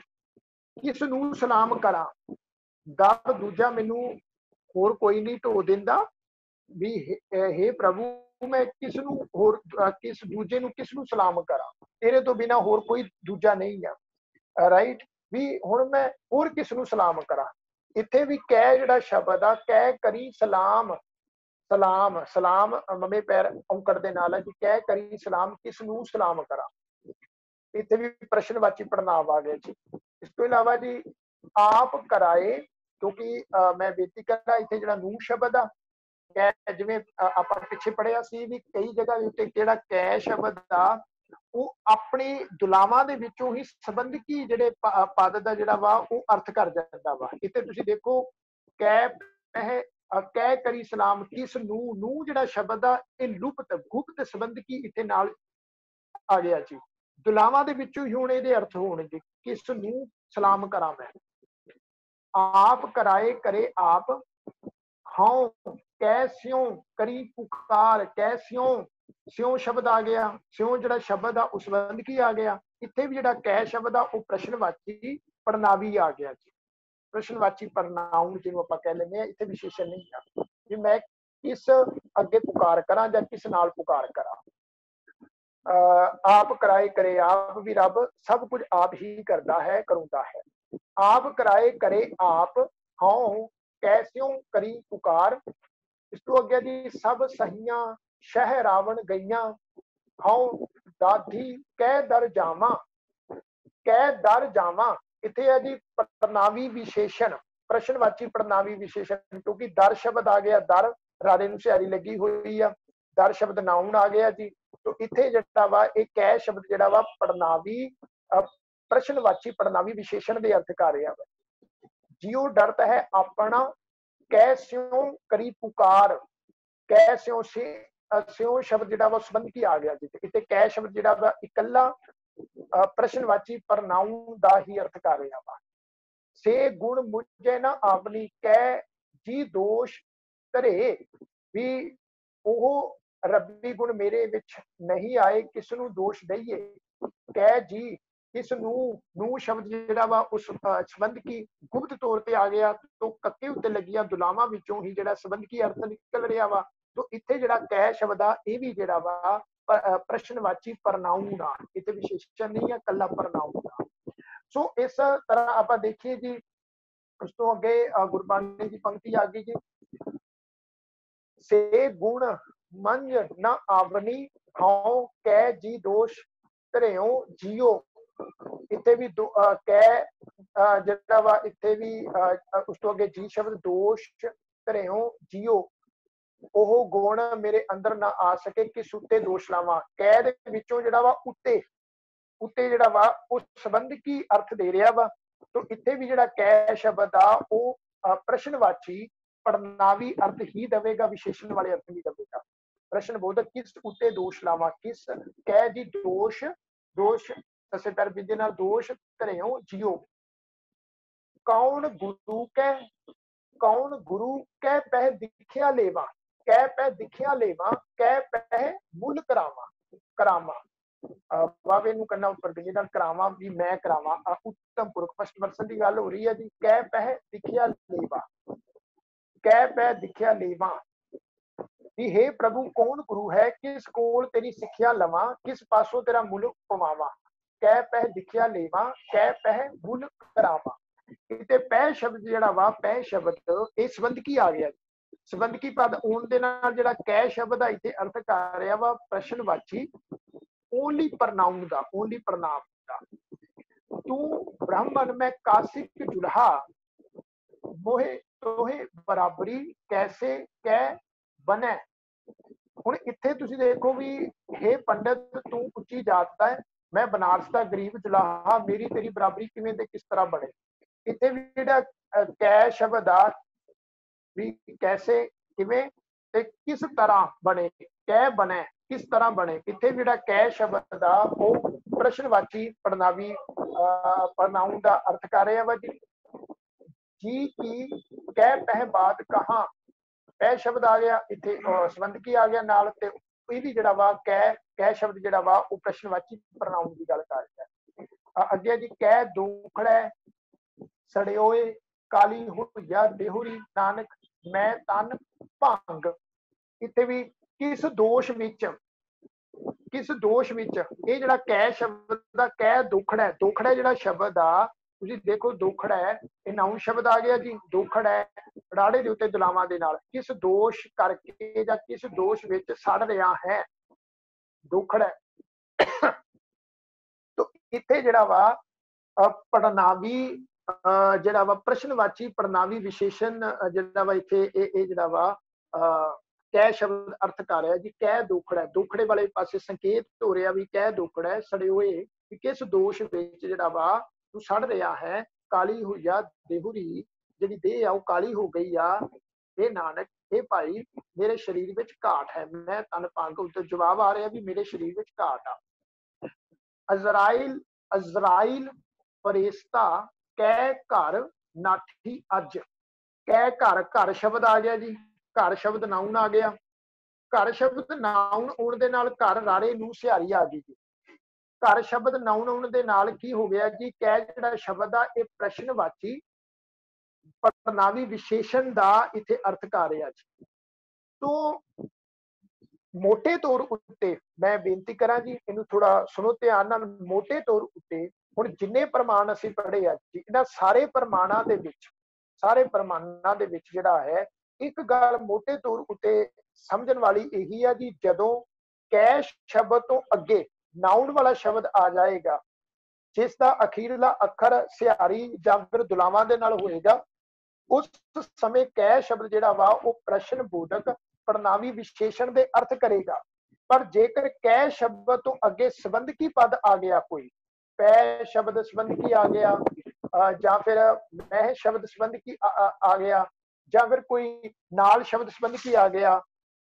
ਕਿਸ ਨੂੰ ਸਲਾਮ ਕਰਾਂ। ਦਰ ਦੂਜਾ ਮੈਨੂੰ ਹੋਰ ਕੋਈ ਨਹੀਂ ਢੋ ਦਿੰਦਾ, ਵੀ हे ਪ੍ਰਭੂ ਮੈਂ ਕਿਸ ਨੂੰ ਹੋਰ, ਕਿਸ ਦੂਜੇ ਨੂੰ ਕਿਸ ਨੂੰ ਸਲਾਮ ਕਰਾਂ, ਤੇਰੇ ਤੋਂ ਬਿਨਾ ਹੋਰ ਕੋਈ ਦੂਜਾ ਨਹੀਂ ਆ। ਰਾਈਟ, ਵੀ ਹੁਣ ਮੈਂ ਹੋਰ ਕਿਸ ਨੂੰ ਸਲਾਮ ਕਰਾਂ। ਇੱਥੇ ਵੀ ਕਹਿ ਜਿਹੜਾ ਸ਼ਬਦ ਆ, ਕਹਿ ਕਰੀ ਸਲਾਮ, ਸਲਾਮ, ਸਲਾਮ ਮਮੇ ਪੈਰ ਔਂਕੜ ਦੇ ਨਾਲ ਹੈ ਜੀ। ਕਹਿ ਕਰੀ ਸਲਾਮ, ਕਿਸ ਨੂੰ ਸਲਾਮ ਕਰਾਂ। ਇੱਥੇ ਵੀ ਪ੍ਰਸ਼ਨਵਾਚੀ ਪੜਨਾਵ ਆ ਗਿਆ ਜੀ। ਇਸ ਤੋਂ ਇਲਾਵਾ ਜੀ, ਆਪ ਕਰਾਏ, ਕਿਉਂਕਿ ਮੈਂ ਬੇਨਤੀ ਕਰਾਂ ਇੱਥੇ ਜਿਹੜਾ ਨੂੰ ਸ਼ਬਦ ਆ, ਜਿਵੇਂ ਆਪਾਂ ਪਿੱਛੇ ਪੜਿਆ ਸੀ ਵੀ ਕਈ ਜਗ੍ਹਾ ਦੇ ਉੱਤੇ ਜਿਹੜਾ ਕੈ ਸ਼ਬਦ ਆ ਉਹ ਆਪਣੇ ਦੁਲਾਵਾਂ ਦੇ ਵਿੱਚੋਂ ਹੀ ਸੰਬੰਧਕੀ ਜਿਹੜੇ ਪਦ ਦਾ ਜਿਹੜਾ ਵਾ ਉਹ ਅਰਥ ਕਰ ਜਾਂਦਾ ਵਾ। ਇੱਥੇ ਤੁਸੀਂ ਦੇਖੋ, ਕਹਿ ਪਹਿ ਕਹਿ ਕਰੀ ਸਲਾਮ, ਕਿਸ ਨੂੰ, ਨੂੰ ਜਿਹੜਾ ਸ਼ਬਦ ਆ ਇਹ ਲੁਪਤ ਗੁਪਤ ਸੰਬੰਧਕੀ ਇੱਥੇ ਨਾਲ ਆ ਗਿਆ ਜੀ। ਦੁਲਾਵਾਂ ਦੇ ਵਿੱਚੋਂ ਹੀ ਹੁਣ ਇਹਦੇ ਅਰਥ ਹੋਣਗੇ, ਕਿਸ ਨੂੰ ਸਲਾਮ ਕਰਾਂ ਮੈਂ। ਆਪ ਕਰਾਏ ਕਰੇ ਆਪ, ਹਉ ਕੈਸਿਉ ਕਰੀ ਪੁਕਾਰ, ਕੈਸਿਉ ਸਿਉ ਸ਼ਬਦ ਆ ਗਿਆ, ਸਿਉ ਜਿਹੜਾ ਸ਼ਬਦ ਆ ਉਸ ਸੰਬੰਧ ਕੀ ਆ ਗਿਆ। ਇੱਥੇ ਵੀ ਜਿਹੜਾ ਕਹਿ ਸ਼ਬਦ ਆ ਉਹ ਪ੍ਰਸ਼ਨਵਾਚੀ ਪੜਨਾਵੀ ਆ ਗਿਆ ਜੀ। ਪ੍ਰਸ਼ਨਵਾਚੀ ਪੜਨਾਉਣ ਜਿਹਨੂੰ ਆਪਾਂ ਕਹਿ ਲੈਂਦੇ ਆ, ਇੱਥੇ ਵਿਸ਼ੇਸ਼ਣ ਨਹੀਂ ਆ ਵੀ ਮੈਂ ਕਿਸ ਅੱਗੇ ਪੁਕਾਰ ਕਰਾਂ ਜਾਂ ਕਿਸ ਨਾਲ ਪੁਕਾਰ ਕਰਾਂ। ਆਪ ਕਰਾਏ ਕਰੇ ਆਪ, ਵੀ ਰੱਬ ਸਭ ਕੁਝ ਆਪ ਹੀ ਕਰਦਾ ਹੈ, ਕਰਾਉਂਦਾ ਹੈ। ਆਪ ਕਰਾਏ ਕਰੇ ਆਪ, ਹਉ ਕੈਸਿਉ ਕਰੀ ਪੁਕਾਰ। ਇਸ ਤੋਂ ਅੱਗੇ ਜੀ ਸਭ ਸਹੀਆਂ ਸ਼ਹਿ ਰਾਵਣ ਗਈਆਂ, ਹਉ ਦਾਧੀ ਕਹਿ ਦਰ ਜਾਵਾਂ। ਕਹਿ ਦਰ ਜਾਵਾਂ ਇੱਥੇ ਹੈ ਜੀ ਪੜਨਾਵੀ ਵਿਸ਼ੇਸ਼ਣ, ਪ੍ਰਸ਼ਨਵਾਚੀ ਪੜਨਾਵੀ ਵਿਸ਼ੇਸ਼ਣ, ਕਿਉਂਕਿ ਦਰ ਸ਼ਬਦ ਆ ਗਿਆ, ਦਰ ਰਾਰੇ ਨੂੰ ਸਿਹਾਰੀ ਲੱਗੀ ਹੋਈ ਆ, ਦਰ ਸ਼ਬਦ ਨਾਉਣ ਆ ਗਿਆ ਜੀ। तो इत्थे जिहड़ा वा एक कै शब्द जिहड़ा वा पड़नावी प्रश्नवाची पड़नावी विशेषण दे अर्थ कर रहा वा। जियो डरता है अपना, कैस्यों करी पुकार। कैस्यों से स्यों शब्द जिहड़ा वा संबंध की आ गया जी। इत्थे कै शब्द जिहड़ा वा इकल्ला प्रश्नवाची परनाउन दा ही अर्थ कर रहा वा। से गुण मुझे ना अपनी कै जी दोष धरे, भी ओह रब्बी गुण मेरे विच नहीं आए, किसनू दोष दईए। कह जी इस नू शब्द जिहड़ा वा उस संबंध की गुप्त तौर पे आ गया, तो कक्के उत्ते लगियां दुलावां विचों ही जिहड़ा संबंध की अर्थ निकल रहा वा। तो इत्थे जिहड़ा कह शब्द आ इह भी जिहड़ा वा प्रश्नवाची परनाउन आ, इत्थे विशेषण नहीं है, कल्ला परनाउन आ। सो इस तरह आपां देखिए जी। उस तो अगे गुरबाणी की पंक्ति आ गई जी। से गुण मंज न आवनी, हौ कै जी दोष धरेओ जियो। इत्थे भी कै जिहड़ा वा इत्थे भी उस तो अगे जी शब्द दोष धरेओ जियो। ओह गुण मेरे अंदर ना आ सके किस उत्ते दोष लावां। कै दे विचों जिहड़ा वा उत्ते उत्ते जिहड़ा वा उस संबंध की अर्थ दे रहा वा। तो इत्थे भी जिहड़ा कै शब्द आ वो प्रश्नवाची पड़नावी अर्थ ही देवेगा, विशेषण वाले अर्थ नहीं देवेगा। प्रश्न बोधक किस उत्ते दोष लावा, किस कह जी दोष, दोष दसे पैर विद्या नाल दोष धरेओ जियो। कौन गुरु कै, कौन गुरु कै पह दिखिया लेवा। कै पह दिखिया लेवा, कै पह मुल करावा। करावा वावे नूं करना उपर विद्या नाल करावा, भी मैं करावा। उत्तम पुरख फर्स्ट पर्सन की गल हो रही है जी। कै पह दिखिया लेवा, कै पह दिखिया लेवा। हे प्रभु कौन गुरु है, किस कोल तेरी सिक्ख्या लवां, किस पासों तेरा मुल पवावां। कै पह दिखिया लेवा, कै पह मुल करावां। इत्थे पह शब्द जिहड़ा वा, पह शब्द इह संबंध की आ गया। संबंध की पद आउण दे नाल जिहड़ा कै शब्द आ इत्थे अर्थ कर रहा वा प्रश्नवाची ओनली परनाउन दा, ओनली परनाम दा। तू ब्राह्मण में कासिक जुल्हा, मोहे तोहे बराबरी कैसे कै बने। हुण इत्थे तुसीं देखो भी हे पंडित तू उच्ची जात दा है, मैं बनारस दा गरीब जुलाहा, मेरी तेरी बराबरी किवें ते किस तरह बने। इत्थे भी जिहड़ा कै शब्द आ भी कैसे किवें ते किस तरह बने, कै बने किस तरह बने। इत्थे भी जिहड़ा कै शब्द आ वो प्रश्नवाची पड़नावी परनाउन दा अर्थ कर रहा वा जी। जी की कै पह बात कहां, पह शब्द आ गया इत्थे संबंध की आ गया नाल, ते इह भी जिहड़ा वा कै शब्द जिहड़ा वा वो प्रश्नवाची परनाउन की गल कर रहा है। अगे जी कै दुखड़ै सड़ियोए, काली होइया देहुरी, नानक मैं तन भंग। इत्थे भी किस दोष विच, किस दोष विच, ये जिहड़ा कै शब्द दा कै दुखड़ा है, दुखड़ा जिहड़ा शब्द आ तुसीं देखो दुखड़ा है ये नाउन शब्द आ गया जी। दुखड़ा है राड़े दे उत्ते दुलावां दे नाल, किस दोष करके जां किस दोष विच सड़ रहा है, दुखड़ा है। तो इत्थे जिहड़ा वा पड़नावी जिहड़ा वा प्रश्नवाची पड़नावी विशेषण जिहड़ा वा इत्थे इह जिहड़ा वा कै शब्द अर्थ कर रहा है जी। कै दुखड़ा, दुखड़े वाले पासे संकेत हो रहा भी कै दुखड़ा सड़े हुए, किस दोष विच जिहड़ा वा तू सड़ रहा है। काली होइया देहुरी, जिहड़ी देह आ काली हो गई आ। हे नानक हे भाई मेरे शरीर विच घाट है, मैं तन भंग। उत्ते जवाब आ रहा भी मेरे शरीर विच घाट आ। अजराइल अजराइल फरेस्ता कै घर नाठी अज। कै घर, घर शब्द आ गया जी, घर शब्द नाउन आ गया। ਘਰ ਸ਼ਬਦ ਨਾਉਣ ਆਉਣ ਦੇ ਨਾਲ ਘਰ ਰਾੜੇ ਨੂੰ ਸਿਹਾਰੀ ਆ ਗਈ ਜੀ। ਘਰ ਸ਼ਬਦ ਨਾਉਣ ਆਉਣ ਦੇ ਨਾਲ ਕੀ ਹੋ ਗਿਆ ਜੀ, ਕਹਿ ਜਿਹੜਾ ਸ਼ਬਦ ਆ ਇਹ ਪ੍ਰਸ਼ਨਵਾਚੀ ਪੜਨਾਵੀ ਵਿਸ਼ੇਸ਼ਣ ਦਾ ਇੱਥੇ ਅਰਥ ਕਰ ਰਿਹਾ ਜੀ। ਤੋਂ ਮੋਟੇ ਤੌਰ ਉੱਤੇ ਮੈਂ ਬੇਨਤੀ ਕਰਾਂ ਜੀ, ਇਹਨੂੰ ਥੋੜਾ ਸੁਣੋ ਧਿਆਨ ਨਾਲ। ਮੋਟੇ ਤੌਰ ਉੱਤੇ ਹੁਣ ਜਿੰਨੇ ਪ੍ਰਮਾਣ ਅਸੀਂ ਪੜ੍ਹੇ ਆ ਜੀ, ਇਹਨਾਂ ਸਾਰੇ ਪ੍ਰਮਾਣਾਂ ਦੇ ਵਿੱਚ ਜਿਹੜਾ ਹੈ ਇੱਕ ਗੱਲ ਮੋਟੇ ਤੌਰ ਉੱਤੇ ਸਮਝਣ ਵਾਲੀ ਇਹੀ ਆ ਜੀ, ਜਦੋਂ ਕੈ ਸ਼ਬਦ ਤੋਂ ਅੱਗੇ ਨਾਉਣ ਵਾਲਾ ਸ਼ਬਦ ਆ ਜਾਏਗਾ ਜਿਸ ਦਾ ਅਖੀਰਲਾ ਅੱਖਰ ਸਿਹਾਰੀ ਜਾਂ ਫਿਰ ਦੁਲਾਵਾਂ ਦੇ ਨਾਲ ਹੋਏਗਾ, ਉਸ ਸਮੇਂ ਕੈ ਸ਼ਬਦ ਜਿਹੜਾ ਵਾ ਉਹ ਪ੍ਰਸ਼ਨ ਬੋਧਕ ਪੜਨਾਵੀ ਵਿਸ਼ੇਸ਼ਣ ਦੇ ਅਰਥ ਕਰੇਗਾ। ਪਰ ਜੇਕਰ ਕੈ ਸ਼ਬਦ ਤੋਂ ਅੱਗੇ ਸੰਬੰਧਕੀ ਪਦ ਆ ਗਿਆ, ਕੋਈ ਪੈ ਸ਼ਬਦ ਸੰਬੰਧਕੀ ਆ ਗਿਆ, ਜਾਂ ਫਿਰ ਮਹਿ ਸ਼ਬਦ ਸੰਬੰਧਕੀ ਆ ਗਿਆ, ਜਾਂ ਫਿਰ ਕੋਈ ਨਾਲ ਸ਼ਬਦ ਸੰਬੰਧਕੀ ਆ ਗਿਆ,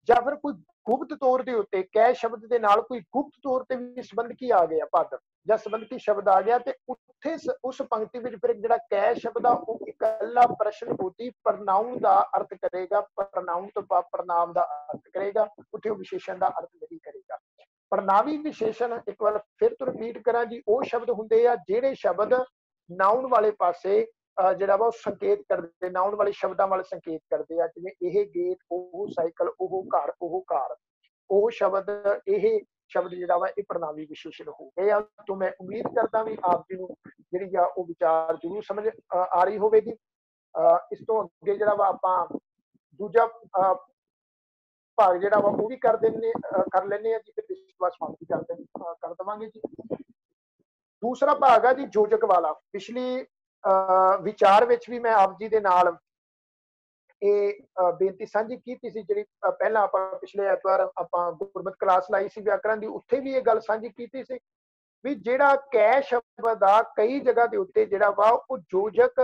ਜਾਂ ਫਿਰ ਕੋਈ ਗੁਪਤ ਤੌਰ ਦੇ ਉੱਤੇ ਕੈ ਸ਼ਬਦ ਦੇ ਨਾਲ ਕੋਈ ਗੁਪਤ ਤੌਰ ਤੇ ਵੀ ਸੰਬੰਧਕੀ ਆ ਗਿਆ ਪਦ ਜਾਂ ਸੰਬੰਧਕੀ ਸ਼ਬਦ ਆ ਗਿਆ, ਤੇ ਉੱਥੇ ਉਸ ਪੰਕਤੀ ਵਿੱਚ ਫਿਰ ਜਿਹੜਾ ਕੈ ਸ਼ਬਦ ਆ ਉਹ ਇਕੱਲਾ ਪ੍ਰਸ਼ਨ ਬੋਧੀ ਪ੍ਰਨਾਉਨ ਦਾ ਅਰਥ ਕਰੇਗਾ, ਪ੍ਰਨਾਉਨ ਤੋਂ ਬਾਅਦ ਪ੍ਰਨਾਮ ਦਾ ਅਰਥ ਕਰੇਗਾ, ਉੱਥੇ ਉਹ ਵਿਸ਼ੇਸ਼ਣ ਦਾ ਅਰਥ ਨਹੀਂ ਕਰੇਗਾ। ਪ੍ਰਨਾਵੀ ਵਿਸ਼ੇਸ਼ਣ ਇੱਕ ਵਾਰ ਫਿਰ ਤੋਂ ਰਿਪੀਟ ਕਰਾਂ ਜੀ, ਉਹ ਸ਼ਬਦ ਹੁੰਦੇ ਆ ਜਿਹੜੇ ਸ਼ਬਦ ਨਾਉਣ ਵਾਲੇ ਪਾਸੇ ਜਿਹੜਾ ਵਾ ਉਹ ਸੰਕੇਤ ਕਰਦੇ, ਨਾਉਣ ਵਾਲੇ ਸ਼ਬਦਾਂ ਵੱਲ ਸੰਕੇਤ ਕਰਦੇ ਆ, ਜਿਵੇਂ ਇਹ ਗੇਟ, ਉਹ ਸਾਈਕਲ, ਉਹ ਘਰ, ਉਹ ਕਾਰ, ਉਹ ਸ਼ਬਦ, ਇਹ ਸ਼ਬਦ ਜਿਹੜਾ ਵਾ ਇਹ ਪ੍ਰਣਾਵੀ ਵਿਸ਼ੇਸ਼ਣ ਹੋ ਗਏ ਆ। ਤੋਂ ਮੈਂ ਉਮੀਦ ਕਰਦਾ ਵੀ ਆਪ ਜੀ ਨੂੰ ਜਿਹੜੀ ਆ ਉਹ ਵਿਚਾਰ ਜ਼ਰੂਰ ਸਮਝ ਆ ਰਹੀ ਹੋਵੇਗੀ। ਇਸ ਤੋਂ ਅੱਗੇ ਜਿਹੜਾ ਵਾ ਆਪਾਂ ਦੂਜਾ ਭਾਗ ਜਿਹੜਾ ਵਾ ਉਹ ਵੀ ਕਰ ਲੈਂਦੇ ਆ ਜੀ, ਤੇ ਵਿਸ਼ਵਾਸ ਸਮਾਪਤੀ ਕਰ ਦੇਵਾਂਗੇ ਜੀ। ਦੂਸਰਾ ਭਾਗ ਆ ਜੀ ਯੋਜਕ ਵਾਲਾ। ਪਿਛਲੀ ਵਿਚਾਰ ਵਿੱਚ ਵੀ ਮੈਂ ਆਪ ਜੀ ਦੇ ਨਾਲ ਇਹ ਬੇਨਤੀ ਸਾਂਝੀ ਕੀਤੀ ਸੀ, ਜਿਹੜੀ ਪਹਿਲਾਂ ਆਪਾਂ ਪਿਛਲੇ ਐਤਵਾਰ ਆਪਾਂ ਗੁਰਮਤਿ ਕਲਾਸ ਲਾਈ ਸੀ ਵਿਆਕਰਨ ਦੀ, ਉੱਥੇ ਵੀ ਇਹ ਗੱਲ ਸਾਂਝੀ ਕੀਤੀ ਸੀ ਵੀ ਜਿਹੜਾ ਕੈ ਸ਼ਬਦ ਆ ਕਈ ਜਗ੍ਹਾ ਦੇ ਉੱਤੇ ਜਿਹੜਾ ਵਾ ਉਹ ਯੋਜਕ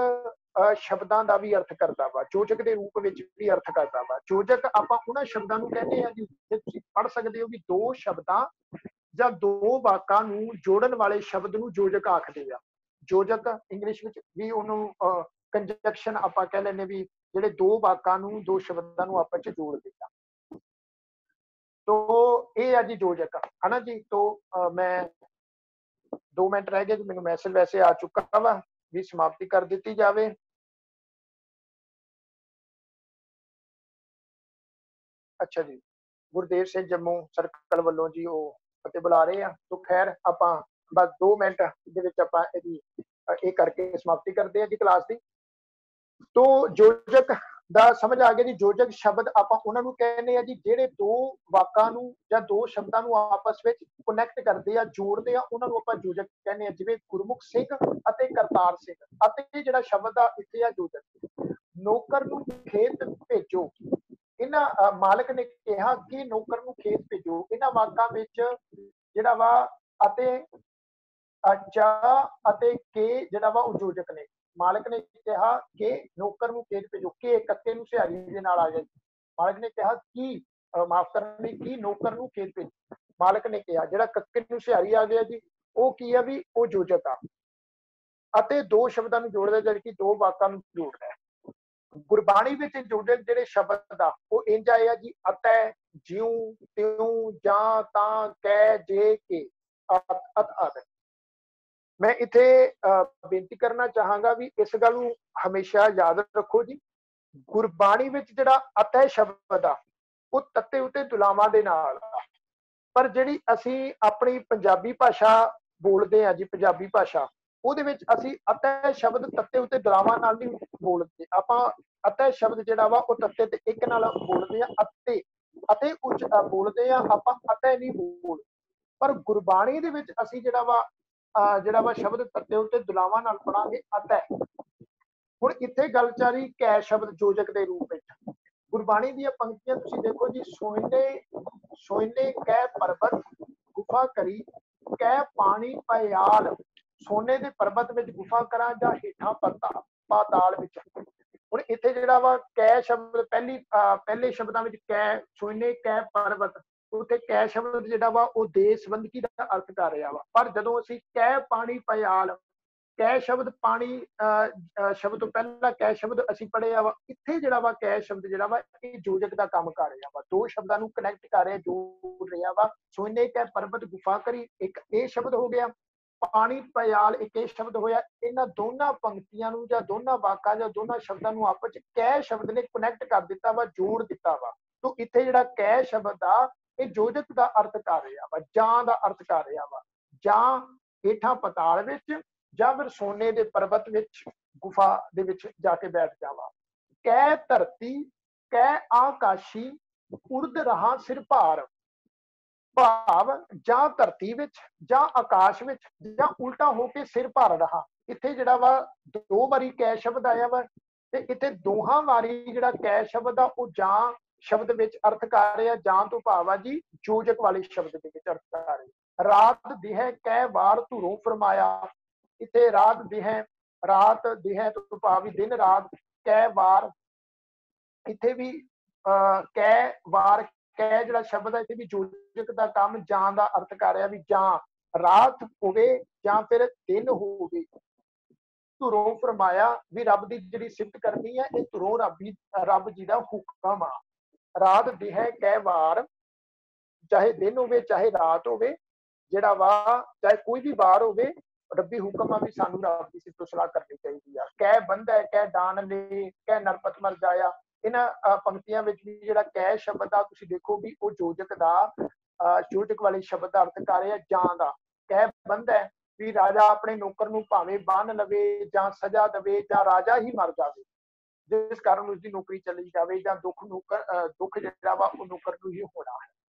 ਸ਼ਬਦਾਂ ਦਾ ਵੀ ਅਰਥ ਕਰਦਾ ਵਾ, ਯੋਜਕ ਦੇ ਰੂਪ ਵਿੱਚ ਵੀ ਅਰਥ ਕਰਦਾ ਵਾ। ਯੋਜਕ ਆਪਾਂ ਉਹਨਾਂ ਸ਼ਬਦਾਂ ਨੂੰ ਕਹਿੰਦੇ ਆ ਜੀ, ਤੁਸੀਂ ਪੜ੍ਹ ਸਕਦੇ ਹੋ ਵੀ ਦੋ ਸ਼ਬਦਾਂ ਜਾਂ ਦੋ ਵਾਕਾਂ ਨੂੰ ਜੋੜਨ ਵਾਲੇ ਸ਼ਬਦ ਨੂੰ ਯੋਜਕ ਆਖਦੇ ਆ। ਯੋਜਕ ਇੰਗਲਿਸ਼ ਵਿੱਚ ਵੀ ਉਹਨੂੰ ਕੰਜੰਕਸ਼ਨ ਆਪਾਂ ਕਹਿ ਲੈਂਦੇ ਵੀ ਜਿਹੜੇ ਦੋ ਵਾਕਾਂ ਨੂੰ, ਦੋ ਸ਼ਬਦਾਂ ਨੂੰ ਆਪਸ ਚ ਜੋੜਦੇ ਆ। ਤੋ ਇਹ ਆ ਜੀ ਯੋਜਕ, ਹਨਾ ਜੀ। ਤੋਂ ਮੈਂ 2 ਮਿੰਟ ਰਹਿ ਗਏ ਜੀ, ਮੈਨੂੰ ਮੈਸੇਜ ਵੈਸੇ ਆ ਚੁੱਕਾ ਵਾ ਵੀ ਸਮਾਪਤੀ ਕਰ ਦਿੱਤੀ ਜਾਵੇ। ਅੱਛਾ ਜੀ, ਗੁਰਦੇਵ ਸਿੰਘ ਜੰਮੂ ਸਰਕਲ ਵੱਲੋਂ ਜੀ ਉਹ ਫਤਿਹ ਬੁਲਾ ਰਹੇ ਆ। ਤੋਂ ਖੈਰ ਆਪਾਂ ਬਸ 2 ਮਿੰਟ ਦੇ ਵਿੱਚ ਆਪਾਂ ਇਹਦੀ ਇਹ ਕਰਕੇ ਸਮਾਪਤੀ ਕਰਦੇ ਆ ਜੀ ਕਲਾਸ ਦੀ। ਤੋਂ ਯੋਜਕ ਦਾ ਸਮਝ ਆ ਗਿਆ ਜੀ। ਯੋਜਕ ਸ਼ਬਦ ਆਪਾਂ ਉਹਨਾਂ ਨੂੰ ਕਹਿੰਦੇ ਆ ਜੀ ਜਿਹੜੇ ਦੋ ਵਾਕਾਂ ਨੂੰ ਜਾਂ ਦੋ ਸ਼ਬਦਾਂ ਨੂੰ ਆਪਸ ਵਿੱਚ ਕਨੈਕਟ ਕਰਦੇ ਆ, ਜੋੜਦੇ ਆ, ਉਹਨਾਂ ਨੂੰ ਆਪਾਂ ਯੋਜਕ ਕਹਿੰਦੇ ਆ। ਜਿਵੇਂ ਗੁਰਮੁਖ ਸਿੰਘ ਅਤੇ ਕਰਤਾਰ ਸਿੰਘ, ਅਤੇ ਜਿਹੜਾ ਸ਼ਬਦ ਆ ਇੱਥੇ ਆ ਯੋਜਕ। ਨੌਕਰ ਨੂੰ ਖੇਤ ਭੇਜੋ, ਇਹਨਾਂ ਮਾਲਕ ਨੇ ਕਿਹਾ ਕਿ ਨੌਕਰ ਨੂੰ ਖੇਤ ਭੇਜੋ। ਇਹਨਾਂ ਵਾਕਾਂ ਵਿੱਚ ਜਿਹੜਾ ਵਾ ਅਤੇ ਜਾ ਅਤੇ ਕੇ ਜਿਹੜਾ ਵਾ ਉਹ ਯੋਜਕ ਨੇ। ਮਾਲਕ ਨੇ ਕਿਹਾ ਕਿ ਨੌਕਰ ਨੂੰ ਖੇਤ ਭੇਜੋ, ਕਿ ਕੱਕੇ ਨੂੰ ਸਿਹਾਰੀ ਦੇ ਨਾਲ ਆ ਗਿਆ। ਮਾਲਕ ਨੇ ਕਿਹਾ ਕਿ ਮਾਫ ਕਰਨੀ ਕਿ ਨੌਕਰ ਨੂੰ ਖੇਤ ਭੇਜੋ। ਮਾਲਕ ਨੇ ਕਿਹਾ, ਜਿਹੜਾ ਕੱਕੇ ਨੂੰ ਸਿਹਾਰੀ ਆ ਗਿਆ ਜੀ ਉਹ ਕੀ ਆ ਵੀ ਉਹ ਯੋਜਕ ਆ, ਅਤੇ ਦੋ ਸ਼ਬਦਾਂ ਨੂੰ ਜੋੜਦਾ, ਜਿਹੜੀ ਕਿ ਦੋ ਵਾਕਾਂ ਨੂੰ ਜੋੜਦਾ ਹੈ। ਗੁਰਬਾਣੀ ਵਿੱਚ ਯੋਜਕ ਜਿਹੜੇ ਸ਼ਬਦ ਆ ਉਹ ਇੰਝ ਆਏ ਆ ਜੀ, ਅਤੈ, ਜਿਉ, ਤਿਉ, ਜਾਂ, ਤਾਂ, ਕੈ, ਜੇ, ਕੇ, ਅਤ। ਮੈਂ ਇੱਥੇ ਬੇਨਤੀ ਕਰਨਾ ਚਾਹਾਂਗਾ ਵੀ ਇਸ ਗੱਲ ਨੂੰ ਹਮੇਸ਼ਾ ਯਾਦ ਰੱਖੋ ਜੀ। ਗੁਰਬਾਣੀ ਵਿੱਚ ਜਿਹੜਾ ਅਤੈ ਸ਼ਬਦ ਆ ਉਹ ਤੱਤੇ ਉਤੇ ਦੁਲਾਵਾਂ ਦੇ ਨਾਲ ਆ, ਪਰ ਜਿਹੜੀ ਅਸੀਂ ਆਪਣੀ ਪੰਜਾਬੀ ਭਾਸ਼ਾ ਬੋਲਦੇ ਆ ਜੀ, ਪੰਜਾਬੀ ਭਾਸ਼ਾ, ਉਹਦੇ ਵਿੱਚ ਅਸੀਂ ਅਤੈ ਸ਼ਬਦ ਤੱਤੇ ਉਤੇ ਦੁਲਾਵਾਂ ਨਾਲ ਨਹੀਂ ਬੋਲਦੇ। ਆਪਾਂ ਅਤੈ ਸ਼ਬਦ ਜਿਹੜਾ ਵਾ ਉਹ ਤੱਤੇ ਤੇ ਇੱਕ ਨਾਲ ਬੋਲਦੇ ਆ, ਅਤੇ ਉੱਚ ਬੋਲਦੇ ਆ, ਆਪਾਂ ਅਤੈ ਨਹੀਂ ਬੋਲਦੇ। ਪਰ ਗੁਰਬਾਣੀ ਦੇ ਵਿੱਚ ਅਸੀਂ ਜਿਹੜਾ ਵਾ ਸ਼ਬਦ ਤੱਤੇ ਉਤੇ ਦੁਲਾਵਾਂ ਨਾਲ ਪੜਾਂਗੇ ਅਤੈ। ਹੁਣ ਇੱਥੇ ਗੱਲ ਚੱਲ ਰਹੀ ਕੈ ਸ਼ਬਦ ਯੋਜਕ ਦੇ ਰੂਪ ਵਿੱਚ। ਗੁਰਬਾਣੀ ਦੀਆਂ ਪੰਕਤੀਆਂ ਤੁਸੀਂ ਦੇਖੋ ਜੀ, ਸੋਇਨੇ ਕੈ ਪਰਬਤ ਗੁਫਾ ਕਰੀ, ਕੈ ਪਾਣੀ ਪਿਆਲ। ਸੋਨੇ ਦੇ ਪਰਬਤ ਵਿੱਚ ਗੁਫਾ ਕਰਾਂ ਜਾਂ ਹੇਠਾਂ ਪਾਤਾਲ ਵਿੱਚ। ਹੁਣ ਇੱਥੇ ਜਿਹੜਾ ਵਾ ਕੈ ਸ਼ਬਦ ਪਹਿਲੇ ਸ਼ਬਦਾਂ ਵਿੱਚ ਕੈ, ਸੋਇਨੇ ਕੈ ਪਰਬਤ, ਉੱਥੇ ਕੈ ਸ਼ਬਦ ਜਿਹੜਾ ਵਾ ਉਹ ਦੇਸ਼ ਸੰਬੰਧੀ ਦਾ ਅਰਥ ਕਰ ਰਿਹਾ ਵਾ। ਪਰ ਜਦੋਂ ਅਸੀਂ ਕੈ ਪਾਣੀ ਪਿਆਲ, ਕੈ ਸ਼ਬਦ ਪਾਣੀ ਸ਼ਬਦ ਤੋਂ ਪਹਿਲਾਂ ਕੈ ਸ਼ਬਦ ਅਸੀਂ ਪੜਿਆ ਵਾ। ਇੱਥੇ ਜਿਹੜਾ ਵਾ ਕੈ ਸ਼ਬਦ ਜਿਹੜਾ ਵਾ ਇਹ ਯੋਜਕ ਦਾ ਕੰਮ ਕਰ ਰਿਹਾ ਵਾ, ਦੋ ਸ਼ਬਦਾਂ ਨੂੰ ਕਨੈਕਟ ਕਰ ਰਿਹਾ, ਜੋੜ ਰਿਹਾ ਵਾ। ਸੋਨੇ ਕੈ ਪਰਬਤ ਗੁਫਾ ਕਰੀ, ਇੱਕ ਇਹ ਸ਼ਬਦ ਹੋ ਗਿਆ। ਪਾਣੀ ਪਿਆਲ ਇੱਕ ਇਹ ਸ਼ਬਦ ਹੋਇਆ। ਇਹਨਾਂ ਦੋਨਾਂ ਪੰਕਤੀਆਂ ਨੂੰ ਜਾਂ ਦੋਨਾਂ ਵਾਕਾਂ ਜਾਂ ਦੋਨਾਂ ਸ਼ਬਦਾਂ ਨੂੰ ਆਪਸ ਚ ਕੈ ਸ਼ਬਦ ਨੇ ਕਨੈਕਟ ਕਰ ਦਿੱਤਾ ਵਾ, ਜੋੜ ਦਿੱਤਾ ਵਾ। ਤੋ ਇੱਥੇ ਜਿਹੜਾ ਕੈ ਸ਼ਬਦ ਆ ਇਹ ਯੋਜਕ ਦਾ ਅਰਥ ਕਰ ਰਿਹਾ ਵਾ, ਜਾਂ ਦਾ ਅਰਥ ਕਰ ਰਿਹਾ ਵਾ। ਜਾਂ ਹੇਠਾਂ ਪਤਾਲ ਵਿੱਚ ਜਾਂ ਫਿਰ ਸੋਨੇ ਦੇ ਪਰਬਤ ਵਿੱਚ ਗੁਫਾ ਦੇ ਵਿੱਚ ਜਾ ਕੇ ਬੈਠ ਜਾਵਾਂ। ਕੈ ਧਰਤੀ ਕੈ ਆਕਾਸ਼ੀ ਉਰਦ ਰਹਾ ਸਿਰ ਭਾਰ, ਭਾਵ ਜਾਂ ਧਰਤੀ ਵਿੱਚ ਜਾਂ ਆਕਾਸ਼ ਵਿੱਚ ਜਾਂ ਉਲਟਾ ਹੋ ਕੇ ਸਿਰ ਭਰ ਰਹਾ। ਇੱਥੇ ਜਿਹੜਾ ਵਾ ਦੋ ਵਾਰੀ ਕੈ ਸ਼ਬਦ ਆਇਆ ਵਾ ਤੇ ਇੱਥੇ ਦੋਹਾਂ ਵਾਰੀ ਜਿਹੜਾ ਕੈ ਸ਼ਬਦ ਆ ਉਹ ਜਾਂ ਸ਼ਬਦ ਵਿੱਚ ਅਰਥ ਕਰ ਰਿਹਾ। ਜਾਂ ਤੋਂ ਭਾਵ ਆ ਜੀ ਯੋਜਕ ਵਾਲੇ ਸ਼ਬਦ ਦੇ ਵਿੱਚ ਅਰਥ ਕਰ ਰਿਹਾ। ਰਾਤ ਦਿਹੈ ਕੈ ਵਾਰ ਧੁਰੋਂ ਫਰਮਾਇਆ, ਇੱਥੇ ਰਾਤ ਦਿਹੈ ਤੋਂ ਭਾਵ ਵੀ ਦਿਨ ਰਾਤ। ਕੈ ਵਾਰ ਇੱਥੇ ਵੀ ਕੈ ਵਾਰ ਕੈ ਜਿਹੜਾ ਸ਼ਬਦ ਹੈ ਇੱਥੇ ਵੀ ਯੋਜਕ ਦਾ ਕੰਮ ਜਾਂ ਦਾ ਅਰਥ ਕਰ ਰਿਹਾ ਵੀ ਜਾਂ ਰਾਤ ਹੋਵੇ ਜਾਂ ਫਿਰ ਦਿਨ ਹੋਵੇ। ਧੁਰੋਂ ਫਰਮਾਇਆ ਵੀ ਰੱਬ ਦੀ ਜਿਹੜੀ ਸਿਫਤ ਕਰਨੀ ਹੈ ਇਹ ਧੁਰੋਂ ਰੱਬ ਜੀ ਦਾ ਹੁਕਮ ਆ। ਰਾਤ ਦਿਹੈ ਕੈ ਵਾਰ, ਚਾਹੇ ਦਿਨ ਹੋਵੇ ਚਾਹੇ ਰਾਤ ਹੋਵੇ, ਜਿਹੜਾ ਵਾ ਚਾਹੇ ਕੋਈ ਵੀ ਵਾਰ ਹੋਵੇ, ਰੱਬੀ ਹੁਕਮ ਆ ਵੀ ਸਾਨੂੰ ਰੱਬ ਦੀ ਸਿਫਤ ਸਲਾਹ ਕਰਨੀ ਚਾਹੀਦੀ ਆ। ਕੈ ਬੰਧੈ ਕੈ ਡਾਨ ਲੇ ਕੈ ਨਰਪਤ ਮਰ ਜਾਇਆ। ਇਹਨਾਂ ਪੰਕਤੀਆਂ ਵਿੱਚ ਵੀ ਜਿਹੜਾ ਕੈ ਸ਼ਬਦ ਆ ਤੁਸੀਂ ਦੇਖੋ ਵੀ ਉਹ ਯੋਜਕ ਦਾ ਯੋਜਕ ਵਾਲੇ ਸ਼ਬਦ ਦਾ ਅਰਥ ਕਰ ਰਿਹਾ ਜਾਂ ਦਾ। ਕੈ ਬੰਧੈ ਵੀ ਰਾਜਾ ਆਪਣੇ ਨੌਕਰ ਨੂੰ ਭਾਵੇਂ ਬੰਨ ਲਵੇ ਜਾਂ ਸਜ਼ਾ ਦੇਵੇ ਜਾਂ ਰਾਜਾ ਹੀ ਮਰ ਜਾਵੇ, ਜਿਸ ਕਾਰਨ ਉਸਦੀ ਨੌਕਰੀ ਚਲੀ ਜਾਵੇ ਜਾਂ ਦੁੱਖ ਜਿਹੜਾ ਵਾ ਉਹ ਨੌਕਰ ਨੂੰ ਹੀ ਹੋਣਾ ਹੈ।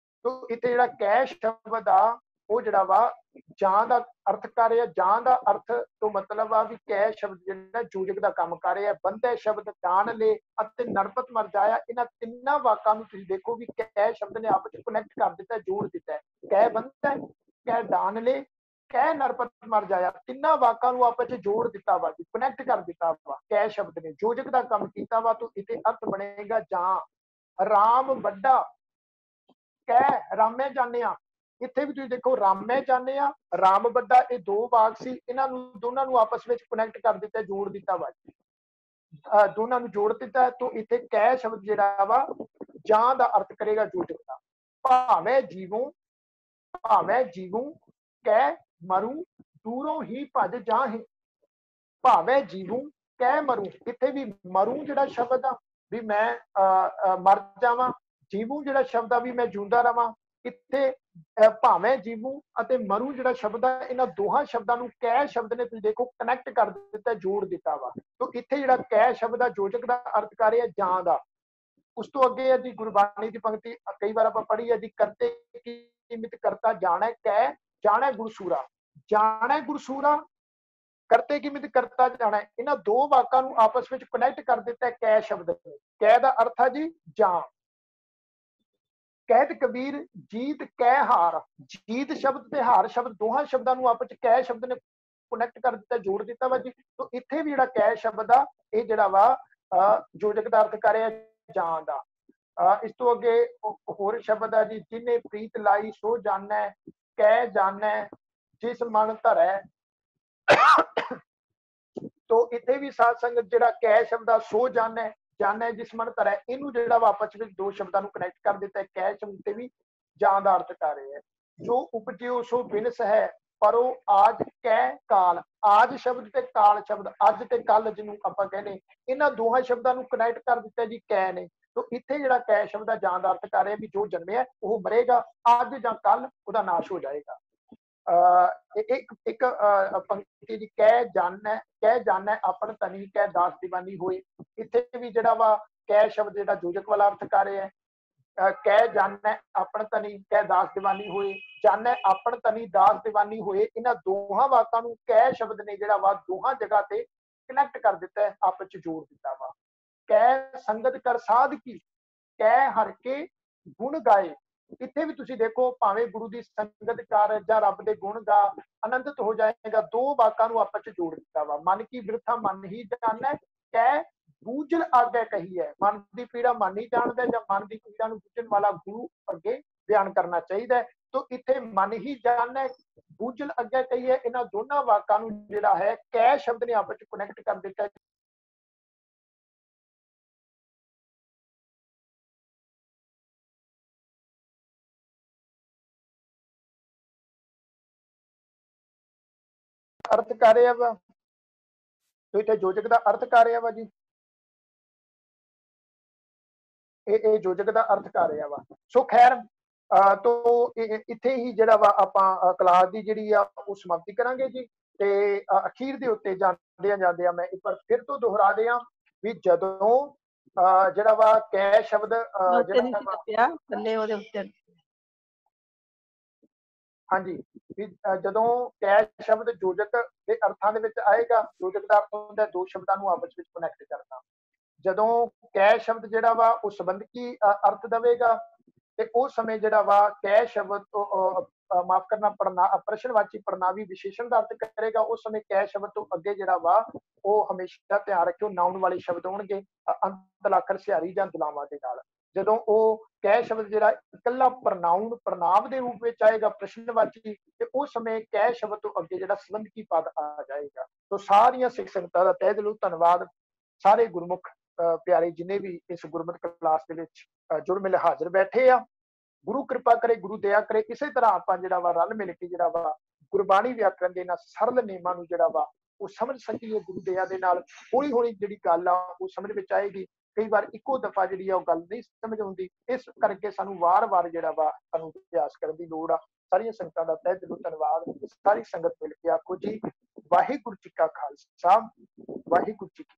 ਤੋ ਇੱਥੇ ਜਿਹੜਾ ਕੈ ਸ਼ਬਦ ਆ ਉਹ ਜਿਹੜਾ ਵਾ ਜਾਂ ਦਾ ਅਰਥ ਕਰ ਰਿਹਾ। ਜਾਂ ਦਾ ਅਰਥ ਤੋਂ ਮਤਲਬ ਆ ਵੀ ਕੈ ਸ਼ਬਦ ਜਿਹੜਾ ਯੋਜਕ ਦਾ ਕੰਮ ਕਰ ਰਿਹਾ। ਬੰਧੈ ਸ਼ਬਦ ਡਾਨ ਲੇ ਅਤੇ ਨਰਪਤ ਮਰ ਜਾਇਆ, ਇਹਨਾਂ ਤਿੰਨਾਂ ਵਾਕਾਂ ਨੂੰ ਤੁਸੀਂ ਦੇਖੋ ਵੀ ਕੈ ਸ਼ਬਦ ਨੇ ਆਪਸ ਵਿੱਚ ਕਨੈਕਟ ਕਰ ਦਿੱਤਾ, ਜੋੜ ਦਿੱਤਾ। ਕੈ ਬੰਧੈ ਕੈ ਡਾਨ ਲੇ ਕੈ ਨਰਪਤ ਮਰ ਜਾਇਆ, ਤਿੰਨਾਂ ਵਾਕਾਂ ਨੂੰ ਆਪਸ ਵਿੱਚ ਜੋੜ ਦਿੱਤਾ ਵਾ ਜੀ, ਕਨੈਕਟ ਕਰ ਦਿੱਤਾ ਵਾ ਕੈ ਸ਼ਬਦ ਨੇ, ਯੋਜਕ ਦਾ ਕੰਮ ਕੀਤਾ ਵਾ। ਤੋ ਇੱਥੇ ਅਰਥ ਬਣੇਗਾ ਜਾਂ। ਰਾਮ ਵੱਡਾ ਕੈ ਰਾਮੇ ਜਾਣਿਆ, ਇੱਥੇ ਵੀ ਤੁਸੀਂ ਦੇਖੋ ਰਾਮੇ ਜਾਣੇ ਆ, ਰਾਮ ਵੱਡਾ, ਇਹ ਦੋ ਵਾਕ ਸੀ, ਇਹਨਾਂ ਨੂੰ ਦੋਨਾਂ ਨੂੰ ਆਪਸ ਵਿੱਚ ਕਨੈਕਟ ਕਰ ਦਿੱਤਾ, ਜੋੜ ਦਿੱਤਾ ਵਾ, ਦੋਨਾਂ ਨੂੰ ਜੋੜ ਦਿੱਤਾ। ਤੋਂ ਇੱਥੇ ਕੈ ਸ਼ਬਦ ਜਿਹੜਾ ਵਾ ਜਾਂ ਦਾ ਅਰਥ ਕਰੇਗਾ ਯੋਜਕ ਦਾ। ਭਾਵੇਂ ਜੀਵੂ ਕੈ ਮਰੂ ਦੂਰੋਂ ਹੀ ਭੱਜ ਜਾਹੇ, ਭਾਵੇਂ ਜੀਵੂ ਕੈ ਮਰੂ, ਇੱਥੇ ਵੀ ਮਰੂ ਜਿਹੜਾ ਸ਼ਬਦ ਆ ਵੀ ਮੈਂ ਮਰ ਜਾਵਾਂ, ਜੀਵੂ ਜਿਹੜਾ ਸ਼ਬਦ ਆ ਵੀ ਮੈਂ ਜਿਉਂਦਾ ਰਵਾਂ। ਇੱਥੇ ਭਾਵੇਂ ਜੀਵੂ ਅਤੇ ਮਰੂ ਜਿਹੜਾ ਸ਼ਬਦ ਆ ਇਹਨਾਂ ਦੋਹਾਂ ਸ਼ਬਦਾਂ ਨੂੰ ਕੈ ਸ਼ਬਦ ਨੇ ਤੁਸੀਂ ਦੇਖੋ ਕਨੈਕਟ ਕਰ ਦਿੱਤਾ, ਜੋੜ ਦਿੱਤਾ ਵਾ। ਤੋ ਇੱਥੇ ਜਿਹੜਾ ਕੈ ਸ਼ਬਦ ਆ ਯੋਜਕ ਦਾ ਅਰਥ ਕਰ ਰਿਹਾ ਜਾਂ ਦਾ। ਉਸ ਤੋਂ ਅੱਗੇ ਹੈ ਜੀ ਗੁਰਬਾਣੀ ਦੀ ਪੰਕਤੀ ਕਈ ਵਾਰ ਆਪਾਂ ਪੜ੍ਹੀ ਹੈ ਜੀ, ਕਰਤੇ ਕੀ ਮਿਤ ਕਰਤਾ ਜਾਣੈ ਕੈ ਜਾਣੈ ਗੁਰਸੂਰਾ, ਜਾਣੈ ਗੁਰਸੂਰਾ ਕਰਤੇ ਕੀ ਮਿਤ ਕਰਤਾ ਜਾਣੈ, ਇਹਨਾਂ ਦੋ ਵਾਕਾਂ ਨੂੰ ਆਪਸ ਵਿੱਚ ਕਨੈਕਟ ਕਰ ਦਿੱਤਾ ਕੈ ਸ਼ਬਦ ਨੇ। ਕੈ ਦਾ ਅਰਥ ਹੈ ਜੀ ਜਾਂ। ਕਹਿਤ ਕਬੀਰ ਜੀਤ ਕੈ ਹਾਰ, ਜੀਤ ਸ਼ਬਦ ਤੇ ਹਾਰ ਸ਼ਬਦ ਦੋਹਾਂ ਸ਼ਬਦਾਂ ਨੂੰ ਆਪਸ ਵਿੱਚ ਕੈ ਸ਼ਬਦ ਨੇ ਕਨੈਕਟ ਕਰ ਦਿੱਤਾ, ਜੋੜ ਦਿੱਤਾ ਵਾ ਜੀ। ਤੋ ਇੱਥੇ ਵੀ ਜਿਹੜਾ ਕੈ ਸ਼ਬਦ ਆ ਇਹ ਜਿਹੜਾ ਵਾ ਯੋਜਕ ਦਾ ਅਰਥ ਕਰ ਰਿਹਾ ਜਾਂ ਦਾ। ਇਸ ਤੋਂ ਅੱਗੇ ਹੋਰ ਸ਼ਬਦ ਆ ਜੀ, ਜਿਨੇ ਪ੍ਰੀਤ ਲਾਈ ਸੋ ਜਾਣੈ ਕੈ ਜਾਣੈ ਜਿਸ ਮਨ ਧਰੈ। ਤੋ ਇੱਥੇ ਵੀ ਸਾਧ ਸੰਗਤ ਜਿਹੜਾ ਕੈ ਸ਼ਬਦ ਆ ਸੋ ਜਾਣੈ ਜਾਣੈ ਜਿਸ ਮਨ ਧਰੈ, ਇਹਨੂੰ ਜਿਹੜਾ ਵਾ ਆਪਸ ਵਿੱਚ ਦੋ ਸ਼ਬਦਾਂ ਨੂੰ ਕਨੈਕਟ ਕਰ ਦਿੱਤਾ, ਕੈ ਸ਼ਬਦ ਤੇ ਵੀ ਜਾਂ ਦਾ ਅਰਥ ਕਰ ਰਿਹਾ ਹੈ। ਜੋ ਉਪਜਿਓ ਸੋ ਬਿਨਸ ਹੈ ਪਰੋ ਆਜ ਕੈ ਕਾਲ, ਆਜ ਸ਼ਬਦ ਤੇ ਕਾਲ ਸ਼ਬਦ, ਅੱਜ ਤੇ ਕੱਲ ਜਿਹਨੂੰ ਆਪਾਂ ਕਹਿੰਦੇ, ਇਹਨਾਂ ਦੋਹਾਂ ਸ਼ਬਦਾਂ ਨੂੰ ਕਨੈਕਟ ਕਰ ਦਿੱਤਾ ਜੀ ਕੈ ਨੇ। ਤੋ ਇੱਥੇ ਜਿਹੜਾ ਕੈ ਸ਼ਬਦ ਦਾ ਜਾਂ ਦਾ ਅਰਥ ਕਰ ਰਿਹਾ ਵੀ ਜੋ ਜਨਮਿਆ ਉਹ ਮਰੇਗਾ, ਅੱਜ ਜਾਂ ਕੱਲ ਉਹਦਾ ਨਾਸ਼ ਹੋ ਜਾਏਗਾ। ਇੱਕ ਪੰਕਤੀ ਦੀ ਕਹਿ ਜਾਣੈ ਆਪਣ ਤਨੀ ਕੈ ਦਾਸ ਦੀਵਾਨੀ ਹੋਏ, ਇੱਥੇ ਵੀ ਜਿਹੜਾ ਵਾ ਕੈ ਸ਼ਬਦ ਜਿਹੜਾ ਯੋਜਕ ਵਾਲਾ ਅਰਥ ਕਰ ਰਿਹਾ ਹੈ। ਕਹਿ ਜਾਣੈ ਆਪਣ ਤਨੀ ਕੈ ਦਾਸ ਦੀਵਾਨੀ ਹੋਏ, ਜਾਣੈ ਆਪਣ ਤਨੀ ਦਾਸ ਦੀਵਾਨੀ ਹੋਏ, ਇਹਨਾਂ ਦੋਹਾਂ ਵਾਕਾਂ ਨੂੰ ਕੈ ਸ਼ਬਦ ਨੇ ਜਿਹੜਾ ਵਾ ਦੋਹਾਂ ਜਗ੍ਹਾ ਤੇ ਕਨੈਕਟ ਕਰ ਦਿੱਤਾ, ਆਪਸ ਚ ਜੋੜ ਦਿੱਤਾ ਵਾ। ਕੈ ਸੰਗਤ ਕਰ ਸਾਧ ਕੀ ਕੈ ਹਰ ਕੇ ਗੁਣ ਗਾਏ, ਇੱਥੇ ਵੀ ਤੁਸੀਂ ਦੇਖੋ ਭਾਵੇਂ ਗੁਰੂ ਦੀ ਸੰਗਤ ਕਰ ਜਾਂ ਰੱਬ ਦੇ ਗੁਣ ਗਾ, ਆਨੰਦਿਤ ਹੋ ਜਾਏਗਾ, ਦੋ ਵਾਕਾਂ ਨੂੰ ਆਪਸ ਚ ਜੋੜ ਦਿੱਤਾ ਵਾ। ਮਨ ਕੀ ਬਿਰਥਾ ਮਨ ਹੀ ਜਾਣੈ ਕੈ ਬੂਝਲ ਆਗੇ ਕਹੀ ਹੈ, ਮਨ ਦੀ ਪੀੜਾ ਮਨ ਹੀ ਜਾਣਦਾ ਜਾਂ ਮਨ ਦੀ ਪੀੜਾ ਨੂੰ ਬੂਝਣ ਵਾਲਾ ਗੁਰੂ ਅੱਗੇ ਬਿਆਨ ਕਰਨਾ ਚਾਹੀਦਾ ਹੈ। तो इथे मन ही जान है, बूझल अगे कही है। इन्हां दोनों वाकां नूं जिहड़ा है कै शब्द ने आपस च कनैक्ट कर दिता। अर्थ कर रहा वा, तो इतने योजक का अर्थ कर रहा वा जी, ये योजक का अर्थ कर रहा वा। सो खैर तो इत्थे ही जिहड़ा वा आपां क्लास की जिहड़ी आ वो समाप्ति करांगे जी। ते अखीर दे उत्ते जांदियां मैं एक बार फिर तो दोहरा दियां भी जदों जिहड़ा वा कै शब्द जिहड़ा वा थल्ले ओहदे उत्ते हाँ जी भी जदों कै शब्द योजक के अर्थां दे विच आएगा, योजक का अर्थ हुंदा दो शब्दां नूं आपस विच कनैक्ट करना। जदों कै शब्द जिहड़ा वा वो संबंधकी अर्थ देवेगा ते उस समय जिहड़ा वा कै शब्द माफ करना प्रश्नवाची पड़नावी विशेषण का अर्थ करेगा। उस समय कै शब्द तो अगे जिहड़ा वा वो हमेशा ध्यान रखियो नाउन वाले शब्द होणगे अंत लाखर सिहारी जां दुलावां दे नाल। जदों वो कै शब्द जिहड़ा इकल्ला प्रनाउन प्रनाम के रूप में आएगा प्रश्नवाची, ते उस समय कै शब्द तो अगे जिहड़ा संबंधकी पद आ जाएगा। तो सारियां सिख संगतां दा तहे दिलों धन्नवाद। सारे गुरमुख प्यारे जिन्हें भी इस गुरमत क्लास के जुड़ मिल हाजिर बैठे आ, गुरु कृपा करे, गुरु दया करे। इसे तरह आपां जिहड़ा वा रल मिल के जिहड़ा वा गुरबाणी व्याकरण दे नाल सरल नियमां नूं जिहड़ा वा वो समझ सकीए। गुरु दया दे नाल हौली हौली जिहड़ी गल आ वो समझ विच आएगी। कई बार इक्को दफा जिहड़ी आ गल नहीं समझ आउंदी, इस करके सानूं वार-वार जिहड़ा वा सानूं अभ्यास करन दी लोड़ आ। सारियां संगतां दा तहे दिलों धन्नवाद। सारी संगत मिल के आखो जी वाहिगुरू जी का खालसा, वाहिगुरू जी की